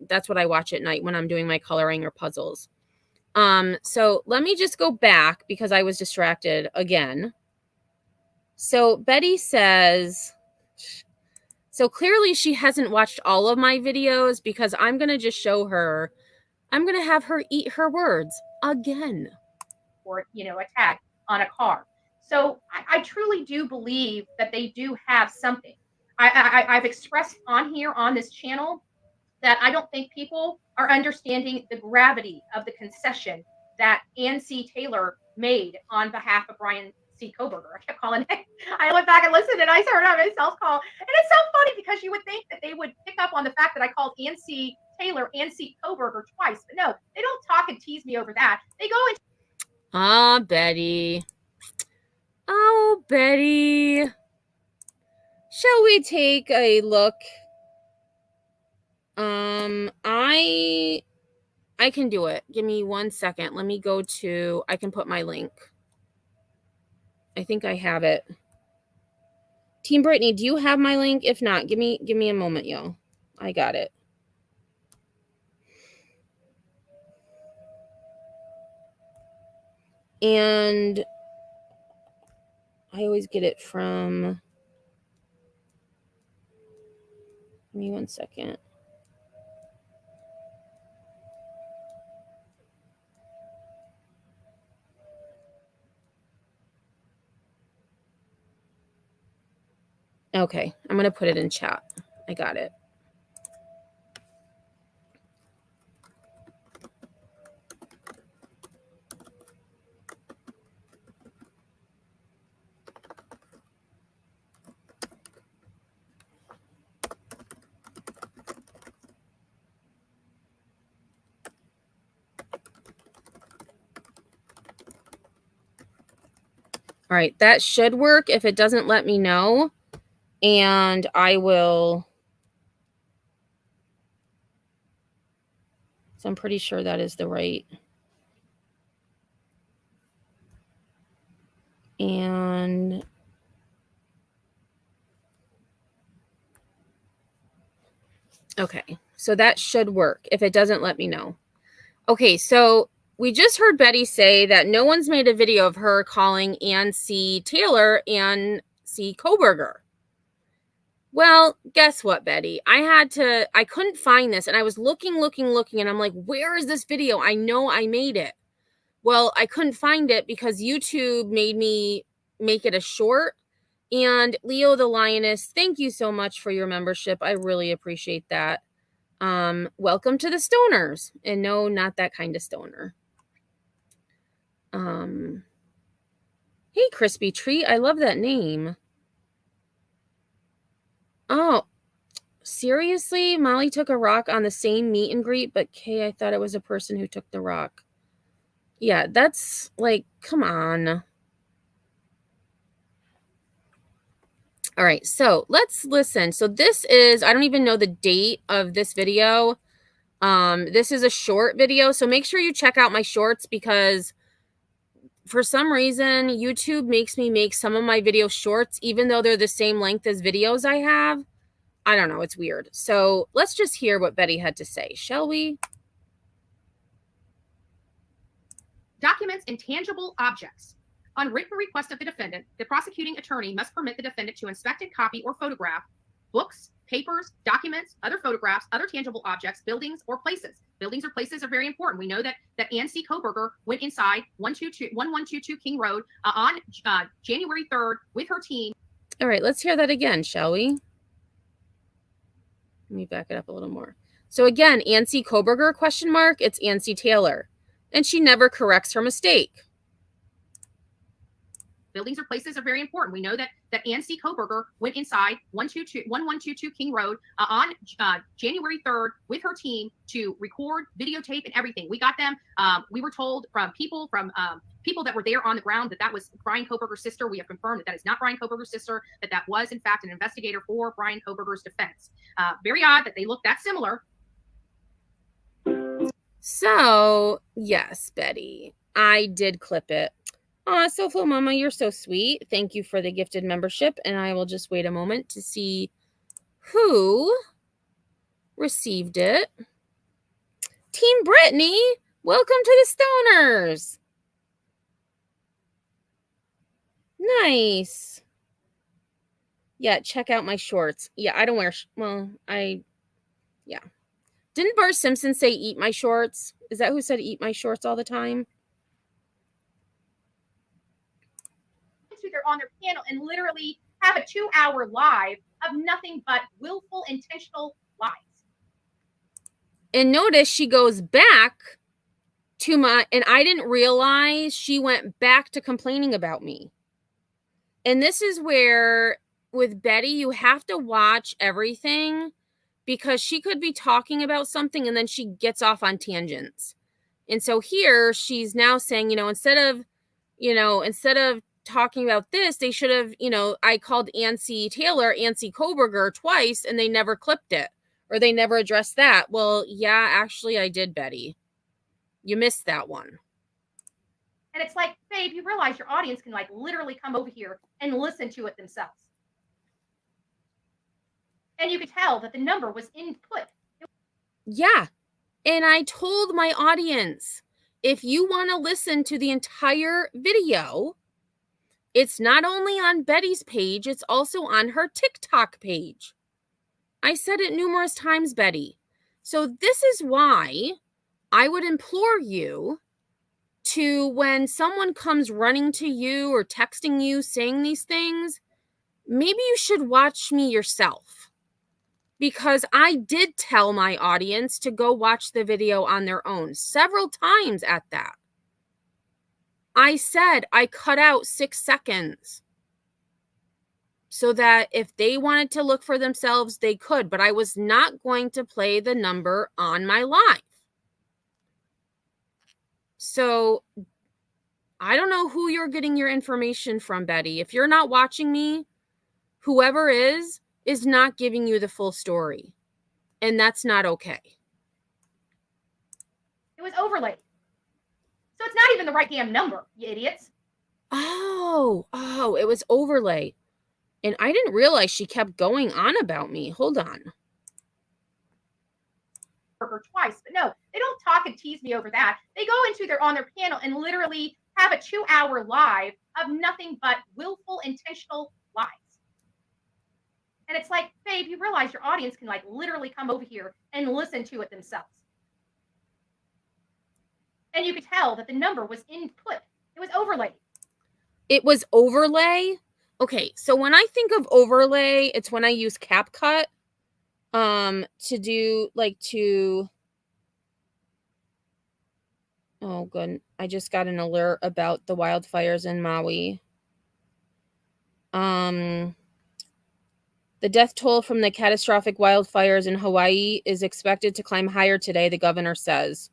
that's what I watch at night when I'm doing my coloring or puzzles. So let me just go back because I was distracted again. So Betty says, so clearly she hasn't watched all of my videos because I'm going to just show her, I'm going to have her eat her words again. Or, a tag on a car. So I truly do believe that they do have something. I've expressed on here on this channel that I don't think people are understanding the gravity of the concession that Ann C. Taylor made on behalf of Brian C. Koberger. I kept calling it. I went back and listened, and I heard it myself call. And it's so funny because you would think that they would pick up on the fact that I called Ann C. Taylor Ann C. Koberger twice. But no, they don't talk and tease me over that. They go and Betty. Oh, Betty. Shall we take a look? I can do it. Give me 1 second. Let me go to, I can put my link. I think I have it. Team Brittany, do you have my link? If not, give me a moment, y'all. I got it. And I always get it from, give me 1 second. Okay, I'm going to put it in chat. I got it. All right, that should work. If it doesn't, let me know. And I will So I'm pretty sure that is the right. And okay, so that should work. If it doesn't, let me know. Okay, so we just heard Betty say that no one's made a video of her calling Ann C. Taylor Ann C. Koberger. Well, guess what, Betty? I couldn't find this, and I was looking, and I'm like, where is this video? I know I made it. Well, I couldn't find it because YouTube made me make it a short. And Leo the Lioness, thank you so much for your membership. I really appreciate that. Welcome to the Stoners. And no, not that kind of stoner. Hey, Crispy Treat. I love that name. Oh, seriously? Molly took a rock on the same meet and greet, but Kay, I thought it was a person who took the rock. Yeah, that's like, come on. All right, so let's listen. So this is, I don't even know the date of this video. This is a short video, so make sure you check out my shorts because for some reason, YouTube makes me make some of my video shorts, even though they're the same length as videos I have. I don't know, it's weird. So let's just hear what Betty had to say, shall we? Documents and tangible objects. On written request of the defendant, the prosecuting attorney must permit the defendant to inspect and copy or photograph books, papers, documents, other photographs, other tangible objects, buildings, or places. Buildings or places are very important. We know that Ann C. Koberger went inside 1122 King Road on January 3rd with her team. All right, let's hear that again, shall we? Let me back it up a little more. So again, Ann C. Koberger, question mark, it's Ann C. Taylor. And she never corrects her mistake. Buildings or places are very important. We know that Ann C. Koberger went inside 1122 King Road on January 3rd with her team to record, videotape, and everything. We got them. We were told from people that were there on the ground that was Brian Koberger's sister. We have confirmed that is not Brian Koberger's sister, that was, in fact, an investigator for Brian Koberger's defense. Very odd that they look that similar. So, yes, Betty, I did clip it. Aw, Soflo Mama, you're so sweet. Thank you for the gifted membership. And I will just wait a moment to see who received it. Team Brittany, welcome to the Stoners. Nice. Yeah, check out my shorts. Yeah, I don't wear, yeah. Didn't Bart Simpson say eat my shorts? Is that who said eat my shorts all the time? They're on their panel and literally have a 2-hour live of nothing but willful, intentional lies. And notice she goes back to and I didn't realize she went back to complaining about me. And this is where, with Betty, you have to watch everything because she could be talking about something and then she gets off on tangents. And so here she's now saying, instead of talking about this, they should have, I called Ann C. Taylor, Ann C. Koberger twice, and they never clipped it or they never addressed that. Well, yeah, actually I did, Betty. You missed that one. And it's like, babe, you realize your audience can literally come over here and listen to it themselves. And you could tell that the number was input. Yeah. And I told my audience, if you want to listen to the entire video, it's not only on Betty's page, it's also on her TikTok page. I said it numerous times, Betty. So this is why I would implore you to, when someone comes running to you or texting you saying these things, maybe you should watch me yourself. Because I did tell my audience to go watch the video on their own several times at that. I said I cut out 6 seconds so that if they wanted to look for themselves, they could. But I was not going to play the number on my live. So I don't know who you're getting your information from, Betty. If you're not watching me, whoever is not giving you the full story. And that's not okay. was overlaid. So it's not even the right damn number, you idiots. Oh, it was overlay. And I didn't realize she kept going on about me. Hold on. Twice, but no, they don't talk and tease me over that. They go on their panel and literally have a 2-hour live of nothing but willful, intentional lies. And it's like, babe, you realize your audience can like literally come over here and listen to it themselves. And you could tell that the number was input. It was overlaid. It was overlay? Okay, so when I think of overlay, it's when I use CapCut to do like to... Oh, good. I just got an alert about the wildfires in Maui. The death toll from the catastrophic wildfires in Hawaii is expected to climb higher today, the governor says.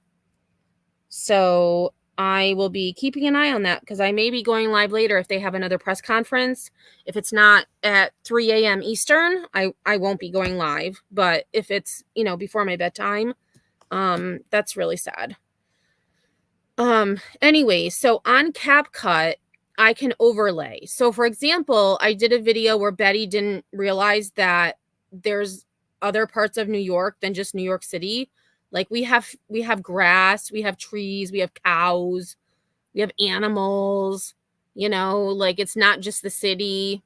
So I will be keeping an eye on that because I may be going live later if they have another press conference. If it's not at 3 a.m. Eastern, I won't be going live. But if it's, before my bedtime, that's really sad. Anyway, so on CapCut, I can overlay. So for example, I did a video where Betty didn't realize that there's other parts of New York than just New York City. Like we have grass, we have trees, we have cows, we have animals, like it's not just the city.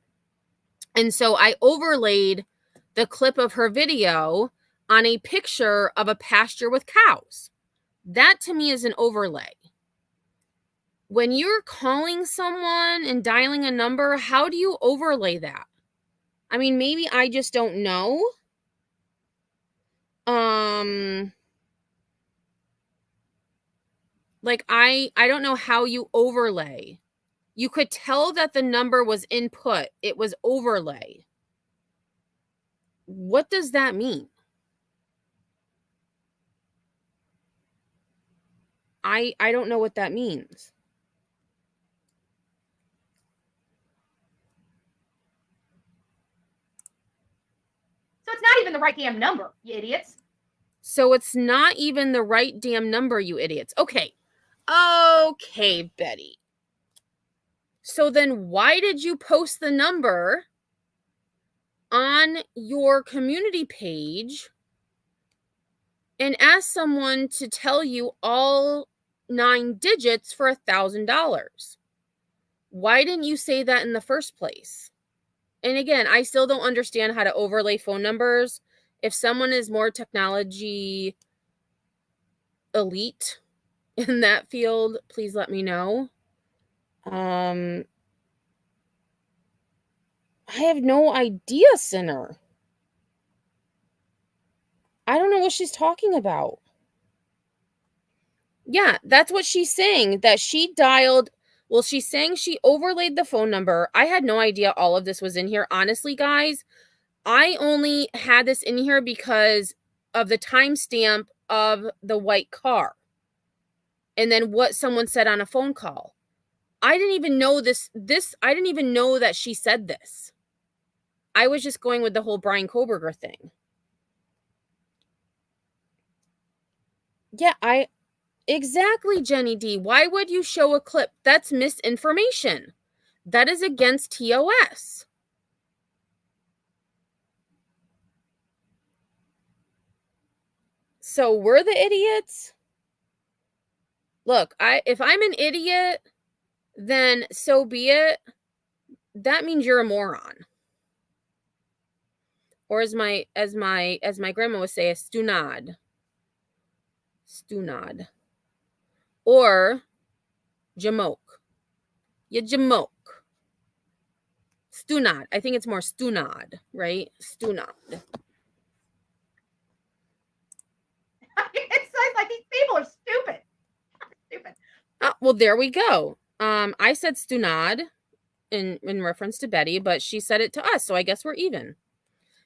And so I overlaid the clip of her video on a picture of a pasture with cows. That to me is an overlay. When you're calling someone and dialing a number, how do you overlay that? I mean, maybe I just don't know. Like I don't know how you overlay. You could tell that the number was input. It was overlay. What does that mean? I don't know what that means. So it's not even the right damn number, you idiots. So it's not even the right damn number, you idiots. Okay, Betty. So then why did you post the number on your community page and ask someone to tell you all 9 digits for $1,000? Why didn't you say that in the first place? And again, I still don't understand how to overlay phone numbers. If someone is more technology elite in that field, please let me know. I have no idea, Sinner. I don't know what she's talking about. Yeah, that's what she's saying, that she dialed. Well, she's saying she overlaid the phone number. I had no idea all of this was in here. Honestly, guys, I only had this in here because of the timestamp of the white car. And then what someone said on a phone call. I didn't even know I didn't even know that she said this. I was just going with the whole Brian Koberger thing. Yeah, exactly, Jenny D. Why would you show a clip? That's misinformation. That is against TOS. So we're the idiots? Look, if I'm an idiot, then so be it. That means you're a moron. Or as my grandma would say, a stunad. Stunad. Or jamoke. You jamoke. Stunad. I think it's more stunad, right? Stunad. It's like these people are stupid. Stupid. Oh, well, there we go. I said stunad in reference to Betty, but she said it to us, so I guess we're even.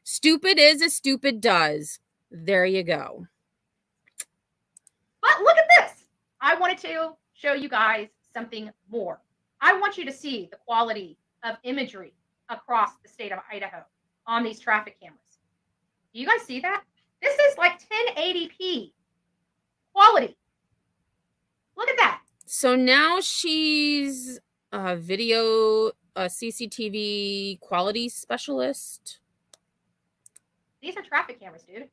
Stupid is as stupid does. There you go. But look at this. I wanted to show you guys something more. I want you to see the quality of imagery across the state of Idaho on these traffic cameras. Do you guys see that? This is like 1080p quality. Look at that. So now she's a CCTV quality specialist. These are traffic cameras, dude.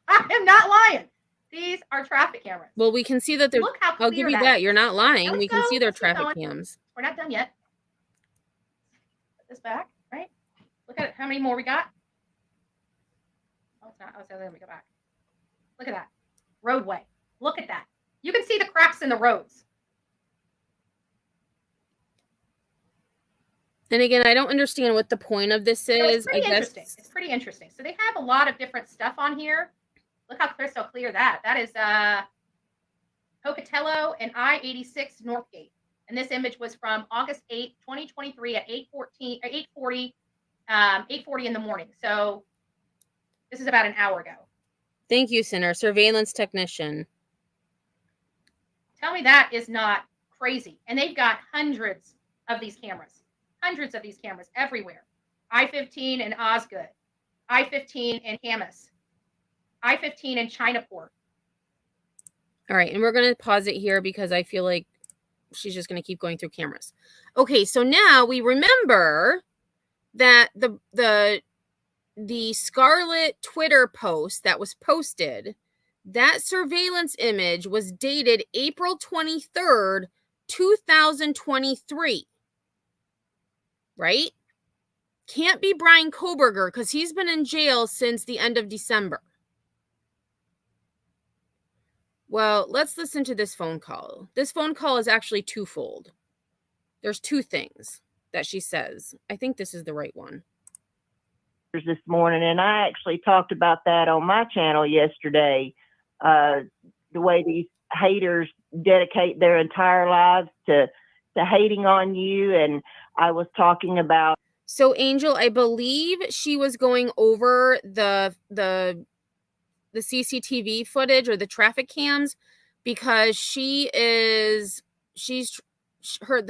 I am not lying. These are traffic cameras. Well, we can see that they're. Look how clear I'll give you that that. is. You're not lying. Now We let's can go. see their Let's keep traffic going. cams. We're not done yet. Put this back, right? Look at it. How many more we got? Oh, it's not. Oh, so then we go back. Look at that. Roadway. Look at that. You can see the cracks in the roads. And again, I don't understand what the point of this So it's is. pretty I interesting. guess It's pretty interesting. So they have a lot of different stuff on here. Look how crystal clear that. That is Pocatello and I-86 Northgate. And this image was from August 8th, 2023 at 8:40 in the morning. So this is about an hour ago. Thank you, Sinner. Surveillance technician. Tell me that is not crazy. And they've got hundreds of these cameras. Hundreds of these cameras everywhere. I-15 in Osgood. I-15 in Camas. I-15 in Chinaport. All right, and we're going to pause it here because I feel like she's just going to keep going through cameras. Okay, so now we remember that the Scarlet Twitter post that was posted, that surveillance image was dated April 23rd, 2023. Right? Can't be Brian Koberger because he's been in jail since the end of December. Well, let's listen to this phone call. This phone call is actually twofold. There's two things that she says. I think this is the right one. This morning, and I actually talked about that on my channel yesterday. The way these haters dedicate their entire lives to hating on you, and I was talking about. So, Angel, I believe she was going over the CCTV footage or the traffic cams because the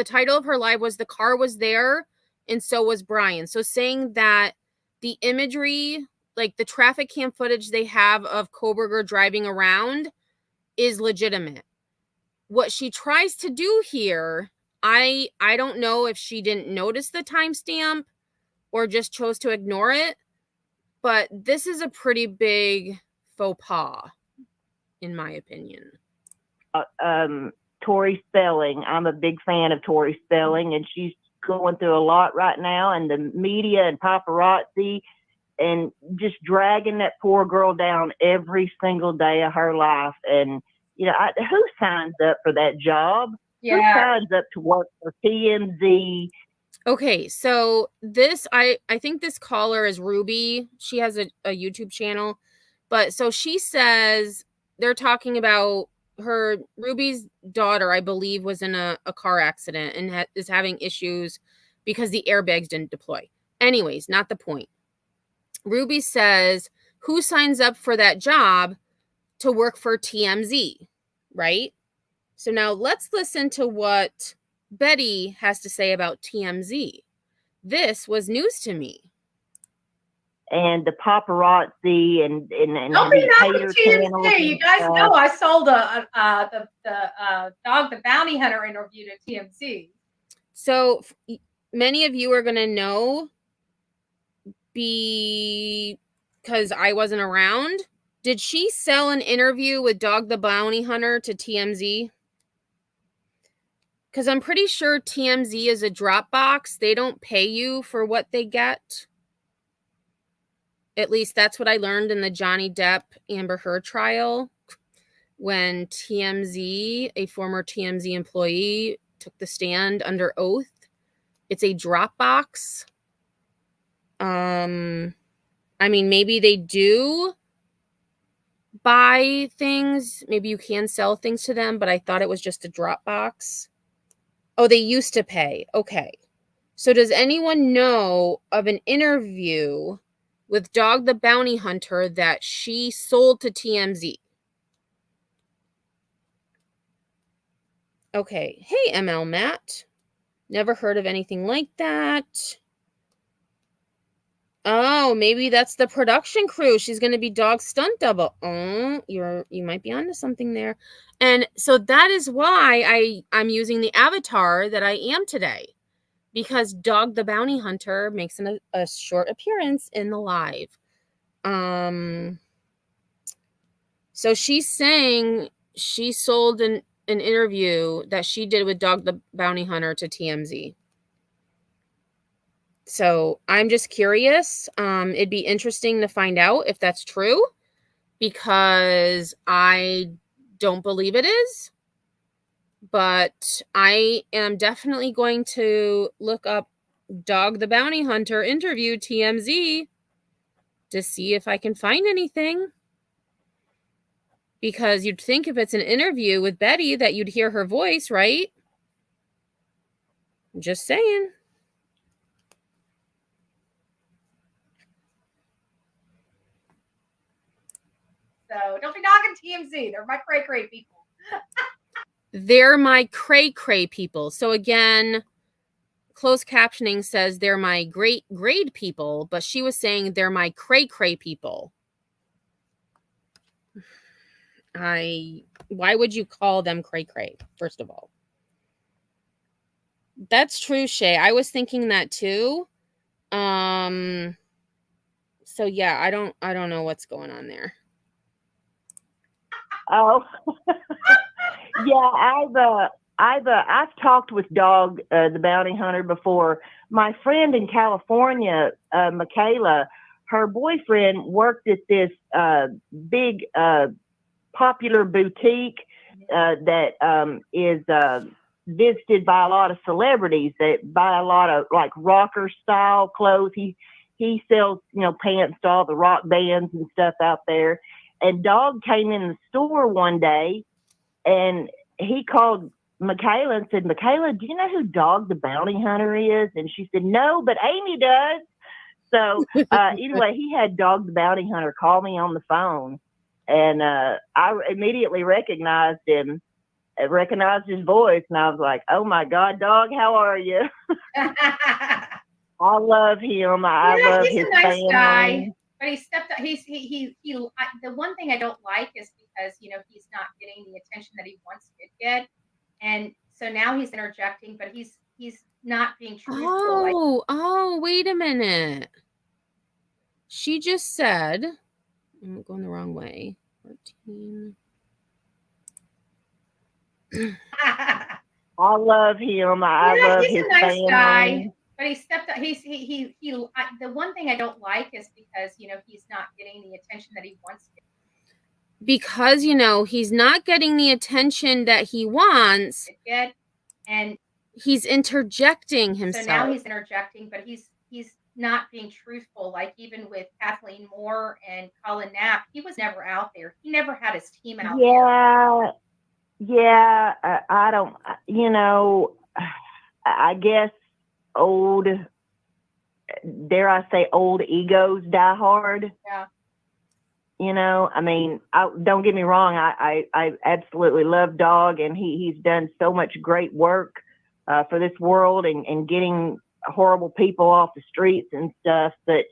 title of her live was "The Car Was There and So Was Brian." So saying that the imagery, like the traffic cam footage they have of Koberger driving around, is legitimate. What she tries to do here, I don't know if she didn't notice the timestamp or just chose to ignore it, but this is a pretty big faux pas, in my opinion. Tori Spelling. I'm a big fan of Tori Spelling, and she's going through a lot right now, and the media and paparazzi and just dragging that poor girl down every single day of her life. And, you know, who signs up for that job? Yeah. Who signs up to work for TMZ? Okay, so this, I think this caller is Ruby. She has a YouTube channel. But so she says they're talking about Ruby's daughter, I believe, was in a car accident and is having issues because the airbags didn't deploy. Anyways, not the point. Ruby says, who signs up for that job to work for TMZ, right? So now let's listen to what Betty has to say about TMZ. This was news to me. And the paparazzi and don't be knocking TMZ. You guys know I sold the Dog the Bounty Hunter interview to TMZ. So many of you are going to know because I wasn't around. Did she sell an interview with Dog the Bounty Hunter to TMZ? Because I'm pretty sure TMZ is a Dropbox. They don't pay you for what they get. At least that's what I learned in the Johnny Depp Amber Heard trial when TMZ, a former TMZ employee, took the stand under oath. It's a Dropbox. I mean, maybe they do buy things. Maybe you can sell things to them, but I thought it was just a Dropbox. Oh, they used to pay. Okay. So does anyone know of an interview with Dog the Bounty Hunter that she sold to TMZ? Okay. Hey, ML Matt. Never heard of anything like that. Oh, maybe that's the production crew. She's going to be Dog's stunt double. Oh, you might be onto something there. And so that is why I'm using the avatar that I am today, because Dog the Bounty Hunter makes a short appearance in the live. So she's saying she sold an interview that she did with Dog the Bounty Hunter to TMZ. So I'm just curious. It'd be interesting to find out if that's true, because I don't believe it is. But I am definitely going to look up Dog the Bounty Hunter interview TMZ to see if I can find anything. Because you'd think if it's an interview with Betty that you'd hear her voice, right? I'm just saying. So don't be knocking TMZ. They're my cray people. They're my cray people. So again, closed captioning says they're my great grade people, but she was saying they're my cray people. Why would you call them cray, first of all? That's true, Shay. I was thinking that too. So yeah, I don't know what's going on there. Oh, yeah. I've talked with Dog, the Bounty Hunter, before. My friend in California, Michaela, her boyfriend worked at this big popular boutique that is visited by a lot of celebrities that buy a lot of like rocker style clothes. He sells, pants to all the rock bands and stuff out there. And Dog came in the store one day and he called Michaela and said, "Michaela, do you know who Dog the Bounty Hunter is?" And she said, "No, but Amy does." So anyway, he had Dog the Bounty Hunter call me on the phone, and I immediately recognized him. I recognized his voice, and I was like, "Oh my God, Dog, how are you?" I love him. I love he's his a nice family. guy, but he stepped up. The one thing I don't like is because he's not getting the attention that he once did get, and so now he's interjecting, but he's not being truthful. Oh, wait a minute. She just said, I'm going the wrong way. 14. I love him. I love he's his a nice family. guy, but he stepped up. The one thing I don't like is because he's not getting the attention that he once did. Because he's not getting the attention that he wants, and he's interjecting himself. So now he's interjecting, but he's not being truthful. Like even with Kathleen Moore and Colin Knapp, he was never out there. He never had his team out there. Yeah. I don't. I guess old. Dare I say, old egos die hard. Yeah. I mean, don't get me wrong. I absolutely love Dog, and he's done so much great work for this world and getting horrible people off the streets and stuff. But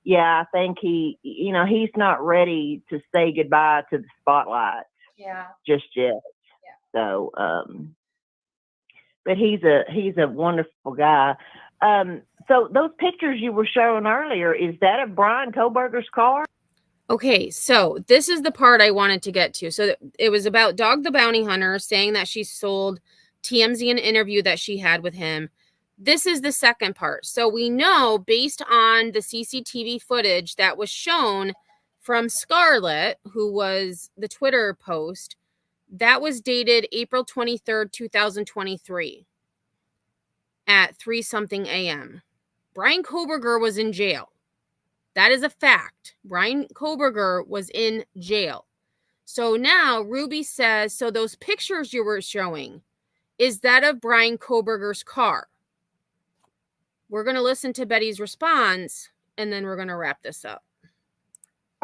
yeah, I think he's not ready to say goodbye to the spotlight. Yeah. Just yet. Yeah. So, but he's a wonderful guy. So those pictures you were showing earlier, is that of Brian Koberger's car? Okay, so this is the part I wanted to get to. So it was about Dog the Bounty Hunter saying that she sold TMZ an interview that she had with him. This is the second part. So we know, based on the CCTV footage that was shown from Scarlett, who was the Twitter post, that was dated April 23rd, 2023 at 3-something a.m. Brian Koberger was in jail. That is a fact. Brian Koberger was in jail. So now Ruby says, so those pictures you were showing, is that of Brian Koberger's car? We're going to listen to Betty's response, and then we're going to wrap this up.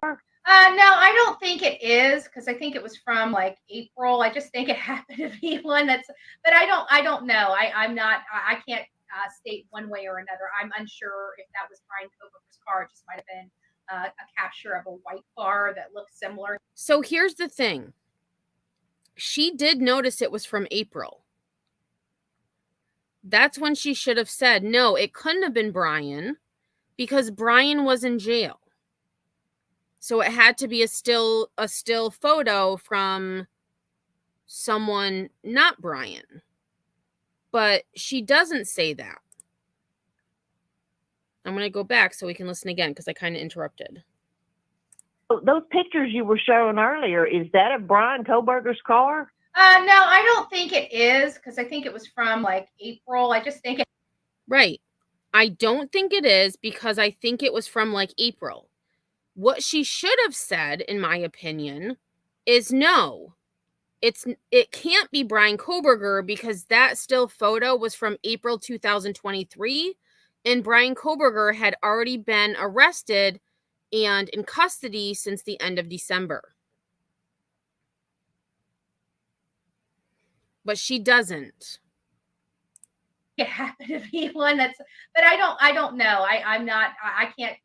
No, I don't think it is, because I think it was from like April. I just think it happened to be one but I don't know. I'm not, I can't state one way or another. I'm unsure if that was Brian Koberger's car. It just might have been a capture of a white car that looked similar. So here's the thing. She did notice it was from April. That's when she should have said, no, it couldn't have been Brian because Brian was in jail. So it had to be a still photo from someone not Brian. But she doesn't say that. I'm going to go back so we can listen again because I kind of interrupted. Those pictures you were showing earlier, is that of Brian Koberger's car? No, I don't think it is because I think it was from like April. I just think it. Right. I don't think it is because I think it was from like April. What she should have said, in my opinion, is no. It can't be Brian Koberger because that still photo was from April 2023 and Brian Koberger had already been arrested and in custody since the end of December. But she doesn't. It happened to be one that's, but I don't know. I can't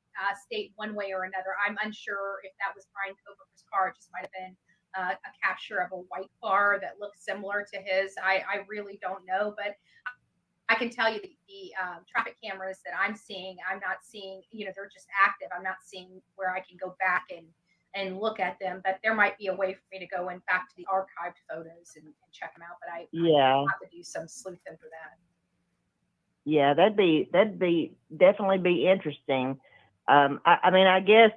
state one way or another. I'm unsure if that was Brian Koberger's car. It just might have been a capture of a white car that looks similar to his. I really don't know, but I can tell you the traffic cameras that I'm seeing, I'm not seeing, they're just active. I'm not seeing where I can go back and look at them, but there might be a way for me to go in back to the archived photos and check them out. But I have to do some sleuthing for that. Yeah, that'd be definitely be interesting. I mean, I guess,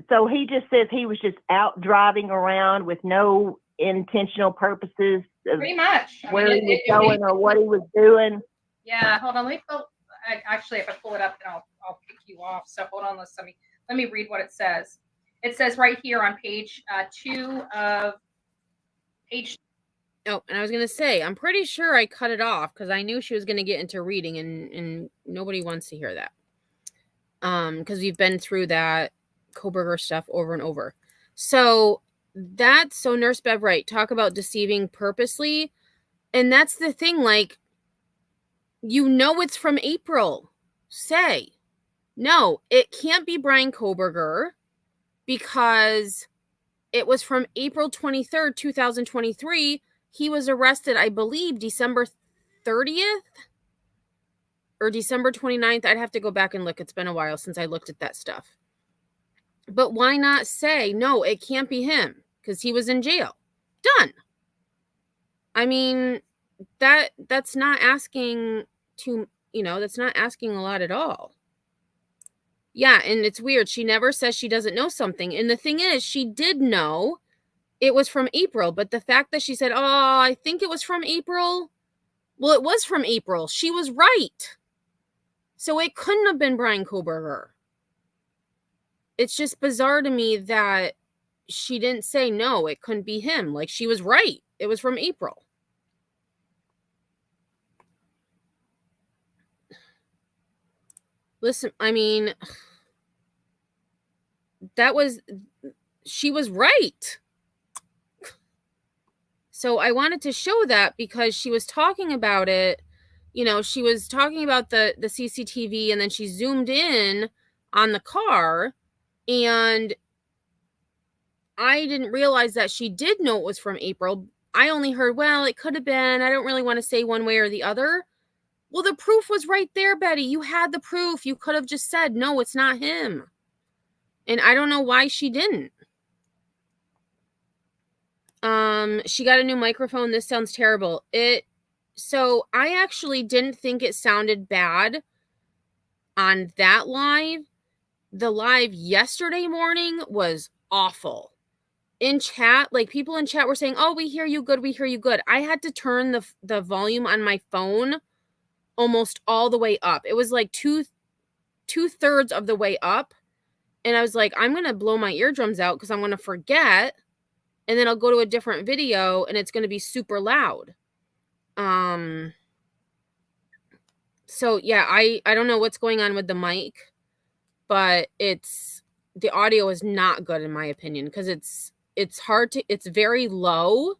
so he just says he was just out driving around with no intentional purposes of pretty much where he was going or what he was doing. Yeah, hold on. Let me pull. Actually, if I pull it up, then I'll kick you off. So hold on. Let me read what it says. It says right here on page 2 of page. Oh, and I was going to say, I'm pretty sure I cut it off because I knew she was going to get into reading and nobody wants to hear that. Because we've been through that Koberger stuff over and over. So Nurse Bev, right, talk about deceiving purposely. And that's the thing, like, it's from April. Say, no, it can't be Brian Koberger because it was from April 23rd, 2023. He was arrested, I believe, December 30th or December 29th. I'd have to go back and look. It's been a while since I looked at that stuff. But why not say, no, it can't be him because he was in jail. Done. I mean, that's not asking that's not asking a lot at all. Yeah, and it's weird. She never says she doesn't know something. And the thing is, she did know it was from April, but the fact that she said, oh, I think it was from April. Well, it was from April. She was right. So it couldn't have been Brian Koberger. It's just bizarre to me that she didn't say, no, it couldn't be him. Like, she was right. It was from April. Listen, I mean, she was right. So I wanted to show that because she was talking about it. She was talking about the CCTV and then she zoomed in on the car and I didn't realize that she did know it was from April. I only heard, well, it could have been. I don't really want to say one way or the other. Well, the proof was right there, Betty. You had the proof. You could have just said, no, it's not him. And I don't know why she didn't. She got a new microphone. This sounds terrible. So I actually didn't think it sounded bad on that live. The live yesterday morning was awful. In chat, like people in chat were saying, oh, we hear you good. We hear you good. I had to turn the volume on my phone almost all the way up. It was like two-thirds of the way up. And I was like, I'm going to blow my eardrums out because I'm going to forget. And then I'll go to a different video and it's going to be super loud. So yeah, I don't know what's going on with the mic, but the audio is not good in my opinion because it's very low.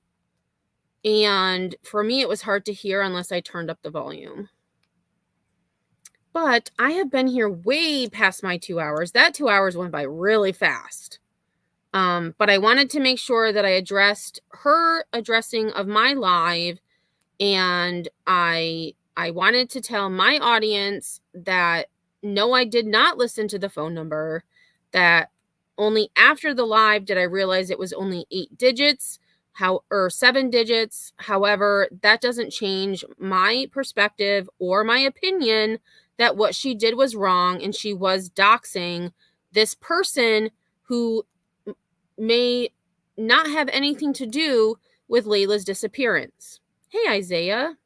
And for me, it was hard to hear unless I turned up the volume. But I have been here way past my 2 hours. That 2 hours went by really fast. But I wanted to make sure that I addressed her addressing of my live, and I wanted to tell my audience that no, I did not listen to the phone number, that only after the live did I realize it was only 8 digits, or 7 digits. However, that doesn't change my perspective or my opinion that what she did was wrong, and she was doxing this person who may not have anything to do with Layla's disappearance. Hey, Isaiah.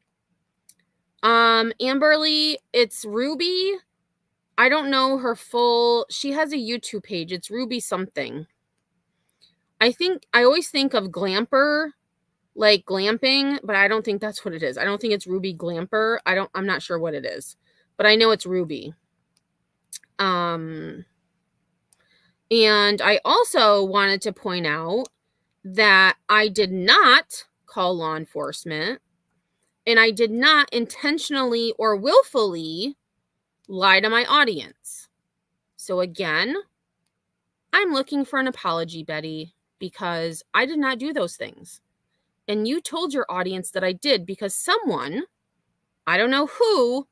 Amberly, it's Ruby. I don't know her full, she has a YouTube page. It's Ruby something. I always think of Glamper, like glamping, but I don't think that's what it is. I don't think it's Ruby Glamper. I'm not sure what it is, but I know it's Ruby. And I also wanted to point out that I did not call law enforcement, and I did not intentionally or willfully lie to my audience. So again, I'm looking for an apology, Betty, because I did not do those things. And you told your audience that I did because someone, I don't know who,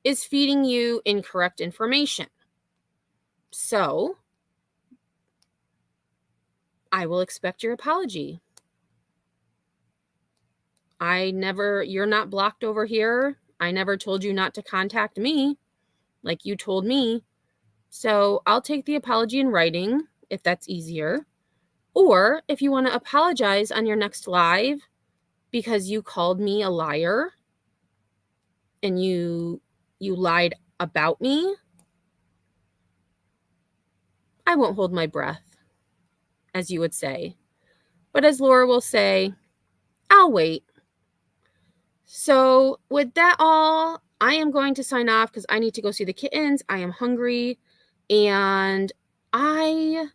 is feeding you incorrect information. So I will expect your apology. You're not blocked over here. I never told you not to contact me like you told me. So I'll take the apology in writing if that's easier. Or if you want to apologize on your next live because you called me a liar and you lied about me, I won't hold my breath, as you would say. But as Laura will say, I'll wait. So with that all, I am going to sign off because I need to go see the kittens. I am hungry, and I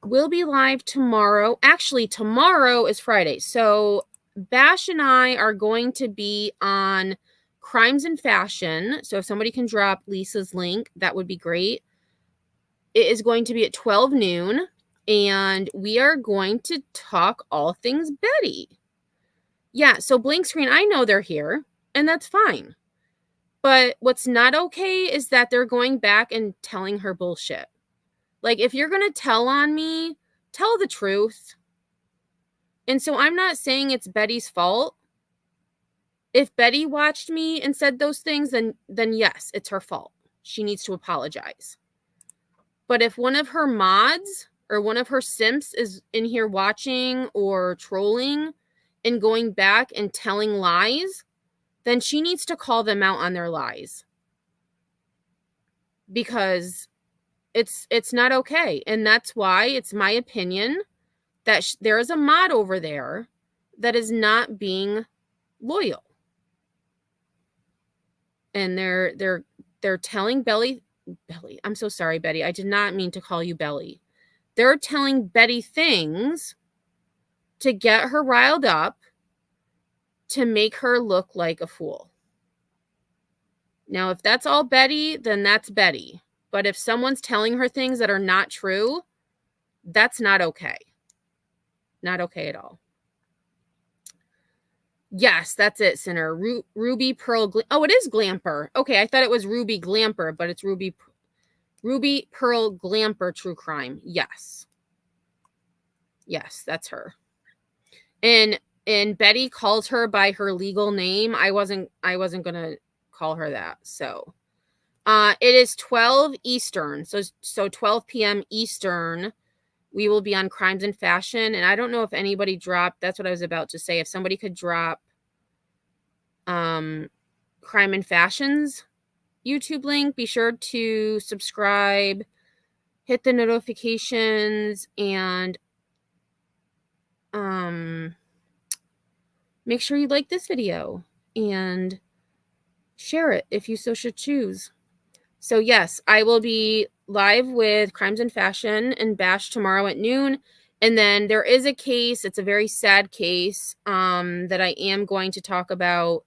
will be live tomorrow. Actually, tomorrow is Friday. So Bash and I are going to be on Crimes and Fashion. So if somebody can drop Lisa's link, that would be great. It is going to be at 12 noon, and we are going to talk all things Betty. Yeah, so blank screen, I know they're here, and that's fine. But what's not okay is that they're going back and telling her bullshit. Like, if you're going to tell on me, tell the truth. And so I'm not saying it's Betty's fault. If Betty watched me and said those things, then yes, it's her fault. She needs to apologize. But if one of her mods or one of her simps is in here watching or trolling and going back and telling lies, then she needs to call them out on their lies. Because it's not okay. And that's why it's my opinion that there is a mod over there that is not being loyal. And they're telling Belly, I'm so sorry, Betty. I did not mean to call you Belly. They're telling Betty things to get her riled up, to make her look like a fool. Now, if that's all Betty, then that's Betty. But if someone's telling her things that are not true, that's not okay. Not okay at all. Yes, that's it, Sinner. Ruby Pearl. Oh, it is Glamper. Okay, I thought it was Ruby Glamper, but it's Ruby Pearl Glamper True Crime. Yes. Yes, that's her. And Betty calls her by her legal name. I wasn't gonna call her that. So it is 12 Eastern. So 12 p.m. Eastern. We will be on Crimes and Fashion. And I don't know if anybody dropped. That's what I was about to say. If somebody could drop Crime and Fashion's YouTube link, be sure to subscribe, hit the notifications, and make sure you like this video and share it if you so should choose. So yes, I will be live with Crimes and Fashion and Bash tomorrow at noon. And then there is a case, it's a very sad case, that I am going to talk about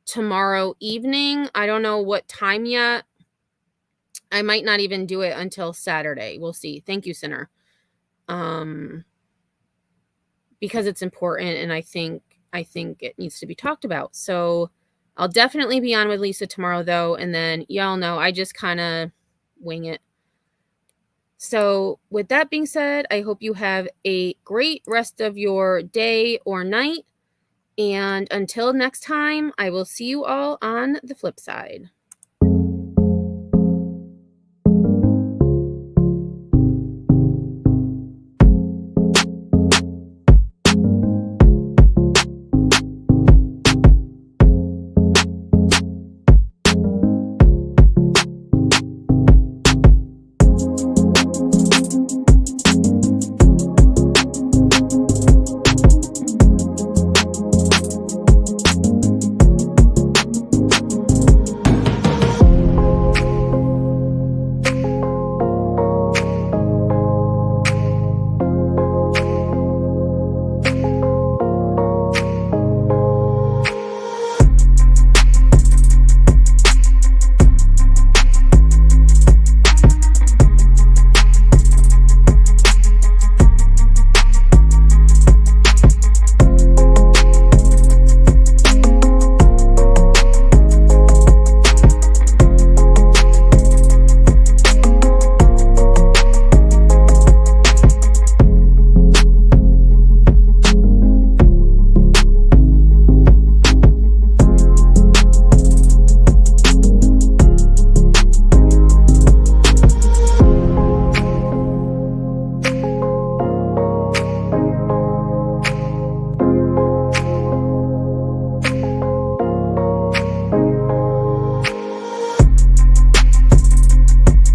tomorrow evening. I don't know what time yet. I might not even do it until Saturday. We'll see. Thank you, Sinner. Because it's important, and I think it needs to be talked about. So I'll definitely be on with Lisa tomorrow, though, and then y'all know I just kind of wing it. So with that being said, I hope you have a great rest of your day or night. And until next time, I will see you all on the flip side.